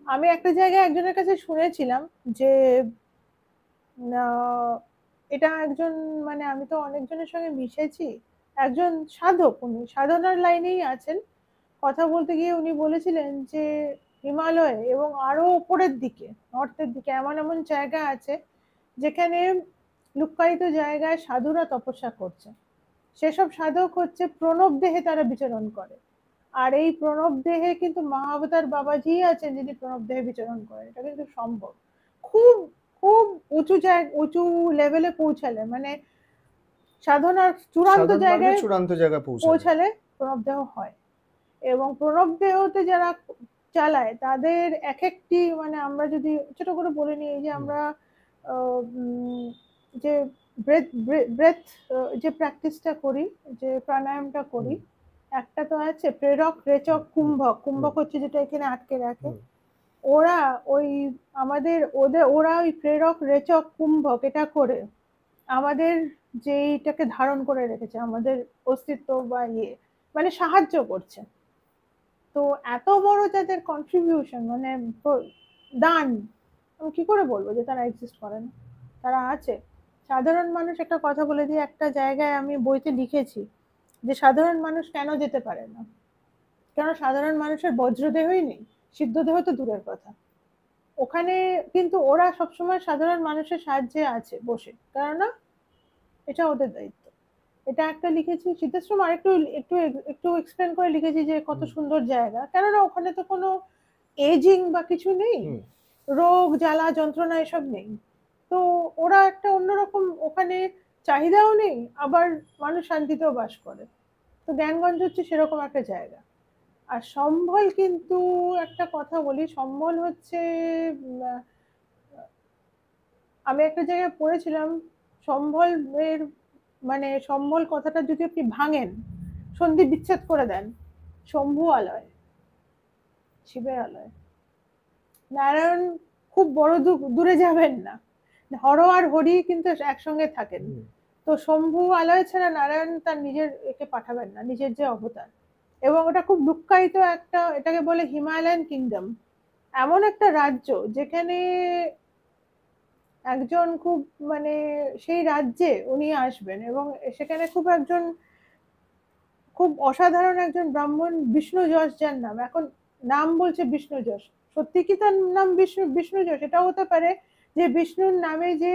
আমি একটা জায়গায় একজনের কাছে শুনেছিলাম যে এটা একজন, মানে আমি তো অনেকজনের সঙ্গে মিশেছি, একজন সাধক, উনি সাধনার লাইনেই আছেন। কথা বলতে গিয়ে উনি বলেছিলেন যে হিমালয়ে এবং আরো উপরের দিকে, নর্থের দিকে এমন এমন জায়গা আছে যেখানে লুক্কায়িত জায়গায় সাধুরা তপস্যা করছে। সেসব সাধক হচ্ছে প্রণব দেহে তারা বিচরণ করে, আর এই প্রণব দেহে কিন্তু মহাবতার বাবাজি আছেন, যিনি প্রণব দেহে বিচরণ করেন। এটা কিন্তু সম্ভব। খুব খুব উঁচু জায়গা, উঁচু লেভেলে পৌঁছালে, মানে সাধনার চূড়ান্ত সাধন মার্গে জায়গায় চূড়ান্ত জায়গায় পৌঁছালে প্রণব দেহ হয়। এবং প্রণব দেহতে যারা চালায়, তাদের এক একটি, মানে আমরা যদি ছোট করে বলে নিই, যে আমরা যে ব্রেথ ব্রেথ যে প্র্যাকটিসটা করি, যে প্রাণায়ামটা করি, একটা তো আছে প্রেরক রেচক কুম্ভক। কুম্ভক হচ্ছে যেটা এখানে আটকে রাখে। ওরা ওই আমাদের, ওরা ওই প্রেরক রেচক কুম্ভক এটা করে আমাদের যেইটাকে ধারণ করে রেখেছে, আমাদের অস্তিত্ব বা মানে সাহায্য করছে। তো এত বড় যাদের কন্ট্রিবিউশন, মানে দান, আমি কি করে বলবো যে তারা এক্সিস্ট করে না, তারা আছে। সাধারণ মানুষ, একটা কথা বলে দিয়ে, একটা জায়গায় আমি বইতে লিখেছি যে সাধারণ মানুষ কেন যেতে পারে না, কেন সাধারণ মানুষের বজ্রদেহই নেই, সিদ্ধ দেহ তো দূরের কথা। ওখানে কিন্তু ওরা সবসময় সাধারণ মানুষের সাহায্যে আছে বসে, কেননা এটা ওদের দায়িত্ব। এটা একটা লিখেছি সিদ্ধাশ্রম, আর একটু একটু একটু এক্সপ্লেন করে লিখেছি যে কত সুন্দর জায়গা, কেননা ওখানে তো কোনো এজিং বা কিছু নেই, রোগ জ্বালা যন্ত্রণা এসব নেই। তো ওরা একটা অন্যরকম, ওখানে চাহিদাও নেই, আবার মানুষ শান্তিতেও বাস করে। তো জ্ঞানগঞ্জ হচ্ছে সেরকম একটা জায়গা। আর সম্বল, কিন্তু একটা কথা বলি, সম্বল হচ্ছে আমি একটা জায়গায় পড়েছিলাম, সম্বলের মানে সম্বল কথাটা যদি আপনি ভাঙেন, সন্ধি বিচ্ছেদ করে দেন, শম্ভু আলয়, শিবের আলয়, নারায়ণ খুব বড় দূরে যাবেন না, হর আর হরি কিন্তু একসঙ্গে থাকেন। তো শম্ভু আলয় ছাড়া নারায়ণ তার নিজের একে পাঠাবেন না, নিজের যে অবতার। এবং ওটা খুব লুক্কায়িত একটা, এটাকে বলে হিমালয়ান কিংডম, এমন একটা রাজ্য যেখানে একজন খুব মানে সেই রাজ্যে উনি আসবেন এবং সেখানে খুব একজন খুব অসাধারণ একজন ব্রাহ্মণ, বিষ্ণু যশ যার নাম, এখন নাম বলছে বিষ্ণু যশ, সত্যি কি তার নাম বিষ্ণু যশ? এটাও হতে পারে যে বিষ্ণুর নামে যে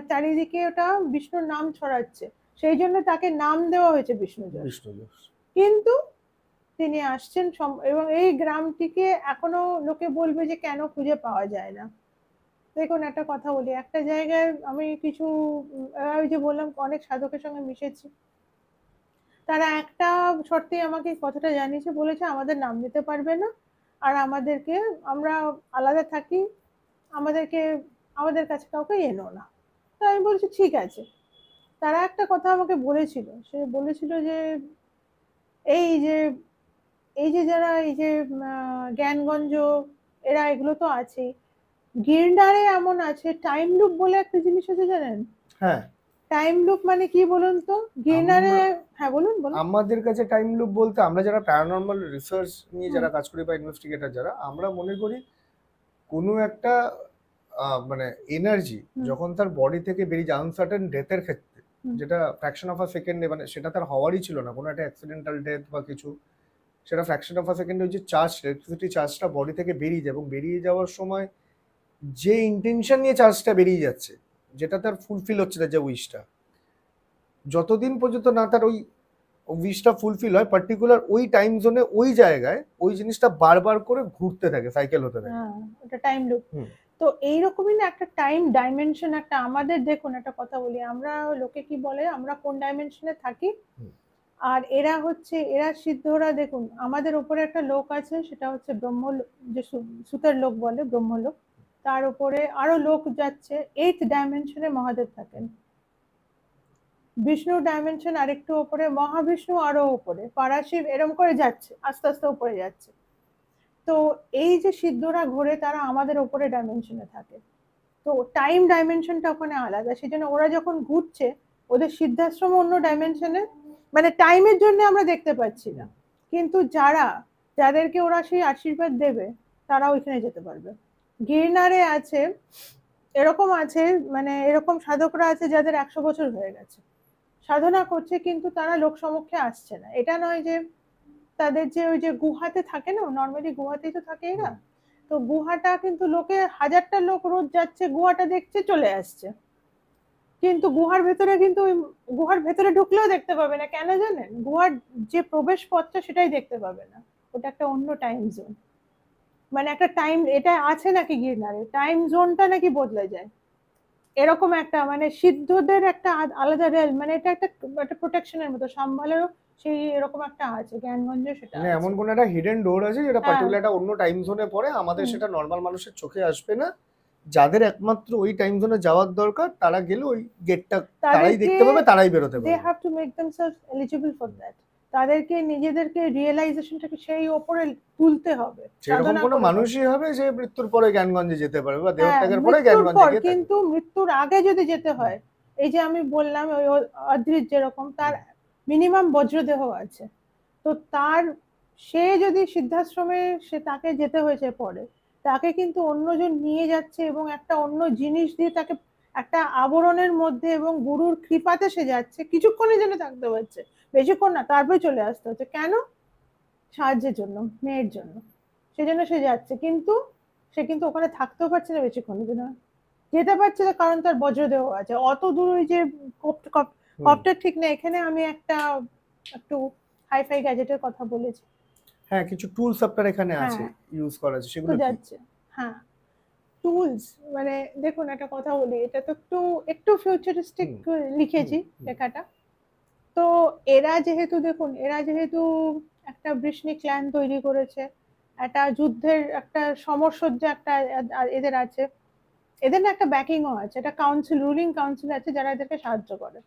চারিদিকে ওটা বিষ্ণুর নাম ছড়াচ্ছে, সেই জন্য তাকে নাম দেওয়া হয়েছে বিষ্ণু যশ। কিন্তু তিনি আসছেন এবং এই গ্রামটিকে এখনো লোকে বলবে যে কেন খুঁজে পাওয়া যায় না। দেখুন একটা কথা বলি, একটা জায়গায় আমি কিছু ওই যে বললাম অনেক সাধকের সঙ্গে মিশেছি, তারা একটা শর্তে আমাকে কথাটা জানিয়েছে, বলেছে আমাদের নাম নিতে পারবে না, আর আমাদেরকে, আমরা আলাদা থাকি, আমাদেরকে আমাদের কাছে কাউকে এনো না। তো আমি বলছি ঠিক আছে। তারা একটা কথা আমাকে বলেছিল, সে বলেছিল যে এই যে এই যে যারা এই যে জ্ঞানগঞ্জ, এরা এগুলো তো আছে, গিরনারে এমন আছে টাইম লুপ বলে একটা জিনিস আছে, জানেন? হ্যাঁ, টাইম লুপ মানে কি বলুন তো? গিরনারে, হ্যাঁ বলুন বলুন। আমাদের কাছে টাইম লুপ বলতে, আমরা যারা প্যারানর্মাল রিসার্চ নিয়ে যারা কাজ করি বা ইনভেস্টিগেটর যারা, আমরা মনে করি কোনো একটা মানে এনার্জি যখন তার বডি থেকে বেরিয়ে যায় আনসার্টেন ডেথের ক্ষেত্রে, যেটা ফ্র্যাকশন অফ আ সেকেন্ডে, মানে সেটা তার হওয়ারই ছিল না, কোনো একটা অ্যাক্সিডেন্টাল ডেথ বা কিছু, সেটা ফ্র্যাকশন অফ আ সেকেন্ডে ওই যে চার্জ, ইলেকট্রিসিটি চার্জটা বডি থেকে বেরিয়ে যায়, এবং বেরিয়ে যাওয়ার সময় যে ইন্টেনশন নিয়ে চার্জটা বেরিয়ে যাচ্ছে, যেটা তার ফুলফিল হচ্ছে না, যে উইশটা, যতদিন পর্যন্ত না তার ওই উইশটা ফুলফিল হয়, পার্টিকুলার ওই টাইম জোনে ওই জায়গায় ওই জিনিসটা বারবার করে ঘুরতে থাকে, সাইকেল হতে থাকে। ওটা টাইম লুপ। তো এইরকমই না একটা টাইম ডাইমেনশন, একটা আমাদের, দেখুন একটা কথা বলি, আমরা লোকে কি বলে আমরা কোন ডাইমেনশনে থাকি, আর এরা হচ্ছে, এরা সিদ্ধরা, দেখুন আমাদের উপরে একটা লোক আছে, সেটা হচ্ছে ব্রহ্ম, যে সুতার লোক বলে ব্রহ্মলোক, তার উপরে আরো লোক যাচ্ছে, 8th ডাইমেনশনে মহাদেব থাকেন, বিষ্ণু ডাইমেনশন আরেকটু উপরে, মহাবিষ্ণু আরো উপরে, পারাশিব, এরম করে যাচ্ছে, আস্তে আস্তে উপরে যাচ্ছে। তো এই যে সিদ্ধরা ঘোরে, তারা আমাদের উপরে ডাইমেনশনে থাকে, তো টাইম ডাইমেনশনটা ওখানে আলাদা, সেজন্য ওরা যখন ঘুরছে, ওদের সিদ্ধাশ্রম অন্য ডাইমেনশনে, মানে টাইমের জন্য আমরা দেখতে পাচ্ছি না, কিন্তু যাদেরকে ওরা সেই আশীর্বাদ দেবে, তারা ওইখানে যেতে পারবে। গিরনারে আছে, এরকম আছে, মানে এরকম সাধকরা আছে যাদের 100 বছর হয়ে গেছে, সাধনা করছে, কিন্তু তারা লোক সমক্ষে আসছে না। এটা নয় যে তাদের যে ওই যে গুহাতে থাকে না, নর্মালি গুহাতেই তো থাকে এরা, তো গুহাটা কিন্তু লোকে, হাজারটা লোক রোজ যাচ্ছে, গুহাটা দেখছে, চলে আসছে, কিন্তু গুহার ভেতরে, কিন্তু ওই গুহার ভেতরে ঢুকলেও দেখতে পাবে না, কেন জানেন? গুহার যে প্রবেশ পথটা সেটাই দেখতে পাবে না, ওটা একটা অন্য টাইম জোন, মানে একটা টাইম এটা আছে নাকি গিরনারে, টাইম জোনটা নাকি বদলে যায়, এরকম একটা, মানে সিদ্ধদের একটা আলাদা রেল, মানে এটা একটা একটা প্রোটেকশনের মতো, সম্ভালেরও সেই এরকম একটা আছে, জ্ঞানগঞ্জে সেটা মানে আছে। এমন কোন একটা হিডেন ডোর আছে যেটা পার্টিকুলার একটা অন্য টাইম জোনে পড়ে, আমাদের সেটা নর্মাল মানুষের চোখে আসবে না, যাদের একমাত্র ওই টাইম জোনে যাওয়ার দরকার, তারা গেলে ওই গেটটা তারাই দেখতে পাবে, তারাই বেরোতে পারবে। they have to make themselves eligible for that, তাদেরকে নিজেদেরকে রিয়েলাইজেশনটাকে সেই উপরে তুলতে হবে, সেরকম কোনো মানুষই হবে যে মৃত্যুর পরে জ্ঞানগঞ্জে যেতে পারবে বা দেহত্যাগের পরে জ্ঞানগঞ্জে গিয়ে থাকবে। কিন্তু মৃত্যুর আগে যদি যেতে হয়, এই যে আমি বললাম ওই অদ্রিজ যেরকম, তার মিনিমাম বজ্রদেহ আছে, তো তার, সে যদি সিদ্ধাশ্রমে সে তাকে যেতে হয়েছে পরে, তাকে কিন্তু অন্যজন নিয়ে যাচ্ছে এবং একটা অন্য জিনিস দিয়ে তাকে একটা আবরণের মধ্যে, এবং গুরুর কৃপাতে সে যাচ্ছে, কিছুক্ষণের জন্য থাকতে পারছে, বেশিক্ষণ না, তারপরে চলে আসতে হচ্ছে, কেন? সাহায্যের জন্য, মেয়ের জন্য, সেজন্য সে যাচ্ছে, কিন্তু সে কিন্তু ওখানে থাকতেও পারছে না বেশিক্ষণের জন্য, যেতে পারছে না কারণ তার বজ্রদেহ আছে, অত দূর ওই যে কপ্টার ঠিক না। এখানে আমি একটু হাইফাই গ্যাজেটের কথা বলেছি, হ্যাঁ কিছু টুলস আপনার এখানে আছে ইউজ করা আছে, সেগুলো যাচ্ছে। হ্যাঁ টুলস, মানে দেখুন একটা কথা বলি, এটা তো একটু একটু ফিউচারিস্টিক লিখেছি লেখাটা, তো এরা যেহেতু, দেখুন এরা যেহেতু একটা বৃষ্ণি ক্ল্যান তৈরি করেছে, একটা যুদ্ধের একটা সমরসজ্জা একটা এদের আছে, এদের না একটা ব্যাকিংও আছে, একটা কাউন্সিল, রুলিং কাউন্সিল আছে যারা এদেরকে সাহায্য করে।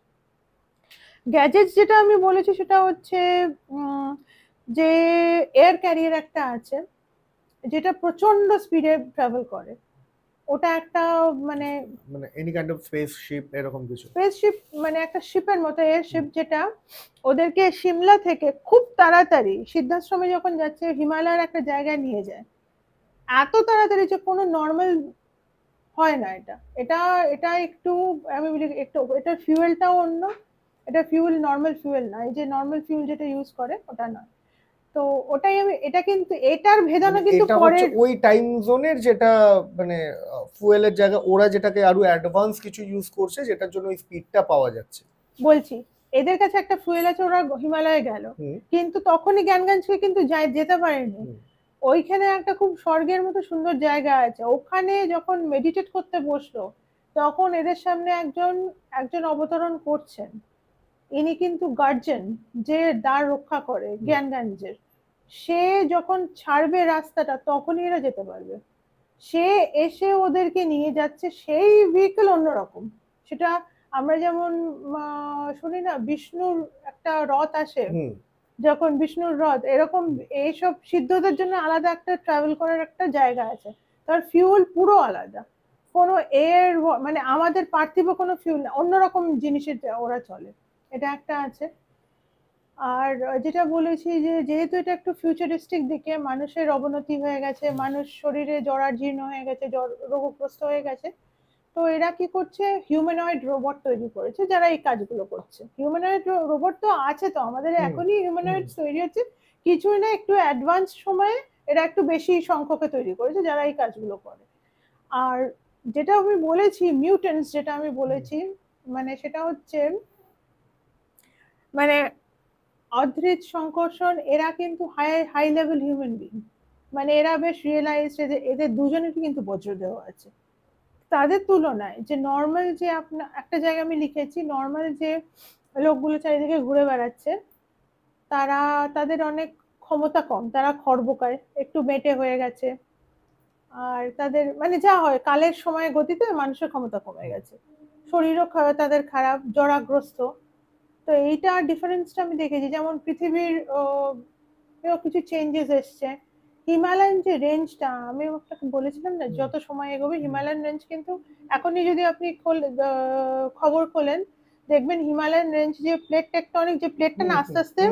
গ্যাজেটস যেটা আমি বলেছি সেটা হচ্ছে যে এয়ার ক্যারিয়ার একটা আছে যেটা প্রচন্ড স্পিডে ট্রাভেল করে, ওটা একটা মানে মানে এনি কাইন্ড অফ স্পেসশিপ এরকম কিছু? স্পেসশিপ মানে একটা শিপের মতো এয়ারশিপ, যেটা ওদেরকে সিমলা থেকে খুব তাড়াতাড়ি সিদ্ধাশ্রমে যখন যাচ্ছে হিমালয়ের একটা জায়গায় নিয়ে যায়, এত তাড়াতাড়ি যে কোনো নর্মাল হয় না। এটা এটা এটা একটু আমি বলি একটু, এটার ফিউয়েলটাও অন্য, এটা ফিউল নর্মাল ফিউয়েল না, এই যে নর্মাল ফিউল যেটা ইউজ করে ওটা নয়। তো ওটাই আমি, এটা কিন্তু এটার ভেদানো মানে কিন্তু এটা হচ্ছে পরের। ওই টাইম জোনের যেটা মানে ফুয়েলের জায়গায় ওরা যেটাকে আরো অ্যাডভান্স কিছু ইউজ করছে যেটার জন্য ওই স্পিডটা পাওয়া যাচ্ছে। বলছি এদের কাছে একটা ফুয়েল আছে, ওরা হিমালয়ে গেল, হুম কিন্তু তখনই জ্ঞানগঞ্জকে কিন্তু যেতে পারেনি। হুম ওইখানে একটা খুব স্বর্গের মতো সুন্দর জায়গা আছে, ওখানে যখন মেডিটেট করতে বসলো তখন এদের সামনে একজন একজন অবতরণ করছেন, ইনি কিন্তু গার্জেন, যে দ্বার রক্ষা করে জ্ঞানগঞ্জের, সে যখন ছাড়বে রাস্তাটা তখনই এরা যেতে পারবে। সে এসে ওদেরকে নিয়ে যাচ্ছে, সেই ভেহিকেল অন্যরকম। সেটা আমরা যেমন শুনি না বিষ্ণুর একটা রথ আসে, হুম যখন বিষ্ণুর রথ এরকম, এইসব সিদ্ধদের জন্য আলাদা একটা ট্রাভেল করার একটা জায়গা আছে, তার ফিউল পুরো আলাদা, কোনো এয়ার মানে আমাদের পার্থিব কোনো ফিউল না, অন্যরকম জিনিসের ওরা চলে, এটা একটা আছে। আর যেটা বলেছি যে যেহেতু এটা একটু ফিউচারিস্টিক দিকে, মানুষের অবনতি হয়ে গেছে, মানুষ শরীরে জরাজীর্ণ হয়ে গেছে, রোগগ্রস্ত হয়ে গেছে, তো এরা কি করছে, হিউম্যানয়েড রোবট তৈরি করেছে যারা এই কাজগুলো করছে। হিউম্যানয়েড রোবট তো আছে, তো আমাদের হুম এখনই হুম হিউম্যানয়েড তৈরি হচ্ছে, কিছুই না একটু অ্যাডভান্স সময়ে এরা একটু বেশি সংখ্যকে তৈরি করেছে যারা এই কাজগুলো করে। আর যেটা আমি বলেছি মিউটেন্টস, যেটা আমি বলেছি মানে সেটা হচ্ছে মানে অদৃত সংকর্ষণ, এরা কিন্তু high high level human being, মানে এরা বেশ রিয়েলাইজ যে এদের দুজনেরই কিন্তু বজ্রদেহ আছে। তাদের তুলনায় যে নর্মাল যে আপনার একটা জায়গায় আমি লিখেছি, নর্মাল যে লোকগুলো চারিদিকে ঘুরে বেড়াচ্ছে তারা, তাদের অনেক ক্ষমতা কম, তারা খর্বকায়, একটু বেঁটে হয়ে গেছে, আর তাদের মানে যা হয় কালের সময় গতিতে মানুষের ক্ষমতা কমে গেছে, শরীরও তাদের খারাপ, জরাগ্রস্ত। তো এইটা ডিফারেন্সটা আমি দেখেছি, যেমন পৃথিবীর কিছু চেঞ্জেস এসছে। হিমালয়ান যে রেঞ্জটা আমি আপনাকে বলেছিলাম না, যত সময় এগোবে হিমালয়ান রেঞ্জ কিন্তু, এখনই যদি আপনি খবর খোলেন দেখবেন হিমালয়ান রেঞ্জ যে প্লেট টেকটনিক, যে প্লেটটা না আস্তে আস্তে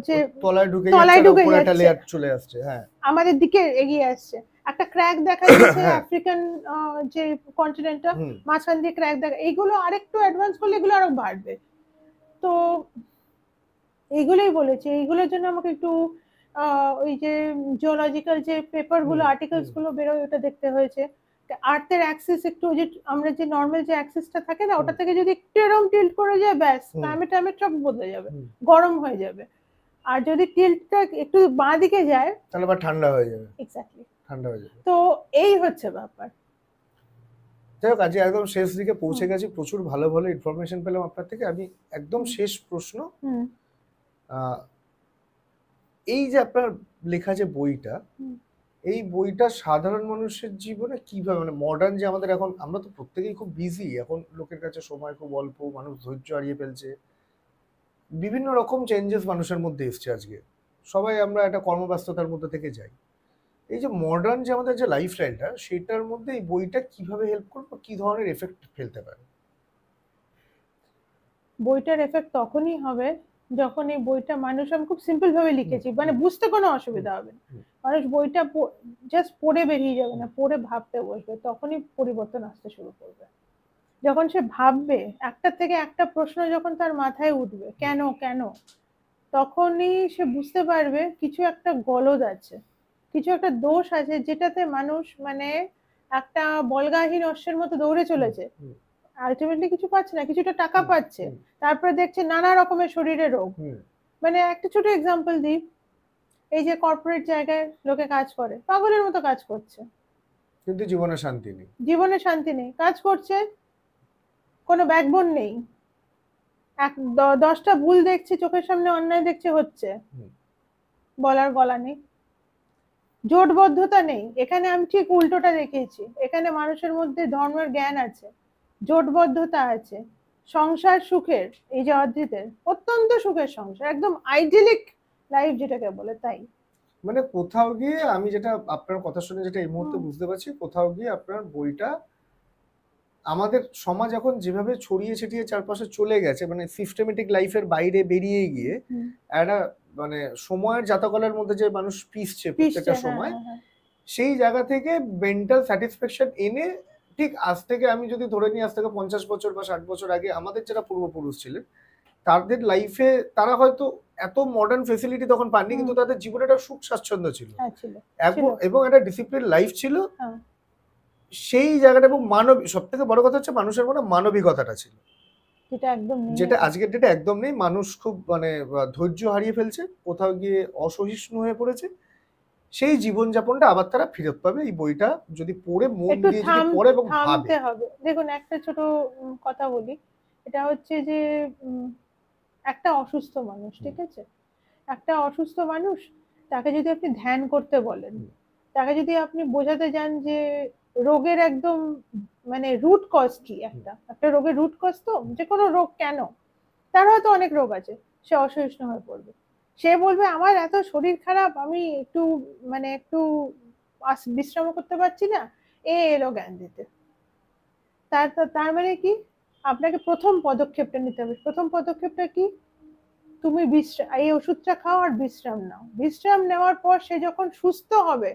যে তলায় ঢুকে যাচ্ছে তলায় আর ঢুকে উপরে একটা যাচ্ছে, লেয়ার চলে আসছে। হ্যাঁ আমাদের দিকে এগিয়ে আসছে। একটা ক্র্যাক দেখা দিয়েছে হ্যাঁ আফ্রিকান যে কন্টিনেন্টটা, হুম মাঝখান দিয়ে ক্র্যাক দেখা, এইগুলো আরেকটু অ্যাডভান্স করলে এগুলো আরো বাড়বে। তো এইগুলোই বলেছি, এইগুলোর জন্য আমাকে একটু ওই যে জিওলজিক্যাল যে পেপার গুলো, হুম আর্টিকেলস হুম গুলো বেরোয়, ওটা দেখতে হয়েছে। আর্থের অ্যাক্সিস একটু, যে আমরা যে নর্মাল যে অ্যাক্সিসটা থাকে না, ওটা থেকে যদি একটু এরকম টিল্ট করে যায়, ব্যাস হুম ক্লাইমেট টাইমেট সব বদলে যাবে, হুম গরম হয়ে যাবে। আর যদি টিল্টটা একটু বাঁ দিকে যায়, তাহলে আবার ঠান্ডা হয়ে যাবে। এক্স্যাক্টলি। ঠান্ডা হয়ে যাবে। তো এই হচ্ছে ব্যাপার। যাই হোক, আজকে একদম শেষ দিকে পৌঁছে হুম গেছি, প্রচুর ভালো ভালো ইনফরমেশন পেলাম আপনার থেকে। আমি একদম হুম শেষ প্রশ্ন, হুম আহ, এই যে আপনার লেখা যে বইটা, হুম। এই বইটা সাধারণ মানুষের জীবনে কিভাবে, মানে মডার্ন যে আমাদের এখন, আমরা তো প্রত্যেকেই খুব বিজি এখন, লোকের কাছে সময় খুব অল্প, মানুষ ধৈর্য হারিয়ে ফেলছে, বিভিন্ন রকম চেঞ্জেস মানুষের মধ্যে এসছে আজকে, সবাই আমরা একটা কর্মব্যস্ততার মধ্যে থেকে যাই। এই যে মডার্ন যে আমাদের যে লাইফস্টাইলটা, সেটার মধ্যে এই বইটা কিভাবে হেল্প করবে, কি ধরনের এফেক্ট ফেলতে পারে? বইটার এফেক্ট তখনই হবে যখন এই বইটা মানুষ, আমি খুব সিম্পল ভাবে হুম লিখেছি, মানে হুম বুঝতে কোনো হুম অসুবিধা হবে না। হুম মানুষ বইটা জাস্ট পড়ে বেরিয়ে যাবে হুম না, পড়ে ভাবতে বসবে, তখনই পরিবর্তন আসতে শুরু করবে। যখন সে ভাববে, একটা থেকে একটা প্রশ্ন যখন তার মাথায় উঠবে, হুম কেন কেন, তখনই সে বুঝতে পারবে কিছু একটা গলদ আছে, কিছু একটা দোষ আছে, যেটাতে মানুষ মানে একটা বলগাহীন অশ্বের মতো দৌড়ে হুম চলেছে, হুম আলটিমেটলি কিছু পাচ্ছে না, কিছুটা টাকা হুম পাচ্ছে, হুম তারপরে দেখছে নানা রকমের শরীরে রোগ। হুম মানে একটা ছোট এক্সাম্পল দিই, এই যে কর্পোরেট জায়গায় লোকে কাজ করে, পাগলের মতো কাজ করছে, কিন্তু জীবনে শান্তি নেই। জীবনে শান্তি নেই, কাজ করছে, কোনো ব্যাকবোন নেই, 10টা ভুল দেখছে, চোখের সামনে অন্যায় দেখছে হচ্ছে, হুম বলার গলা নেই। জোটবদ্ধতা নেই, এখানে আমি ঠিক উল্টোটা দেখিয়েছি। এখানে মানুষের মধ্যে ধর্মের জ্ঞান আছে, জোটবদ্ধতা আছে, সংসার সুখের, এই যে অদ্রিতের অত্যন্ত সুখের সংসার, একদম আইডিয়ালিক লাইফ যেটাকে বলে তাই। মানে কোথাও গিয়ে আমি যেটা আপনার কথা শুনে যেটা এই মুহূর্তে হুম। বুঝতে পারছি, কোথাও গিয়ে আপনার বইটা আমাদের সমাজ এখন যেভাবে ছড়িয়ে ছিটিয়ে চারপাশে চলে গেছে, মানে সিস্টেমেটিক লাইফের বাইরে বেরিয়ে গিয়ে হুম। একটা মানে সময়ের জাতকলের মধ্যে যে মানুষ পিসছে পিসছে, প্রত্যেকটা হ্যাঁ সময়, হ্যাঁ হ্যাঁ। সেই জায়গা থেকে মেন্টাল স্যাটিসফ্যাকশন এনে, ঠিক আজ থেকে আমি যদি ধরে নিই আজ থেকে 50 বছর বা 60 বছর আগে আমাদের যারা পূর্বপুরুষ ছিলেন তাদের লাইফে তারা হয়তো এত মডার্ন ফেসিলিটি তখন পাননি, হুম। কিন্তু তাদের জীবনে একটা সুখ স্বাচ্ছন্দ্য ছিল হ্যাঁ ছিল, ছিল। এবং একটা ডিসিপ্লিন লাইফ ছিল। হ্যাঁ। সেই জায়গাটা এবং সব থেকে বড় কথা হচ্ছে মানুষের মনে মানবিকতাটা ছিল, যেটা একদম নেই যেটা এখন। আজকের ডেটে একদম নেই। মানুষ খুব মানে ধৈর্য হারিয়ে ফেলছে, কোথাও গিয়ে অসহিষ্ণু হয়ে পড়েছে। সেই জীবনযাপনটা আবার তারা ফেরত পাবে এই বইটা যদি পড়ে, মন একটু দিয়ে যদি পড়ে এবং ভাবে। থামতে হবে। দেখুন একটা ছোট কথা বলি, এটা হচ্ছে যে একটা অসুস্থ মানুষ, ঠিক আছে, একটা অসুস্থ মানুষ, তাকে যদি আপনি ধ্যান করতে বলেন, তাকে যদি আপনি বোঝাতে যান যে রোগের একদম মানে রুট কজ কি, একটা রোগের রুট কজ, তো যে কোনো রোগ কেন, তার হয়তো অনেক রোগ আছে, সে অসহিষ্ণু হয়ে পড়বে। সে বলবে আমার এত শরীর খারাপ, আমি একটু মানে একটু বিশ্রাম করতে পারছি না, এলো জ্ঞান দিতে। তার মানে কি, আপনাকে প্রথম পদক্ষেপটা নিতে হবে। প্রথম পদক্ষেপটা কি, তুমি এই ওষুধটা খাও আর বিশ্রাম নাও। বিশ্রাম নেওয়ার পর সে যখন সুস্থ হবে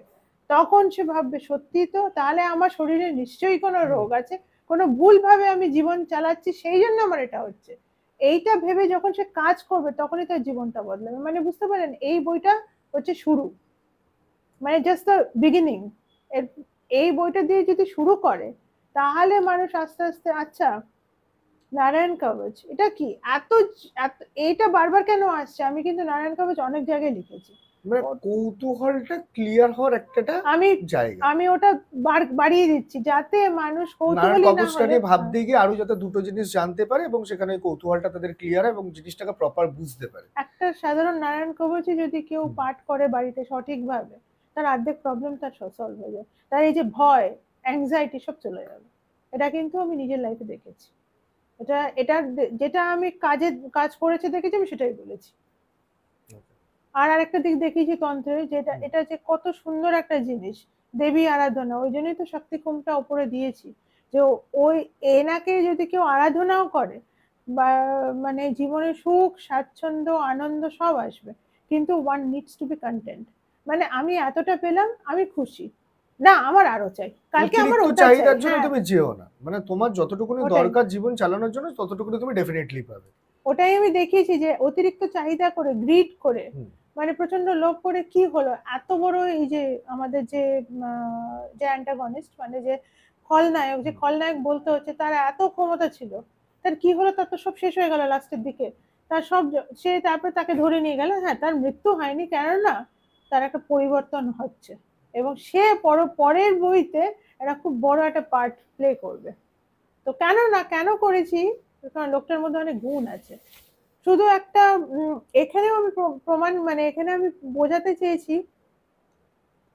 তখন সে ভাববে সত্যি তো, তাহলে আমার শরীরে নিশ্চয়ই কোনো রোগ আছে, কোনো ভুলভাবে আমি জীবন চালাচ্ছি, সেই জন্য আমার এটা হচ্ছে। এইটা ভেবে যখন সে কাজ করবে তখনই তার জীবনটা বদলাবে। মানে বুঝতে পারেন, এই বইটা হচ্ছে শুরু, মানে জাস্ট দ্য বিগিনিং। এই বইটা দিয়ে যদি শুরু করে তাহলে মানুষ আস্তে আস্তে, আচ্ছা নারায়ণ কবচ এটা কি, এত এইটা বারবার কেন আসছে। আমি কিন্তু নারায়ণ কবচ অনেক জায়গায় লিখেছি। মানে কৌতূহলটা ক্লিয়ার হওয়ার একটা আমি জায়গা। আমি ওটা বাড়িয়ে দিচ্ছি যাতে মানুষ নারায়ণ কৌতূহলী না কবচটা হলে। নিয়ে ভাবতে গিয়ে আরো যাতে দুটো জিনিস জানতে পারে এবং সেখানে কৌতূহলটা তাদের ক্লিয়ার এবং জিনিসটাকে প্রপার বুঝতে পারে। একটা সাধারণ নারায়ণ কবচই যদি কেউ পাঠ করে বাড়িতে সঠিকভাবে, তার অর্ধেক প্রবলেম তার সলভ হয়ে যায়। তার এই যে ভয়, অ্যাংজাইটি সব চলে যাবে। এটা কিন্তু আমি নিজের লাইফে দেখেছি। এটা যেটা আমি কাজ করেছে দেখেছি, আমি সেটাই বলেছি। আর আরেকটা দিক দেখিয়েছি তন্ত্রের, যেটা এটা যে কত সুন্দর একটা জিনিস, দেবী আরাধনা। ওই জন্যই তো শক্তি কুমটা উপরে দিয়েছি, যে ওই এনাকে যদি কেউ আরাধনাও করে, বা মানে জীবনে সুখ স্বাচ্ছন্দ্য আনন্দ সব আসবে, কিন্তু one needs to be content. মানে আমি এতটা পেলাম, আমি খুশি না, আমার আরো চাই, কালকে আমার অতিরিক্ত ওটা চাই। চাহিদার জন্য হ্যাঁ তুমি যেও না, মানে তোমার যতটুকুনি ওটাই, দরকার জীবন চালানোর জন্য ততটুকুনি তুমি ডেফিনেটলি পাবে। ওটাই আমি দেখিয়েছি, যে অতিরিক্ত চাহিদা করে, গ্রিড করে, মানে প্রচন্ড লোভ করে কি হলো, এত বড় এই যে আমাদের যে অ্যান্টাগনিস্ট, মানে যে খলনায়ক বলতে হচ্ছে, তার এত ক্ষমতা ছিল, তার কি হলো, তার তো সব শেষ হয়ে গেল লাস্টের দিকে। তার সব সে তারপরে তাকে ধরে নিয়ে গেল। হ্যাঁ, তার মৃত্যু হয়নি, কেননা তার একটা পরিবর্তন হচ্ছে, এবং সে পরের বইতে একটা খুব বড় একটা পার্ট প্লে করবে। তো কেন করেছি, কারণ লোকটার মধ্যে অনেক গুণ আছে। শুধু একটা এখানেও আমি প্রমাণ, মানে এখানে আমি বোঝাতে চেয়েছি,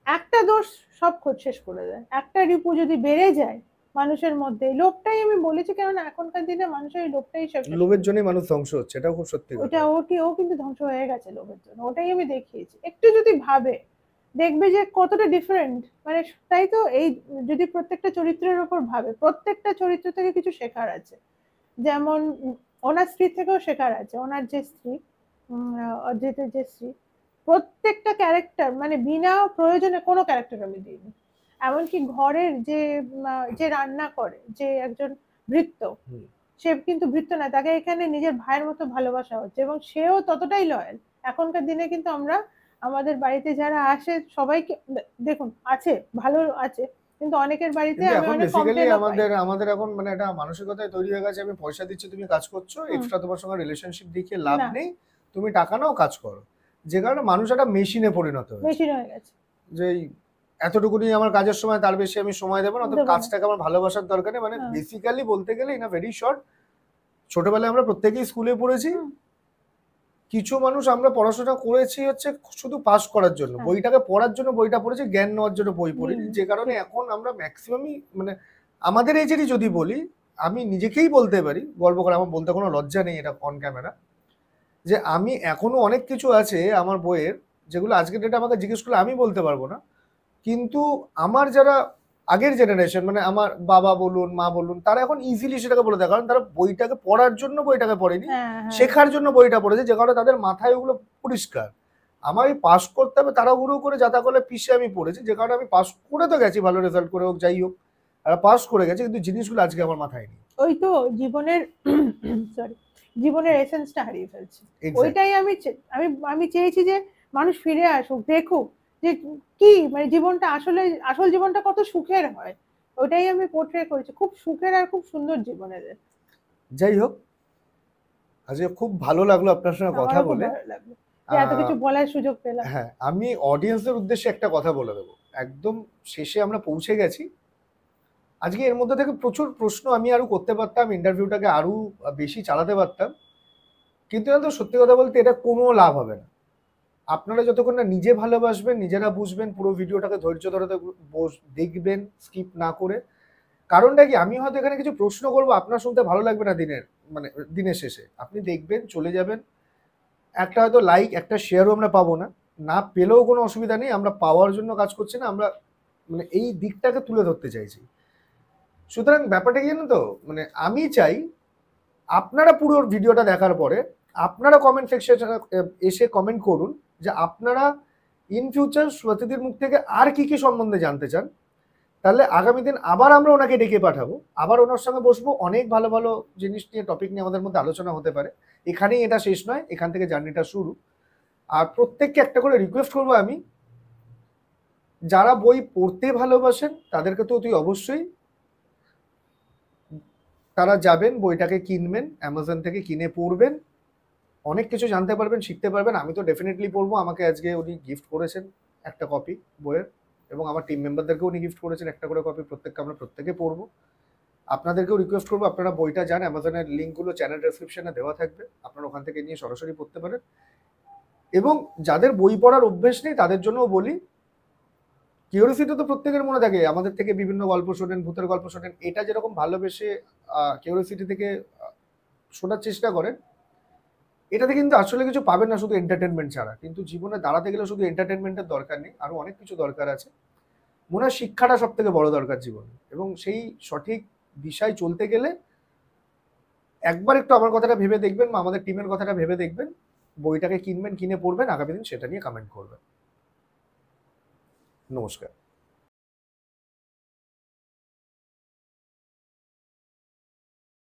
একটা দোষ সব খোঁজ শেষ করে দেয়। একটা রিপু যদি বেড়ে যায় মানুষের মধ্যে, লোভটাই আমি বলেছি, কেননা এখনকার দিনে মানুষের এই লোভটাই সব শেষ লোভের করে জন্যই মানুষ ধ্বংস হচ্ছে, এটাও খুব সত্যি কথা। ওটা ও কিন্তু ধ্বংস হয়ে গেছে লোভের জন্য। ওটাই আমি দেখিয়েছি। একটু যদি ভাবে দেখবে যে কতটা ডিফারেন্ট, মানে তাই তো এই, যদি প্রত্যেকটা চরিত্রের উপর ভাবে, প্রত্যেকটা চরিত্র থেকে কিছু শেখার আছে। যেমন ওনার স্ত্রী থেকেও শেখার আছে। ওনার যে স্ত্রী, অজিতের যে স্ত্রী, প্রত্যেকটা ক্যারেক্টার, মানে বিনা প্রয়োজনে কোনো ক্যারেক্টার আমি দিইনি। এমনকি ঘরের যে রান্না করে, যে একজন ভৃত্য, সে কিন্তু ভৃত্য না, তাকে এখানে নিজের ভাইয়ের মতো ভালোবাসা হচ্ছে, এবং সেও ততটাই লয়াল। এখনকার দিনে কিন্তু আমরা আমাদের বাড়িতে যারা আসে সবাইকে দেখুন, আছে ভালো আছে, কিন্তু অনেকের বাড়িতে কিন্তু আমি এখন অনেক বেসিক্যালি কমপ্লেনও পাই। আমাদের এখন মানে একটা মানসিকতায় তৈরি হয়ে গেছে, আমি পয়সা দিচ্ছি তুমি কাজ করছো, এক্সট্রা তোমার সঙ্গে রিলেশনশিপ দেখিয়ে লাভ না, নেই, তুমি টাকা নাও কাজ করো। যে কারণে মানুষ একটা মেশিনে পরিণত হয়েছে, মেশিন হয়ে গেছে। যে এতটুকুনি আমার কাজের সময়, তার বেশি আমি সময় দেবো না, অর্থাৎ কাজটাকে আমার ভালোবাসার দরকার নেই। মানে বেসিক্যালি বলতে গেলে ইন আ ভেরি শর্ট, ছোটবেলায় আমরা প্রত্যেকেই স্কুলে পড়েছি কিছু মানুষ আমরা পড়াশোনা করেছি হচ্ছে শুধু পাস করার জন্য, হ্যাঁ। বইটাকে পড়ার জন্য বইটা পড়েছি, জ্ঞান নেওয়ার জন্য বই পড়িনি, হুম, যে কারণে ঠিক। এখন আমরা ম্যাক্সিমামই মানে আমাদের এজেরই যদি বলি, আমি নিজেকেই বলতে পারি গর্ব করে, আমার বলতে কোনো লজ্জা নেই এটা অন ক্যামেরা, যে আমি এখনো অনেক কিছু আছে আমার বইয়ের যেগুলো আজকের ডেটে আমাকে জিজ্ঞেস করলে আমি বলতে পারবো না, কিন্তু আমার যারা আগের জেনারেশন মানে আমার বাবা বলুন মা বলুন তারা এখন ইজিলি সেটাকে বলে দেয়, কারণ তারা বইটাকে পড়ার জন্য বইটাকে পড়েনি, হ্যাঁ, হ্যাঁ। শেখার জন্য বইটা পড়েছে, যে কারণে তাদের মাথায় ওগুলো পরিষ্কার। আমার এই পাস করতে হবে তাড়াহুড়ো করে যাতা করে পিসে আমি পড়েছি, যে কারণে আমি পাস করে তো গেছি, ভালো রেজাল্ট করে হোক যাই হোক, আর পাস করে গেছি, কিন্তু জিনিসগুলো আজকে আমার মাথায় নেই। ওই তো জীবনের সরি, জীবনের এসেন্সটা হারিয়ে ফেলছি। Exactly. ওইটাই আমি আমি চেয়েছি যে মানুষ ফিরে আসুক, দেখুক যে কি মানে জীবনটা আসলে আসল জীবনটা কত সুখের হয়। ওইটাই আমি পোর্ট্রে করেছি, খুব সুখের আর খুব সুন্দর জীবনের। যাই হোক, আজকে খুব ভালো লাগলো আপনার সঙ্গে কথা আমারও খুব বলে। ভালো লাগলো যে এত কিছু বলার সুযোগ পেলাম। হ্যাঁ, আমি অডিয়েন্সদের উদ্দেশ্যে একটা কথা বলে দেবো, একদম শেষে আমরা পৌঁছে গেছি। আজকে এর মধ্যে থেকে প্রচুর প্রশ্ন আমি আরো করতে পারতাম, ইন্টারভিউটাকে আরো বেশি চালাতে পারতাম, কিন্তু জানো তো সত্যি কথা বলতে এটা কোনো লাভ হবে না। আপনারা যতক্ষণ না নিজে ভালোবাসবেন, নিজেরা বুঝবেন, পুরো ভিডিওটাকে ধৈর্য ধরে দেখবেন স্কিপ না করে। কারণটা কি, আমি হয়তো এখানে কিছু প্রশ্ন করবো, আপনার শুনতে ভালো লাগবে না দিনের শেষে আপনি দেখবেন চলে যাবেন, একটা হয়তো লাইক একটা শেয়ারও আমরা পাবো না, না পেলেও কোনো অসুবিধা নেই, আমরা পাওয়ার জন্য কাজ করছি না, আমরা মানে এই দিকটাকে তুলে ধরতে চাইছি। সুতরাং ব্যাপারটা কি জানেন তো, মানে আমি চাই আপনারা পুরো ভিডিওটা দেখার পরে আপনারা কমেন্ট সেকশনে এসে কমেন্ট করুন যে আপনারা ইন ফিউচার সুয়াতিদির মুখ থেকে আর কি কি সম্বন্ধে জানতে চান। তাহলে আগামী দিন আবার আমরা ওনাকে ডেকে পাঠাবো, আবার ওনার সঙ্গে বসবো, অনেক ভালো ভালো জিনিস নিয়ে টপিক নিয়ে আমাদের মধ্যে আলোচনা হতে পারে। এখানেই এটা শেষ নয়, এখান থেকে জার্নিটা শুরু। আর প্রত্যেককে একটা করে রিকোয়েস্ট করবো আমি, যারা বই পড়তে ভালোবাসেন তাদেরকে তো অতি অবশ্যই তারা যাবেন, বইটাকে কিনবেন, অ্যামাজন থেকে কিনে পড়বেন, অনেক কিছু জানতে পারবেন, শিখতে পারবেন। আমি তো ডেফিনেটলি পড়বো, আমাকে আজকে উনি গিফট করেছেন একটা কপি বইয়ের, এবং আমার টিম মেম্বারদেরকেও উনি গিফট করেছেন একটা করে কপি, প্রত্যেককে আমরা প্রত্যেকে পড়বো। আপনাদেরকেও রিকোয়েস্ট করবো আপনারা বইটা যান, অ্যামাজনের লিঙ্কগুলো চ্যানেল ডেসক্রিপশনে দেওয়া থাকবে, আপনারা ওখান থেকে নিয়ে সরাসরি পড়তে পারেন। এবং যাদের বই পড়ার অভ্যেস নেই তাদের জন্যও বলি, কিউরিওসিটি তো প্রত্যেকের মনে থাকে, আমাদের থেকে বিভিন্ন গল্প শোনেন, ভূতের গল্প শোনেন, এটা যেরকম ভালোবেসে কিউরিওসিটি থেকে শোনার চেষ্টা করেন, এটাতে কিন্তু আসলে কিছু পাবেন না শুধু এন্টারটেনমেন্ট ছাড়া। কিন্তু জীবনে দাঁড়াতে গেলে শুধু এন্টারটেনমেন্টের দরকার নেই, আরো অনেক কিছু দরকার আছে। মনে হয় শিক্ষাটা সব থেকে বড় দরকার জীবনে, এবং সেই সঠিক দিশায় চলতে গেলে একবার একটু আমার কথাটা ভেবে দেখবেন বা আমাদের টিমের কথাটা ভেবে দেখবেন, বইটাকে কিনবেন, কিনে পড়বেন, আগামী দিন সেটা নিয়ে কমেন্ট করবেন। নমস্কার।